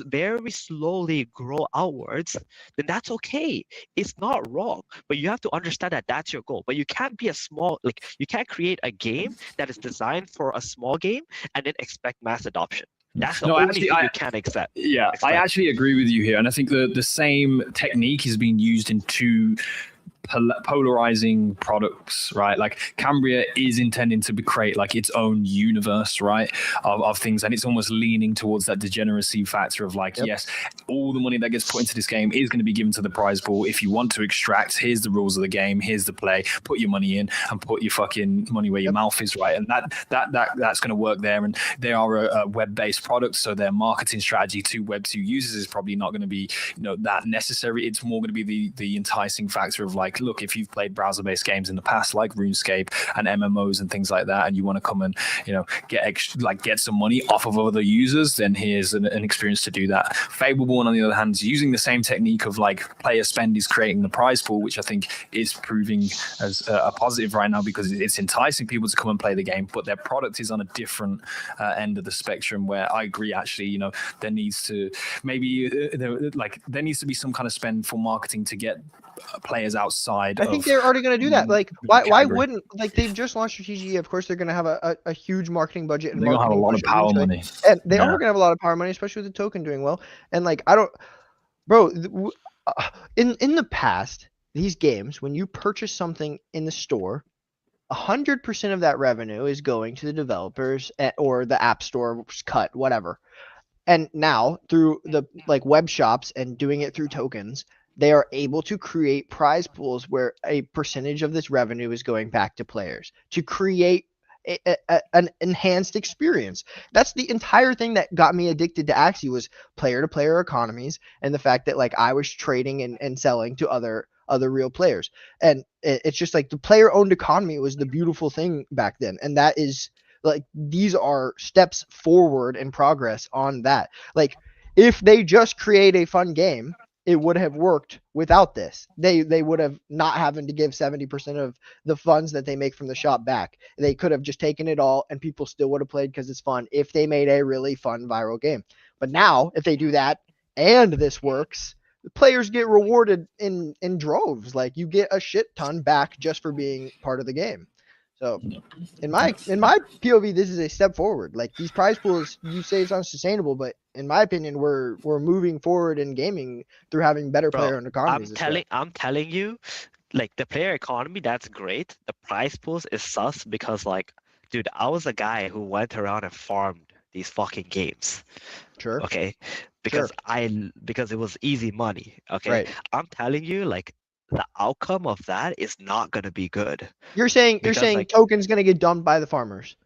G: very slowly grow outwards, then that's okay. It's not wrong, but you have to understand that that's your goal. But you can't be you can't create a game that is designed for a small game and then expect mass adoption. That's the only thing you can't accept.
C: Yeah, I actually agree with you here, and I think the same technique is being used in two polarizing products, right? Like Cambria is intending to create like its own universe, right, of things, and it's almost leaning towards that degeneracy factor of like, yes, all the money that gets put into this game is going to be given to the prize pool. If you want to extract, here's the rules of the game, here's the play, put your money in and put your fucking money where your mouth is, right? And that's going to work there. And they are a web-based product, so their marketing strategy to Web2 users is probably not going to be, that necessary. It's more going to be the enticing factor of like, look, if you've played browser-based games in the past like RuneScape and MMOs and things like that, and you want to come and get some money off of other users, then here's an experience to do that. Fableborn, on the other hand, is using the same technique of like player spend is creating the prize pool, which I think is proving as a positive right now, because it's enticing people to come and play the game, but their product is on a different end of the spectrum, where I agree, actually, there needs to there needs to be some kind of spend for marketing to get players outside.
I: I think they're already going to do that. Like, why wouldn't, like, they've just launched a TGE. Of course, they're going to have a huge marketing budget. And
C: they're going to have a lot of power money.
I: And they are going to have a lot of power money, especially with the token doing well. And like, in the past, these games, when you purchase something in the store, 100% of that revenue is going to the developers or the app store cut, whatever. And now through the web shops and doing it through tokens, they are able to create prize pools where a percentage of this revenue is going back to players to create an enhanced experience. That's the entire thing that got me addicted to Axie, was player-to-player economies, and the fact that like I was trading and selling to other real players. And it's just like the player-owned economy was the beautiful thing back then. And that is like, these are steps forward in progress on that. Like, if they just create a fun game, it would have worked without this. They would have not having to give 70% of the funds that they make from the shop back. They could have just taken it all and people still would have played because it's fun if they made a really fun viral game. But now, if they do that and this works, the players get rewarded in droves. Like, you get a shit ton back just for being part of the game. So in my POV, this is a step forward. Like, these prize pools, you say it's unsustainable, but in my opinion, we're moving forward in gaming through having better player and economies.
G: I'm telling you, like, the player economy, that's great. The prize pools is sus, because like, dude, I was a guy who went around and farmed these fucking games.
I: Sure.
G: Okay. Because it was easy money. Okay.
I: Right.
G: I'm telling you, like, the outcome of that is not going to be good.
I: You're saying like, tokens going to get dumped by the farmers.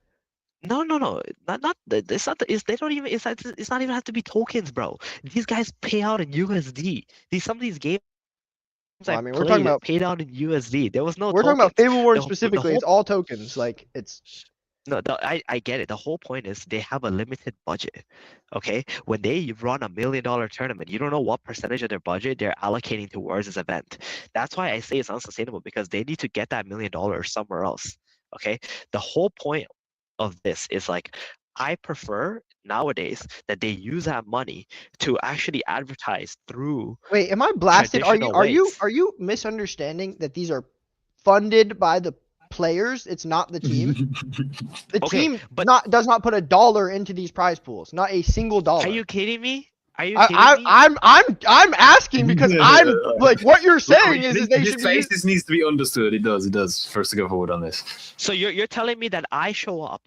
G: No, not it's not. They don't even. It's not even have to be tokens, bro. These guys pay out in USD. Some of these games.
I: Well, I mean, we're talking about
G: paid out in USD. There was no.
I: We're
G: tokens.
I: talking about Fableborn specifically. It's all tokens. Like, it's.
G: No, I get it. The whole point is they have a limited budget. Okay, when they run $1 million tournament, you don't know what percentage of their budget they're allocating towards this event. That's why I say it's unsustainable, because they need to get that $1 million somewhere else. Okay, the whole point of this is like, I prefer nowadays that they use that money to actually advertise through.
I: Wait, am I blasted? Are you misunderstanding that these are funded by the players? It's not the team. The team does not put $1 into these prize pools. Not a single dollar.
G: Are you kidding me? Are you kidding me?
I: I'm asking because I'm like what you're saying is they should be.
C: This needs to be understood. It does for us to go forward on this.
G: So you're telling me that I show up,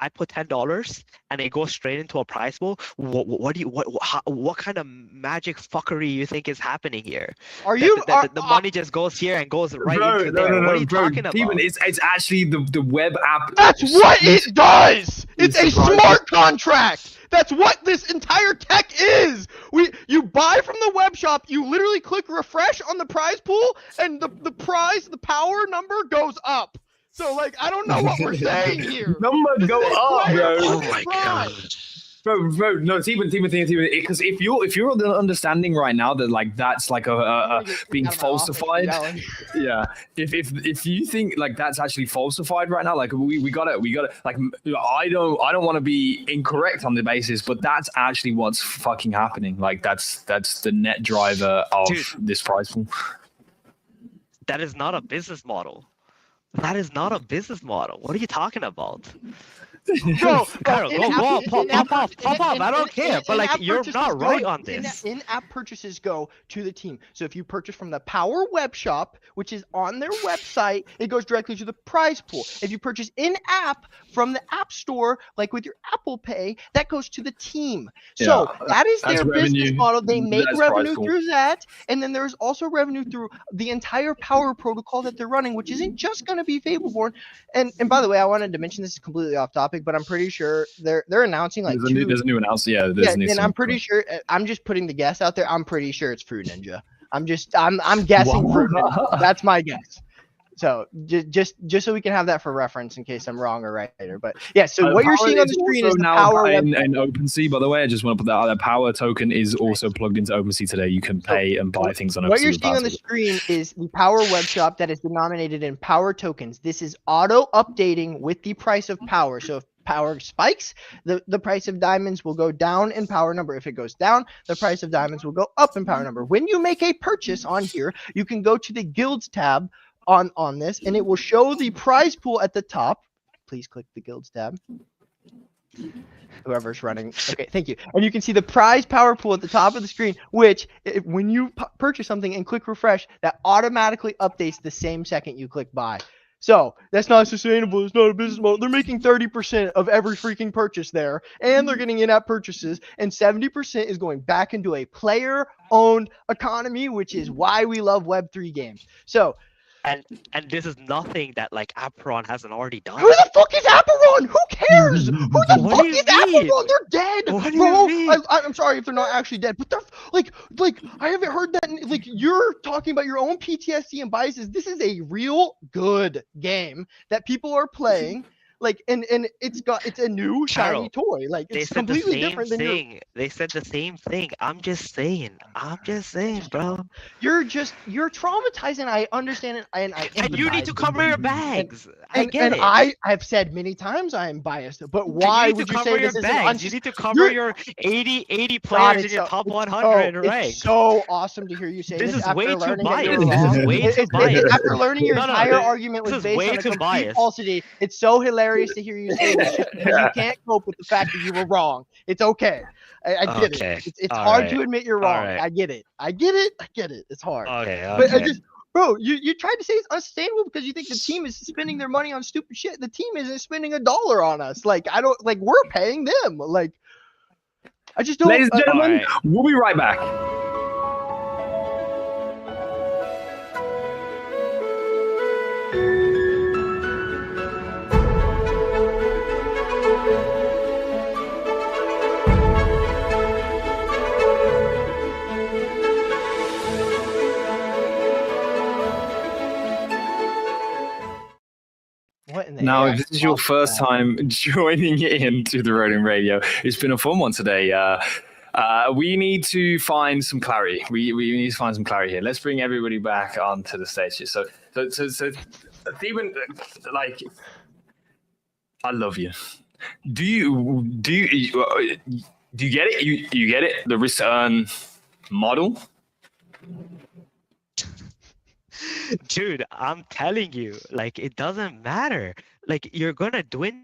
G: I put $10, and it goes straight into a prize pool? What kind of magic fuckery you think is happening here?
I: Are
G: the money just goes here and goes right into there?
C: No,
G: what are you
C: bro,
G: talking about?
C: Steven, it's actually the web app.
I: That's what it does. It's a smart contract. That's what this entire tech is. You buy from the web shop, you literally click refresh on the prize pool, and the power number goes up. So like I don't know what we're saying here.
C: Numbers go up, bro.
G: Oh my god.
C: Bro, no, Steven, because if you're understanding right now that like that's like a being falsified, yeah. If you think like that's actually falsified right now, like we got it, like I don't want to be incorrect on the basis, but that's actually what's fucking happening. Like that's the net driver of this prize pool.
G: That is not a business model. That is not a business model. What are you talking about?
I: Bro,
G: Carol, go pop off. I don't care, but like you're not right on this.
I: In-app purchases go to the team. So if you purchase from the Power Web Shop, which is on their website, it goes directly to the prize pool. If you purchase in-app from the App Store, like with your Apple Pay, that goes to the team. So that is their business model. They make revenue through that, and then there's also revenue through the entire Power protocol that they're running, which isn't just going to be Fableborn. And by the way, I wanted to mention this is completely off topic, but I'm pretty sure they're announcing like
C: there's a new announcement. Yeah, there's a new.
I: And I'm pretty sure. I'm just putting the guess out there. I'm pretty sure it's Fruit Ninja. I'm guessing Fruit Ninja. That's my guess. So just so we can have that for reference in case I'm wrong or right later. But yeah, so what you're seeing on the screen is the Power
C: in OpenSea. By the way, I just want to put that out there. Power token is also plugged into OpenSea today. You can pay and buy things on OpenSea.
I: What you're seeing on the screen is the Power web shop that is denominated in Power tokens. This is auto updating with the price of Power. So if Power spikes, the price of diamonds will go down in Power number. If it goes down, the price of diamonds will go up in Power number. When you make a purchase on here, you can go to the Guilds tab on this, and it will show the prize pool at the top. Please click the Guilds tab. Whoever's running. Okay, thank you. And you can see the prize power pool at the top of the screen, which when you purchase something and click refresh, that automatically updates the same second you click buy. So that's not sustainable. It's not a business model. They're making 30% of every freaking purchase there, and they're getting in-app purchases, and 70% is going back into a player-owned economy, which is why we love Web3 games. So.
G: And this is nothing that like Aperon hasn't already done.
I: Who the fuck is Aperon? Who cares? Who the fuck is Aperon? They're dead,
G: what
I: bro. I'm sorry if they're not actually dead, but they're like I haven't heard that. Like you're talking about your own PTSD and biases. This is a real good game that people are playing. Like and it's a new shiny toy. Like it's completely different than
G: They said the same thing. I'm just saying, bro.
I: You're traumatized, and I understand it. And
G: you need to cover your bags. I get it.
I: I have said many times I am biased, but why would you say this is
G: bags? You need to cover your 80 players in your top 100 rank.
I: It's so awesome to hear you say
G: this.
I: This
G: is way too biased. This is way too biased.
I: After learning your entire argument was based on a complete falsity, it's so hilarious to hear you say this because you can't cope with the fact that you were wrong. It's okay. I get it. It's hard to admit you're wrong. I get it. It's hard.
G: Okay.
I: But I just, bro, you tried to say it's unsustainable because you think the team is spending their money on stupid shit. The team isn't spending $1 on us. Like we're paying them. Like I just don't.
C: Ladies and gentlemen, we'll be right back. Now, if this is your first time joining into the Ronin Radio, it's been a fun one today. We need to find some clarity. We need to find some clarity here. Let's bring everybody back onto the stage here. So Steven, like, I love you. Do you get it? You get it? The risk earn model.
G: Dude, I'm telling you, like it doesn't matter. Like you're gonna dwindle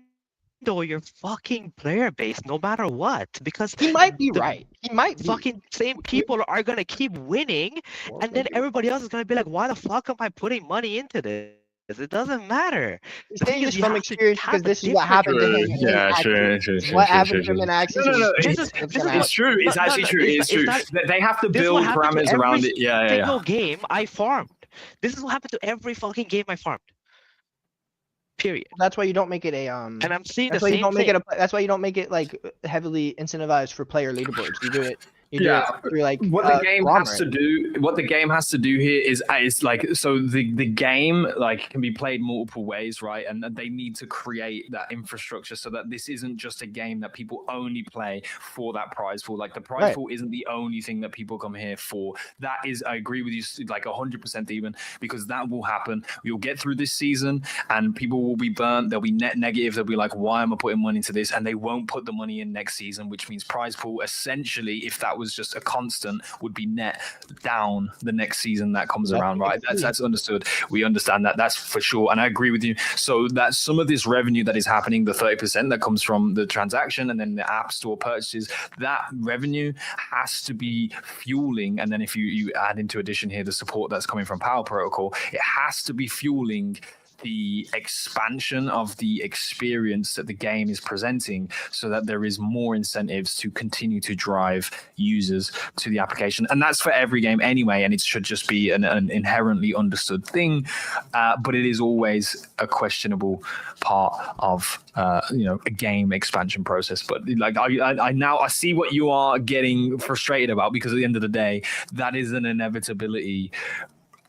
G: Though your fucking player base, no matter what, because
I: He might be
G: the
I: right. He might be.
G: fucking same people are gonna keep winning, and then everybody else is gonna be like, why the fuck am I putting money into this? It doesn't matter.
I: He's
G: The
I: saying
G: thing
I: this
G: is, you
I: from
G: have to
I: experience
G: have
I: because
G: a
I: this is what
G: different
I: happened to him.
G: perspective.
I: in
C: Yeah,
I: Axis.
C: true.
I: What happened to him in Axis?
C: No,
I: is
G: This
I: what's
G: is
I: gonna
G: what-
C: it's true. It's
G: no,
C: actually
G: no,
C: true.
G: it's
C: It's
G: not-
C: true.
G: it's not-
C: They have to
G: This is what
C: build
G: happened to
C: parameters
G: every
C: around it. Yeah.
G: single game I farmed. This is what happened to every fucking game I farmed. Period.
I: That's why you don't make it a
G: And I'm seeing
I: That's
G: the
I: why you
G: same
I: don't make
G: thing.
I: it a. That's why you don't make it like heavily incentivized for player leaderboards. You do it. You do
C: Yeah.
I: it through like
C: What the game has
I: conglomerate.
C: to do, what the game has to do here is like, so the game like can be played multiple ways, right? And they need to create that infrastructure so that this isn't just a game that people only play for that prize pool. Like the prize
I: Right.
C: pool isn't the only thing that people come here for. That is, I agree with you, like 100% even, because that will happen. You'll get through this season and people will be burnt. They'll be net negative. They'll be like, why am I putting money into this? And they won't put the money in next season, which means prize pool essentially, if that was just a constant, would be net down the next season that comes around, right? That's understood. We understand that. That's for sure. And I agree with you. So that some of this revenue that is happening, the 30% that comes from the transaction and then the app store purchases, that revenue has to be fueling. And then if you add into addition here the support that's coming from Power Protocol, it has to be fueling the expansion of the experience that the game is presenting so that there is more incentives to continue to drive users to the application. And that's for every game anyway, and it should just be an inherently understood thing, but it is always a questionable part of a game expansion process. But like I now I see what you are getting frustrated about, because at the end of the day that is an inevitability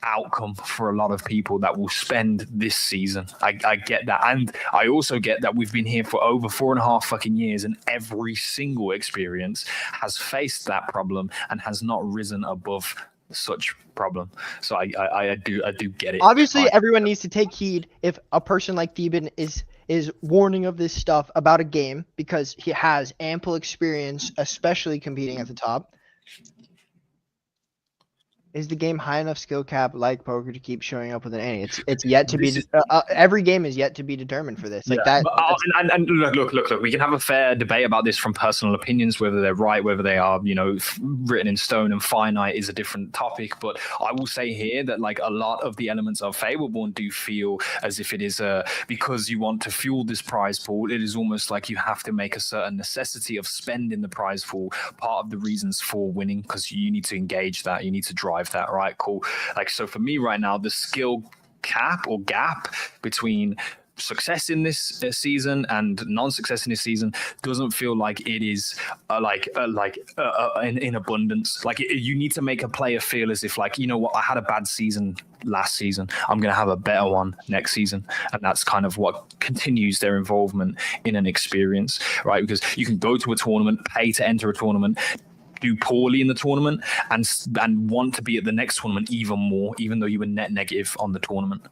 C: outcome for a lot of people that will spend this season. I get that, and I also get that we've been here for over 4.5 fucking years, and every single experience has faced that problem and has not risen above such problem. So I do get it.
I: Obviously, everyone needs to take heed if a person like Theban is warning of this stuff about a game, because he has ample experience, especially competing at the top. Is the game high enough skill cap like poker to keep showing up with an A? It's yet to be. Every game is yet to be determined for this. Like that.
C: And look. We can have a fair debate about this from personal opinions, whether they're right, whether they are, written in stone and finite is a different topic. But I will say here that like a lot of the elements of Fableborn do feel as if it is because you want to fuel this prize pool. It is almost like you have to make a certain necessity of spending the prize pool part of the reasons for winning, because you need to engage that, you need to drive that, right? Cool. Like, so for me right now, the skill cap or gap between success in this season and non-success in this season doesn't feel like it is in abundance. Like you need to make a player feel as if like, you know what, I had a bad season last season, I'm going to have a better one next season. And that's kind of what continues their involvement in an experience, right? Because you can go to a tournament, pay to enter a tournament, do poorly in the tournament, and want to be at the next tournament even more, even though you were net negative on the tournament,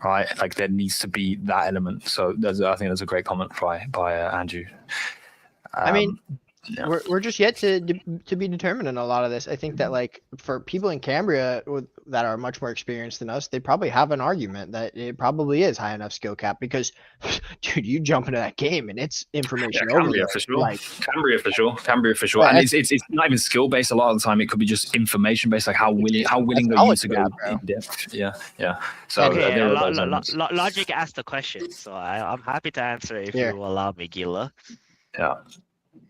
C: right? Like there needs to be that element. So I think that's a great comment by Andrew.
I: I mean, we're just yet to be determined in a lot of this. I think that like for people in Cambria that are much more experienced than us, they probably have an argument that it probably is high enough skill cap, because dude, you jump into that game and it's information
C: Cambria
I: overload.
C: for sure.
I: Like,
C: Cambria for sure.
I: Yeah,
C: And it's not even skill based. A lot of the time, it could be just information based, like how willing are you to go in depth. Yeah. So
G: Okay,
C: there are those elements.
G: Logic asked the question, so I'm happy to answer if you allow me, Gila.
C: Yeah.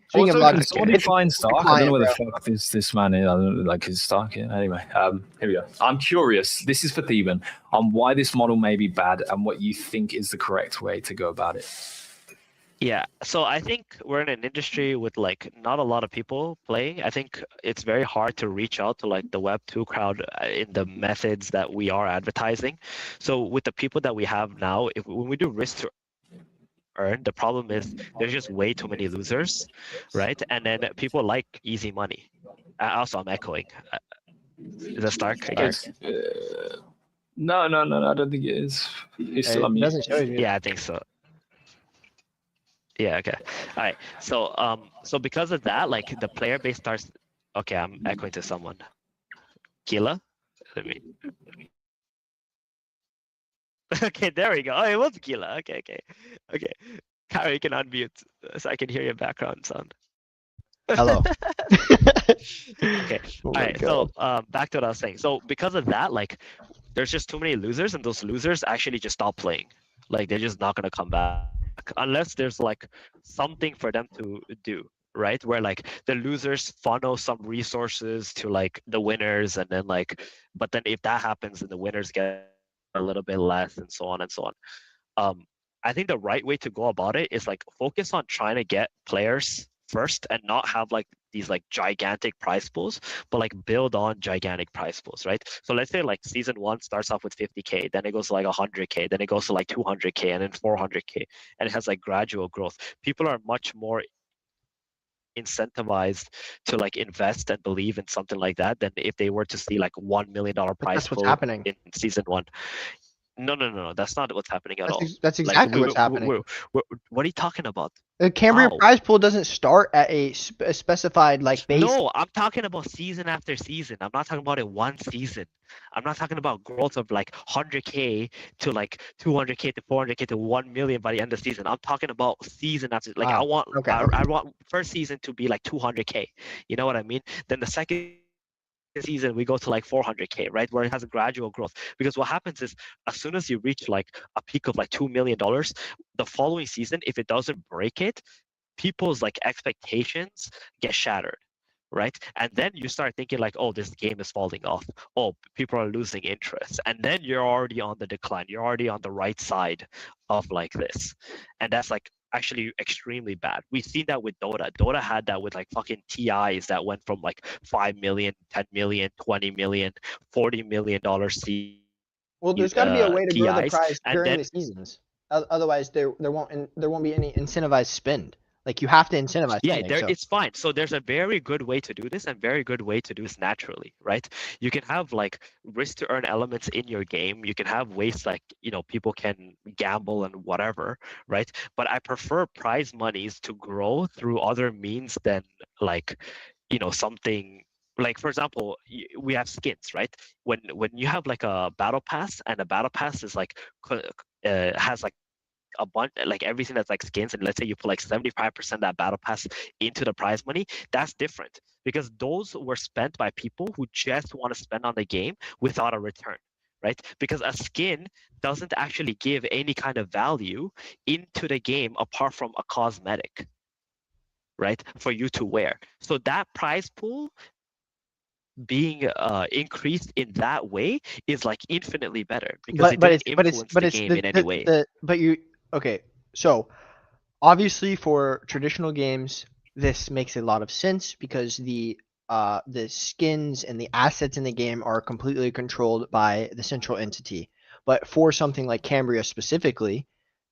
I: Speaking
C: Also,
I: of logic,
C: somebody
I: it's
C: find Stark. I don't know where the fuck this man is. I don't like his Stark. Yeah. Anyway, here we go. I'm curious. This is for Theban on why this model may be bad and what you think is the correct way to go about it.
G: Yeah, so I think we're in an industry with like not a lot of people playing. I think it's very hard to reach out to like the Web2 crowd in the methods that we are advertising. So with the people that we have now, when we do risk to earn, the problem is there's just way too many losers, right? And then people like easy money. Also, I'm echoing. Is that Stark again?
C: No, I don't think it is. It's still on mute.
G: Yeah, I think so. Yeah, okay. All right. So because of that, like the player base starts. Okay, I'm echoing to someone. Gila? Let me. Okay, there we go. Oh, it was Gila. Okay. Kara, you can unmute so I can hear your background sound.
I: Hello.
G: Okay.
I: Oh
G: All
I: my
G: right.
I: God.
G: So back to what I was saying. So because of that, like, there's just too many losers, and those losers actually just stop playing. Like, they're just not gonna come back unless there's like something for them to do, right? Where like the losers funnel some resources to like the winners, and then like, but then if that happens, then the winners get a little bit less, and so on and so on. I think the right way to go about it is like focus on trying to get players first and not have like these like gigantic prize pools, but like build on gigantic prize pools, right? So let's say like season 1 starts off with 50K, then it goes to like 100K, then it goes to like 200K, and then 400K, and it has like gradual growth. People are much more incentivized to like invest and believe in something like that than if they were to see like $1 million prize
I: That's what's
G: pool
I: happening.
G: in season 1. No. That's not what's happening at all.
I: That's exactly what's happening.
G: What are you talking about?
I: The Cambria
G: How?
I: prize pool doesn't start at a specified like base.
G: No, I'm talking about season after season. I'm not talking about it one season. I'm not talking about growth of like 100K to like 200K to 400K to 1 million by the end of the season. I'm talking about season after. Like I want first season to be like 200K. You know what I mean? Then the second season we go to like 400K, right, where it has a gradual growth. Because what happens is as soon as you reach like a peak of like $2 million, the following season, if it doesn't break it, people's like expectations get shattered, right? And then you start thinking like, oh, this game is falling off, oh, people are losing interest, and then you're already on the decline, you're already on the right side of like this. And that's like actually extremely bad. We've seen that with Dota. Dota had that with like fucking TIs that went from like 5 million, 10 million, 20 million, $40 million
I: Well, there's got to be a way to grow the
G: TIs,
I: prize
G: and
I: during
G: then
I: the seasons. Otherwise, there won't be any incentivized spend. Like you have to incentivize.
G: Yeah,
I: spending, so.
G: it's fine. So there's a very good way to do this and very good way to do this naturally, right? You can have like risk to earn elements in your game. You can have ways like, you know, people can gamble and whatever, right? But I prefer prize monies to grow through other means than like, you know, something like, for example, we have skins, right? When you have like a battle pass, and a battle pass is like has like a bunch, like everything that's like skins, and let's say you put like 75% of that battle pass into the prize money, that's different because those were spent by people who just want to spend on the game without a return, right? Because a skin doesn't actually give any kind of value into the game apart from a cosmetic, right, for you to wear. So that prize pool being increased in that way is like infinitely better because it didn't influence the game in any way.
I: Okay, so obviously for traditional games, this makes a lot of sense because the skins and the assets in the game are completely controlled by the central entity. But for something like Cambria specifically,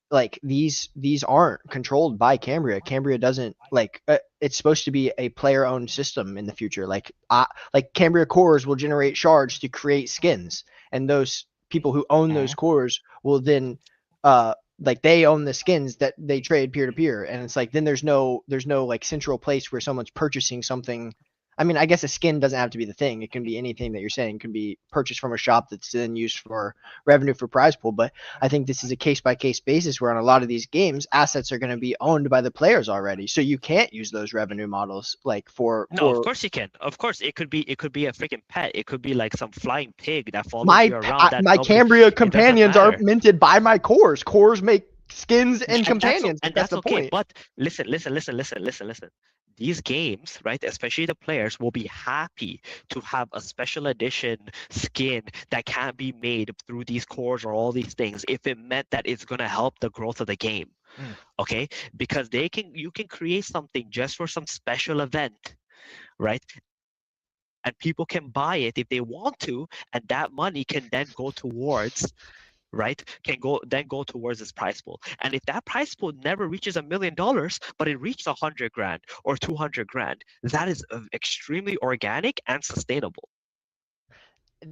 I: like these aren't controlled by Cambria. Cambria doesn't like it's supposed to be a player-owned system in the future. Like Cambria cores will generate shards to create skins, and those people who own those cores will then like they own the skins that they trade peer to peer, and it's like then there's no like central place where someone's purchasing something. I mean, I guess a skin doesn't have to be the thing. It can be anything that you're saying. It can be purchased from a shop that's then used for revenue for prize pool. But I think this is a case-by-case basis where on a lot of these games, assets are going to be owned by the players already. So you can't use those revenue models like for.
G: No, of course you can. Of course, it could be a freaking pet. It could be like some flying pig that follows you around.
I: My Cambria companions are minted by my cores. Cores make skins and companions.
G: And that's
I: the
G: okay.
I: point.
G: But listen. These games, right, especially the players, will be happy to have a special edition skin that can't be made through these cores or all these things if it meant that it's going to help the growth of the game. Okay? Because you can create something just for some special event, right? And people can buy it if they want to, and that money can then go towards go towards this prize pool. And if that prize pool never reaches $1 million, but it reached 100 grand or 200 grand, that is extremely organic and sustainable.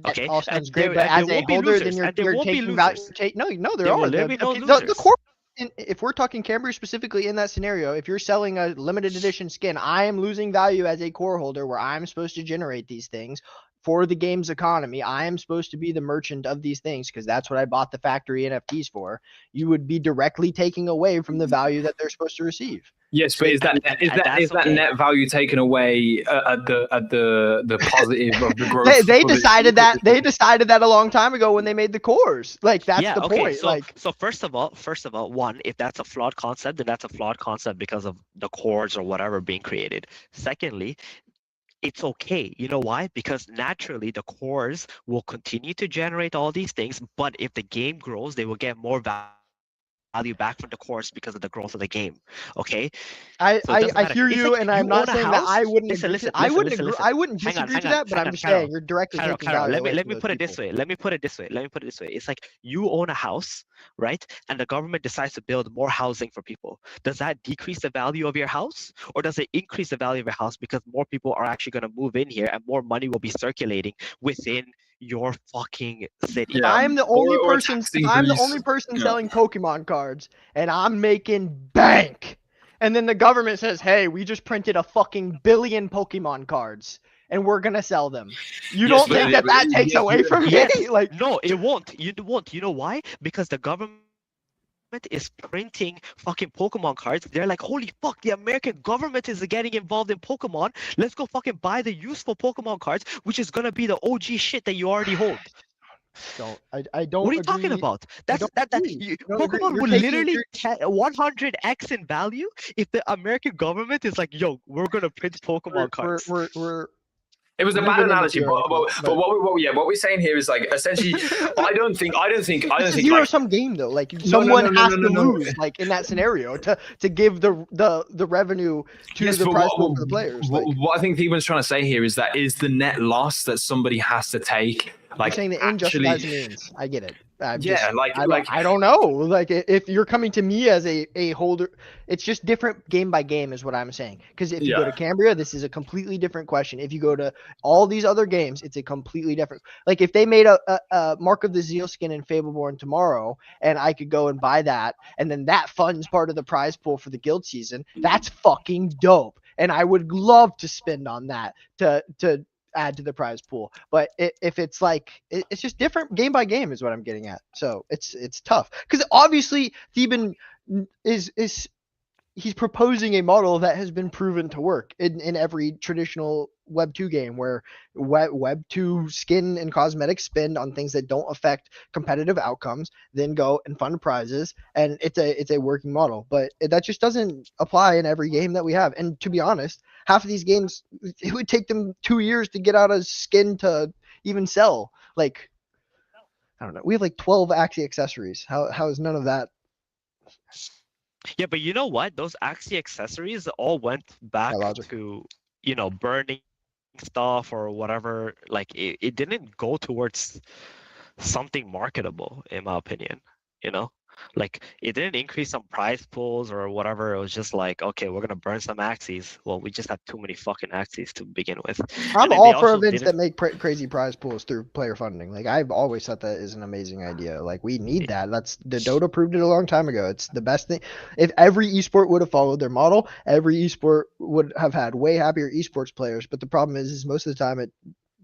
G: Okay,
I: all sounds great, but as a holder, then you're taking value. No, there are. The core if we're talking Cambria specifically in that scenario, if you're selling a limited edition skin, I am losing value as a core holder where I'm supposed to generate these things for the game's economy. I am supposed to be the merchant of these things because that's what I bought the factory NFTs for. You would be directly taking away from the value that they're supposed to receive.
C: Yes, but is that net value taken away at the positive of the growth?
I: They decided that a long time ago when they made the cores. Like that's the point.
G: So first of all, one, if that's a flawed concept, then that's a flawed concept because of the cores or whatever being created. Secondly, it's okay. You know why? Because naturally the cores will continue to generate all these things, but if the game grows, they will get more value back from the course because of the growth of the game. Okay,
I: I hear you, and I'm not saying that I wouldn't. I wouldn't disagree to that, but I'm just saying you're directly taking value.
G: Let me put it this way. It's like you own a house, right? And the government decides to build more housing for people. Does that decrease the value of your house, or does it increase the value of your house because more people are actually going to move in here and more money will be circulating within your fucking city?
I: Yeah. I'm the only person selling Pokemon cards, and I'm making bank. And then the government says, "Hey, we just printed a fucking billion Pokemon cards, and we're gonna sell them." You don't think that takes away from me? Like,
G: no, it won't. You won't. You know why? Because the government is printing fucking Pokemon cards. They're like, holy fuck, the American government is getting involved in Pokemon. Let's go fucking buy the useful Pokemon cards, which is gonna be the OG shit that you already hold.
I: I don't.
G: What are you talking about? Pokemon would literally 100x in value if the American government is like, yo, we're gonna print Pokemon cards.
C: It was a bad analogy, but what we're saying here is like essentially. I don't think.
I: It's a zero-sum game though. Like someone has to lose, like in that scenario, to give the revenue to the prize pool for the players.
C: What I think Theban's trying to say here is that is the net loss that somebody has to take. Like,
I: I'm saying the end justifies the means. I get it. I don't know. Like if you're coming to me as a holder, it's just different game by game is what I'm saying. Because if you go to Cambria, this is a completely different question. If you go to all these other games, it's a completely different. Like if they made a Mark of the Zeal skin in Fableborn tomorrow, and I could go and buy that, and then that funds part of the prize pool for the guild season, that's fucking dope. And I would love to spend on that to add to the prize pool. But if it's like it's just different game by game is what I'm getting at. So it's tough because obviously Theban is he's proposing a model that has been proven to work in every traditional Web 2 game where Web 2 skin and cosmetics spend on things that don't affect competitive outcomes, then go and fund prizes, and it's a working model. But that just doesn't apply in every game that we have. And to be honest, half of these games, it would take them 2 years to get out a skin to even sell. Like, I don't know. We have like 12 Axie accessories. How is none of that?
G: Yeah, but you know what? Those Axie accessories all went back to, burning stuff or whatever. Like it didn't go towards something marketable, in my opinion. Like it didn't increase some prize pools or whatever. It was just like, okay, we're gonna burn some Axies. Well, we just have too many fucking Axies to begin with.
I: I'm all for events that make crazy prize pools through player funding. Like I've always thought that is an amazing idea. Like we need that. That's the Dota proved it a long time ago. It's the best thing. If every esport would have followed their model, every esport would have had way happier esports players. But the problem is most of the time it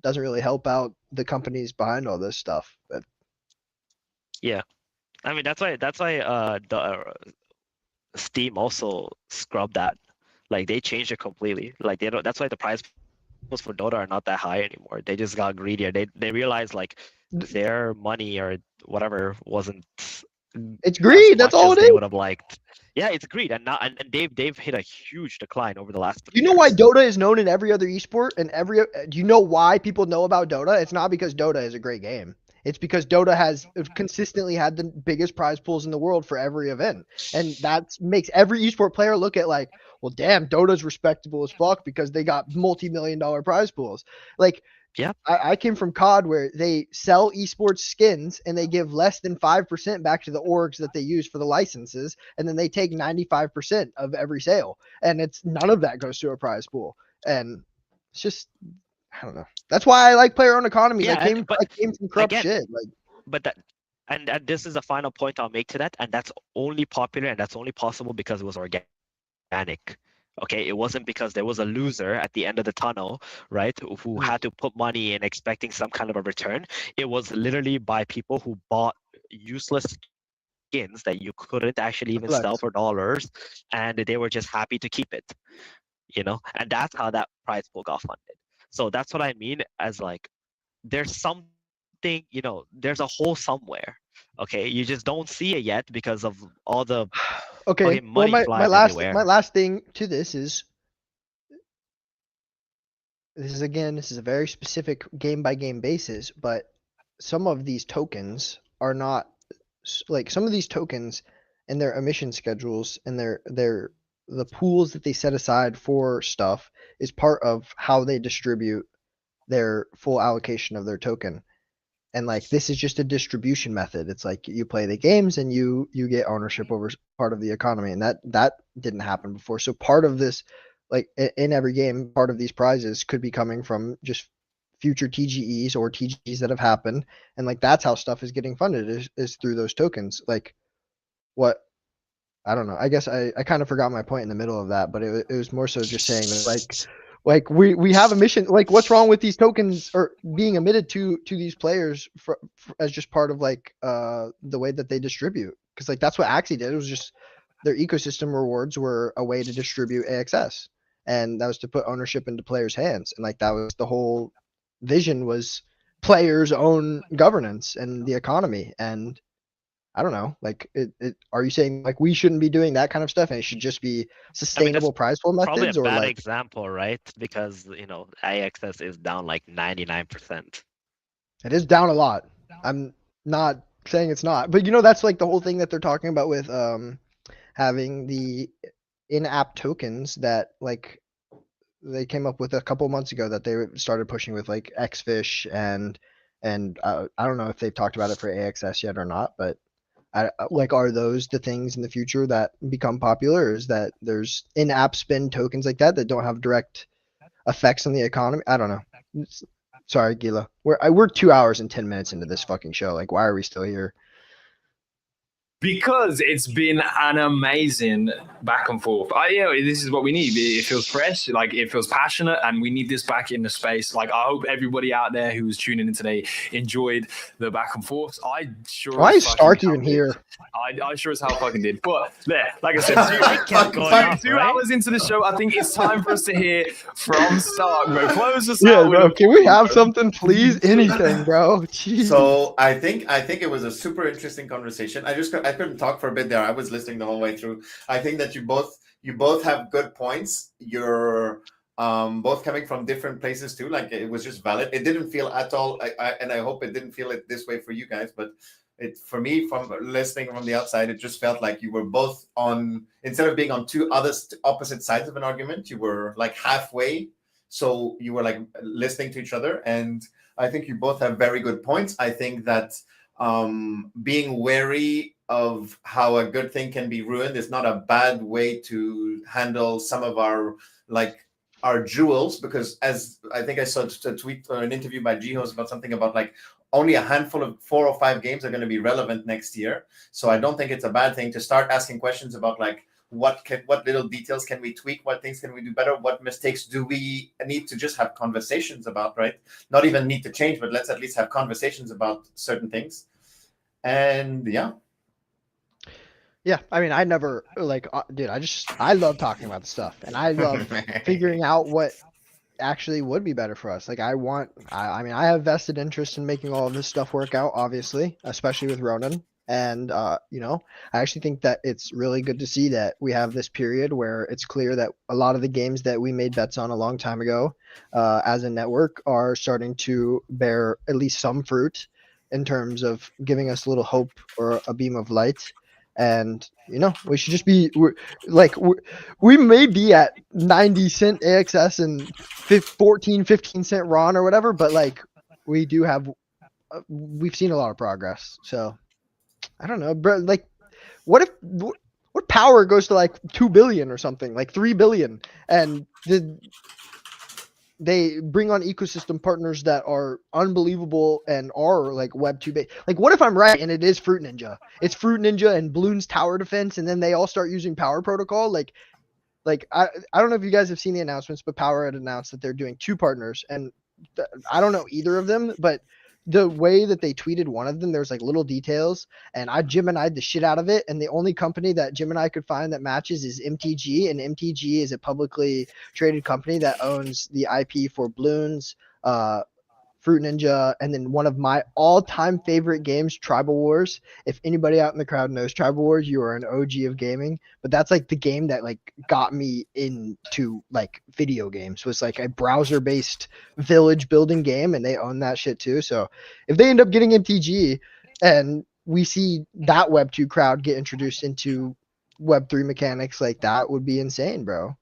I: doesn't really help out the companies behind all this stuff. But
G: yeah. I mean, that's why the Steam also scrubbed that. Like they changed it completely. Like they don't. That's why the prize pools for Dota are not that high anymore. They just got greedier. They realized like their money or whatever wasn't.
I: It's greed. That's all it is.
G: They would have liked. Yeah, it's greed, and they've hit a huge decline over the last 3 years.
I: You know why Dota is known in every other esport and do you know why people know about Dota? It's not because Dota is a great game. It's because Dota has consistently had the biggest prize pools in the world for every event. And that makes every esport player look at like, well, damn, Dota's respectable as fuck because they got multi-million-dollar prize pools. Like,
G: yeah,
I: I came from COD where they sell esports skins and they give less than 5% back to the orgs that they use for the licenses. And then they take 95% of every sale. And it's none of that goes to a prize pool. And it's just... I don't know. That's why I like player-owned economy.
G: Yeah,
I: I came from corrupt shit. Like,
G: but and this is the final point I'll make to that, and that's only popular and that's only possible because it was organic. Okay, it wasn't because there was a loser at the end of the tunnel, right, who had to put money in expecting some kind of a return. It was literally by people who bought useless skins that you couldn't actually even sell for dollars, and they were just happy to keep it, and that's how that prize pool got funded. So that's what I mean as like there's something, there's a hole somewhere. Okay, you just don't see it yet because of all the
I: okay.
G: money
I: Well,
G: flies everywhere.
I: my last thing to this is this is a very specific game by game basis, but some of these tokens are not like some of these tokens and their emission schedules and the pools that they set aside for stuff is part of how they distribute their full allocation of their token. And like this is just a distribution method. It's like you play the games and you get ownership over part of the economy, and that didn't happen before. So part of this, like in every game, part of these prizes could be coming from just future TGEs or TGEs that have happened, and like that's how stuff is getting funded is through those tokens. Like what? I don't know. I guess I kind of forgot my point in the middle of that, but it was more so just saying that like we have a mission. Like what's wrong with these tokens or being emitted to these players as just part of like the way that they distribute? Because like that's what Axie did. It was just their ecosystem rewards were a way to distribute AXS, and that was to put ownership into players' hands. And like that was the whole vision, was players' own governance and the economy. And I don't know, like, are you saying like we shouldn't be doing that kind of stuff and it should just be sustainable prize pool methods?
G: Probably a
I: or
G: bad
I: like
G: example, right? Because AXS is down like 99%.
I: It is down a lot. I'm not saying it's not, but that's like the whole thing that they're talking about with having the in-app tokens that like they came up with a couple months ago that they started pushing with like Xfish and I don't know if they've talked about it for AXS yet or not, but are those the things in the future that become popular? Or is that there's in-app spin tokens like that don't have direct effects on the economy? I don't know. Sorry, Gila. We're 2 hours and 10 minutes into this fucking show. Like, why are we still here?
C: Because it's been an amazing back and forth. This is what we need. It feels fresh, like it feels passionate, and we need this back in the space. Like I hope everybody out there who was tuning in today enjoyed the back and forth. I sure.
I: Why is Stark even here?
C: I sure as hell fucking did. But there, like I said, 2 hours into the show, I think it's time for us to hear from Stark. Bro, close us out.
I: Bro, can we have something, please? Anything, bro. Jeez.
H: So I think it was a super interesting conversation. I couldn't talk for a bit there. I was listening the whole way through. I think that you both have good points. You're both coming from different places too. Like it was just valid. It didn't feel at all. And I hope it didn't feel it this way for you guys. But for me, from listening from the outside, it just felt like you were both on. Instead of being on two opposite sides of an argument, you were like halfway. So you were like listening to each other. And I think you both have very good points. I think that being wary of how a good thing can be ruined is not a bad way to handle some of our jewels, because as I think I saw a tweet or an interview by Jihos about something about like only a handful of 4 or 5 games are going to be relevant next year. So I don't think it's a bad thing to start asking questions about like what little details can we tweak, what things can we do better, what mistakes do we need to just have conversations about, right? Not even need to change, but let's at least have conversations about certain things. And
I: yeah, I mean, I never dude, I love talking about the stuff, and I love figuring out what actually would be better for us. Like I have vested interest in making all of this stuff work out, obviously, especially with Ronin. And I actually think that it's really good to see that we have this period where it's clear that a lot of the games that we made bets on a long time ago as a network are starting to bear at least some fruit in terms of giving us a little hope or a beam of light. And we should just be we may be at 90 cent AXS and 15 cent RON or whatever, but like we do have we've seen a lot of progress. So I don't know, bro. Like, what power goes to like 2 billion or something, like 3 billion, and they bring on ecosystem partners that are unbelievable and are like Web 2 based. Like, what if I'm right and it is Fruit Ninja? It's Fruit Ninja and Bloons Tower Defense, and then they all start using Power Protocol. Like I don't know if you guys have seen the announcements, but Power had announced that they're doing 2 partners, and I don't know either of them, but the way that they tweeted one of them, there's like little details, and I Gemini'd the shit out of it. And the only company that Gemini could find that matches is MTG, and MTG is a publicly traded company that owns the IP for Bloons, Fruit Ninja, and then one of my all-time favorite games, Tribal Wars. If anybody out in the crowd knows Tribal Wars, you are an OG of gaming. But that's like the game that like got me into like video games. Was like a browser-based village building game, and they own that shit too. So if they end up getting MTG, and we see that Web 2 crowd get introduced into Web 3 mechanics, like that would be insane, bro.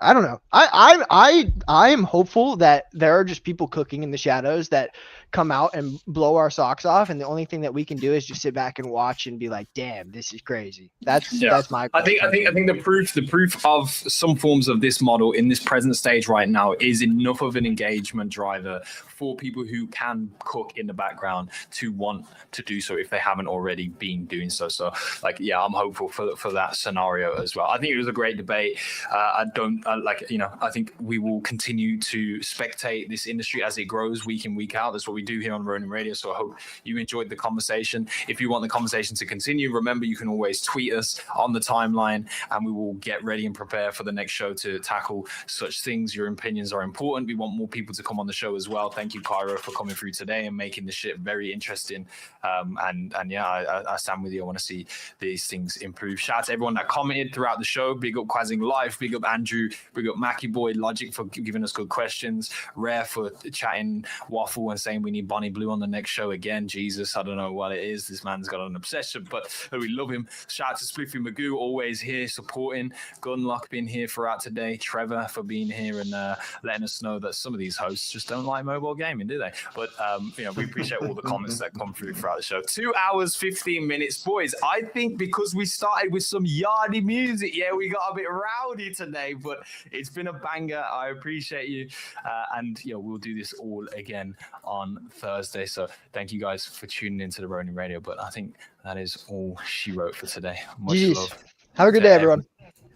I: I don't know. I am hopeful that there are just people cooking in the shadows that come out and blow our socks off, and the only thing that we can do is just sit back and watch and be like, "Damn, this is crazy." That's my.
C: I think the proof of some forms of this model in this present stage right now is enough of an engagement driver for people who can cook in the background to want to do so if they haven't already been doing so. So, like, yeah, I'm hopeful for that scenario as well. I think it was a great debate. I think we will continue to spectate this industry as it grows week in, week out. That's what we do here on Ronin Radio. So I hope you enjoyed the conversation. If you want the conversation to continue, remember you can always tweet us on the timeline, and we will get ready and prepare for the next show to tackle such things. Your opinions are important. We want more people to come on the show as well. Thank you, Cairo, for coming through today and making the shit very interesting. I stand with you. I want to see these things improve. Shout out to everyone that commented throughout the show. Big up Quazing Life. Big up Andrew. Big up Mackie Boy, Logic for giving us good questions. Rare for chatting waffle and saying we need Bonnie Blue on the next show again. Jesus, I don't know what it is. This man's got an obsession, but we love him. Shout out to Spliffy Magoo, always here supporting. Gunlock being here throughout today. Trevor for being here and letting us know that some of these hosts just don't like mobile gaming, do they? But we appreciate all the comments that come through throughout the show. 2 hours, 15 minutes. Boys, I think because we started with some yardy music, we got a bit rowdy today, but it's been a banger. I appreciate you. We'll do this all again on Thursday. So thank you guys for tuning into the Ronin Radio. But I think that is all she wrote for today. Much love.
I: Have a good day, everyone.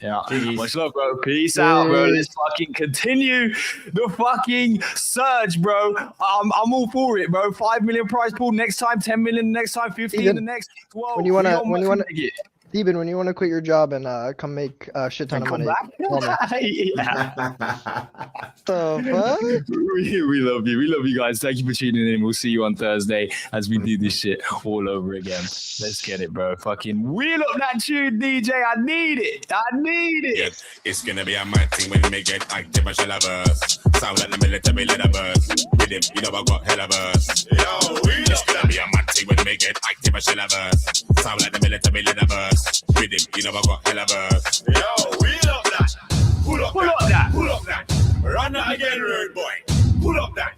C: Yeah, much love, bro. Peace out, bro. Let's fucking continue the fucking surge, bro. I'm all for it, bro. 5 million prize pool next time, 10 million next time, 15 the next. 12.
I: When you wanna Steven, when you want to quit your job and come make a shit ton of money, call me.
C: We love you. We love you guys. Thank you for tuning in. We'll see you on Thursday as we do this shit all over again. Let's get it, bro. Fucking wheel up that tune, DJ. I need it.
F: Yes, it's gonna be a mad thing when we get active. I shall have us. Sound like the military letter verse. With him, I got hell of us. It's gonna be a mad thing when we get active. I shall have us. Sound like the military letter verse. With him, I got hell of us. Wheel up that. Pull up that. Run that again, rude boy. Pull up that.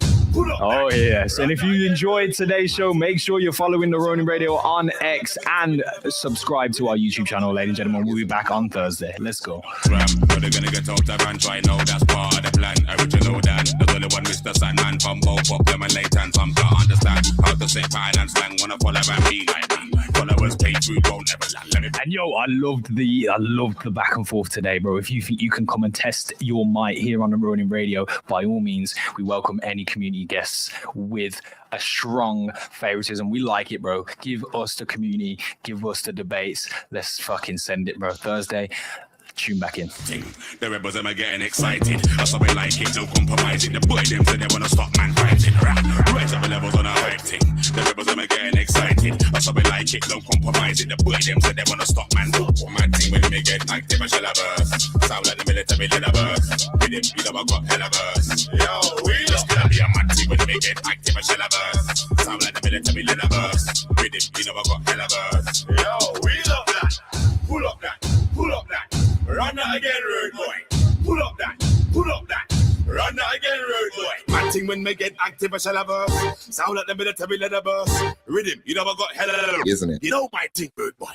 C: Oh, yes. And if you enjoyed today's show, make sure you're following the Ronin Radio on X and subscribe to our YouTube channel, ladies and gentlemen. We'll be back on Thursday. Let's go.
F: They're gonna get out of and try now. That's part of the plan. Original Dan. There's only one Mr. Sandman from both of them and late and some can't understand how to say fine and slang. Wanna follow and be like me. Followers pay through, won't ever land.
C: And yo, I loved the back and forth today, bro. If you think you can come and test your might here on the Ronin Radio, by all means, we welcome any community guests with a strong favoritism. We like it, bro. Give us the community, give us the debates. Let's fucking send it, bro. Thursday. Tune back in.
F: The rebels them are getting excited. I saw we like it, no compromising. The boy them say they wanna stop man fighting. Right up the levels on a hype thing. The rebels them are getting excited. I saw we like it, no compromising. The boy them say they wanna stop man. My team when they get active, I shall have us. Sound like the military letter verse. With him, I got hell of us. It's gonna be a mad team when they get active, I shall have us. Sound like the military letter verse. With him, I got hell of us. Wheel up that. Pull up that. Run that again, road boy. Pull up that. Run that again, road boy. Mad thing when me get active, I shall have us. Sound like the military letter verse. Rhythm, I got hell of us.
J: Isn't it?
F: My thing, road boy.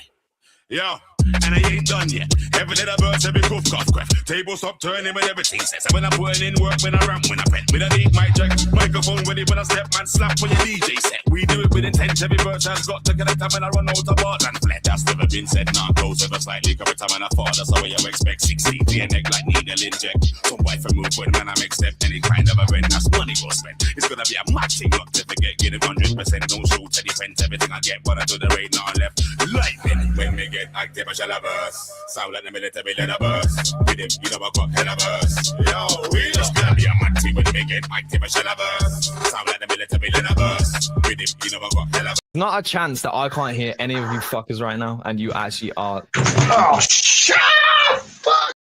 F: Yeah, and I ain't done yet. Every little bird, every cough, cough, cough. Table stop turning when everything says. When I'm putting in work, when I ramp, when I pen. With a deep mic check, microphone ready when I step, man, slap when your DJ set. We do it with intent, every verse has got to connect time when I run out of bars and flat. That's never been said, nah, close ever slightly. Every time when I fall, that's how you expect. 16 to your neck like needle inject. Some wife and move when I'm accept any kind of event. That's money go spend. It's gonna be a mad thing not to forget. Get it 100%, no shoot, any friends, everything I get, but I do the rain on left. Lightning when me get active, I shall have burst. Sound like the military let a burst. With him, you know I got hella burst. Yo, we just gonna be a mad thing when me get active, I shall have burst. Sound like the military let a burst. With him, you know I got hella burst.
C: Not a chance that I can't hear any of you fuckers right now, and you actually are.
J: Oh, shut up! Fuck!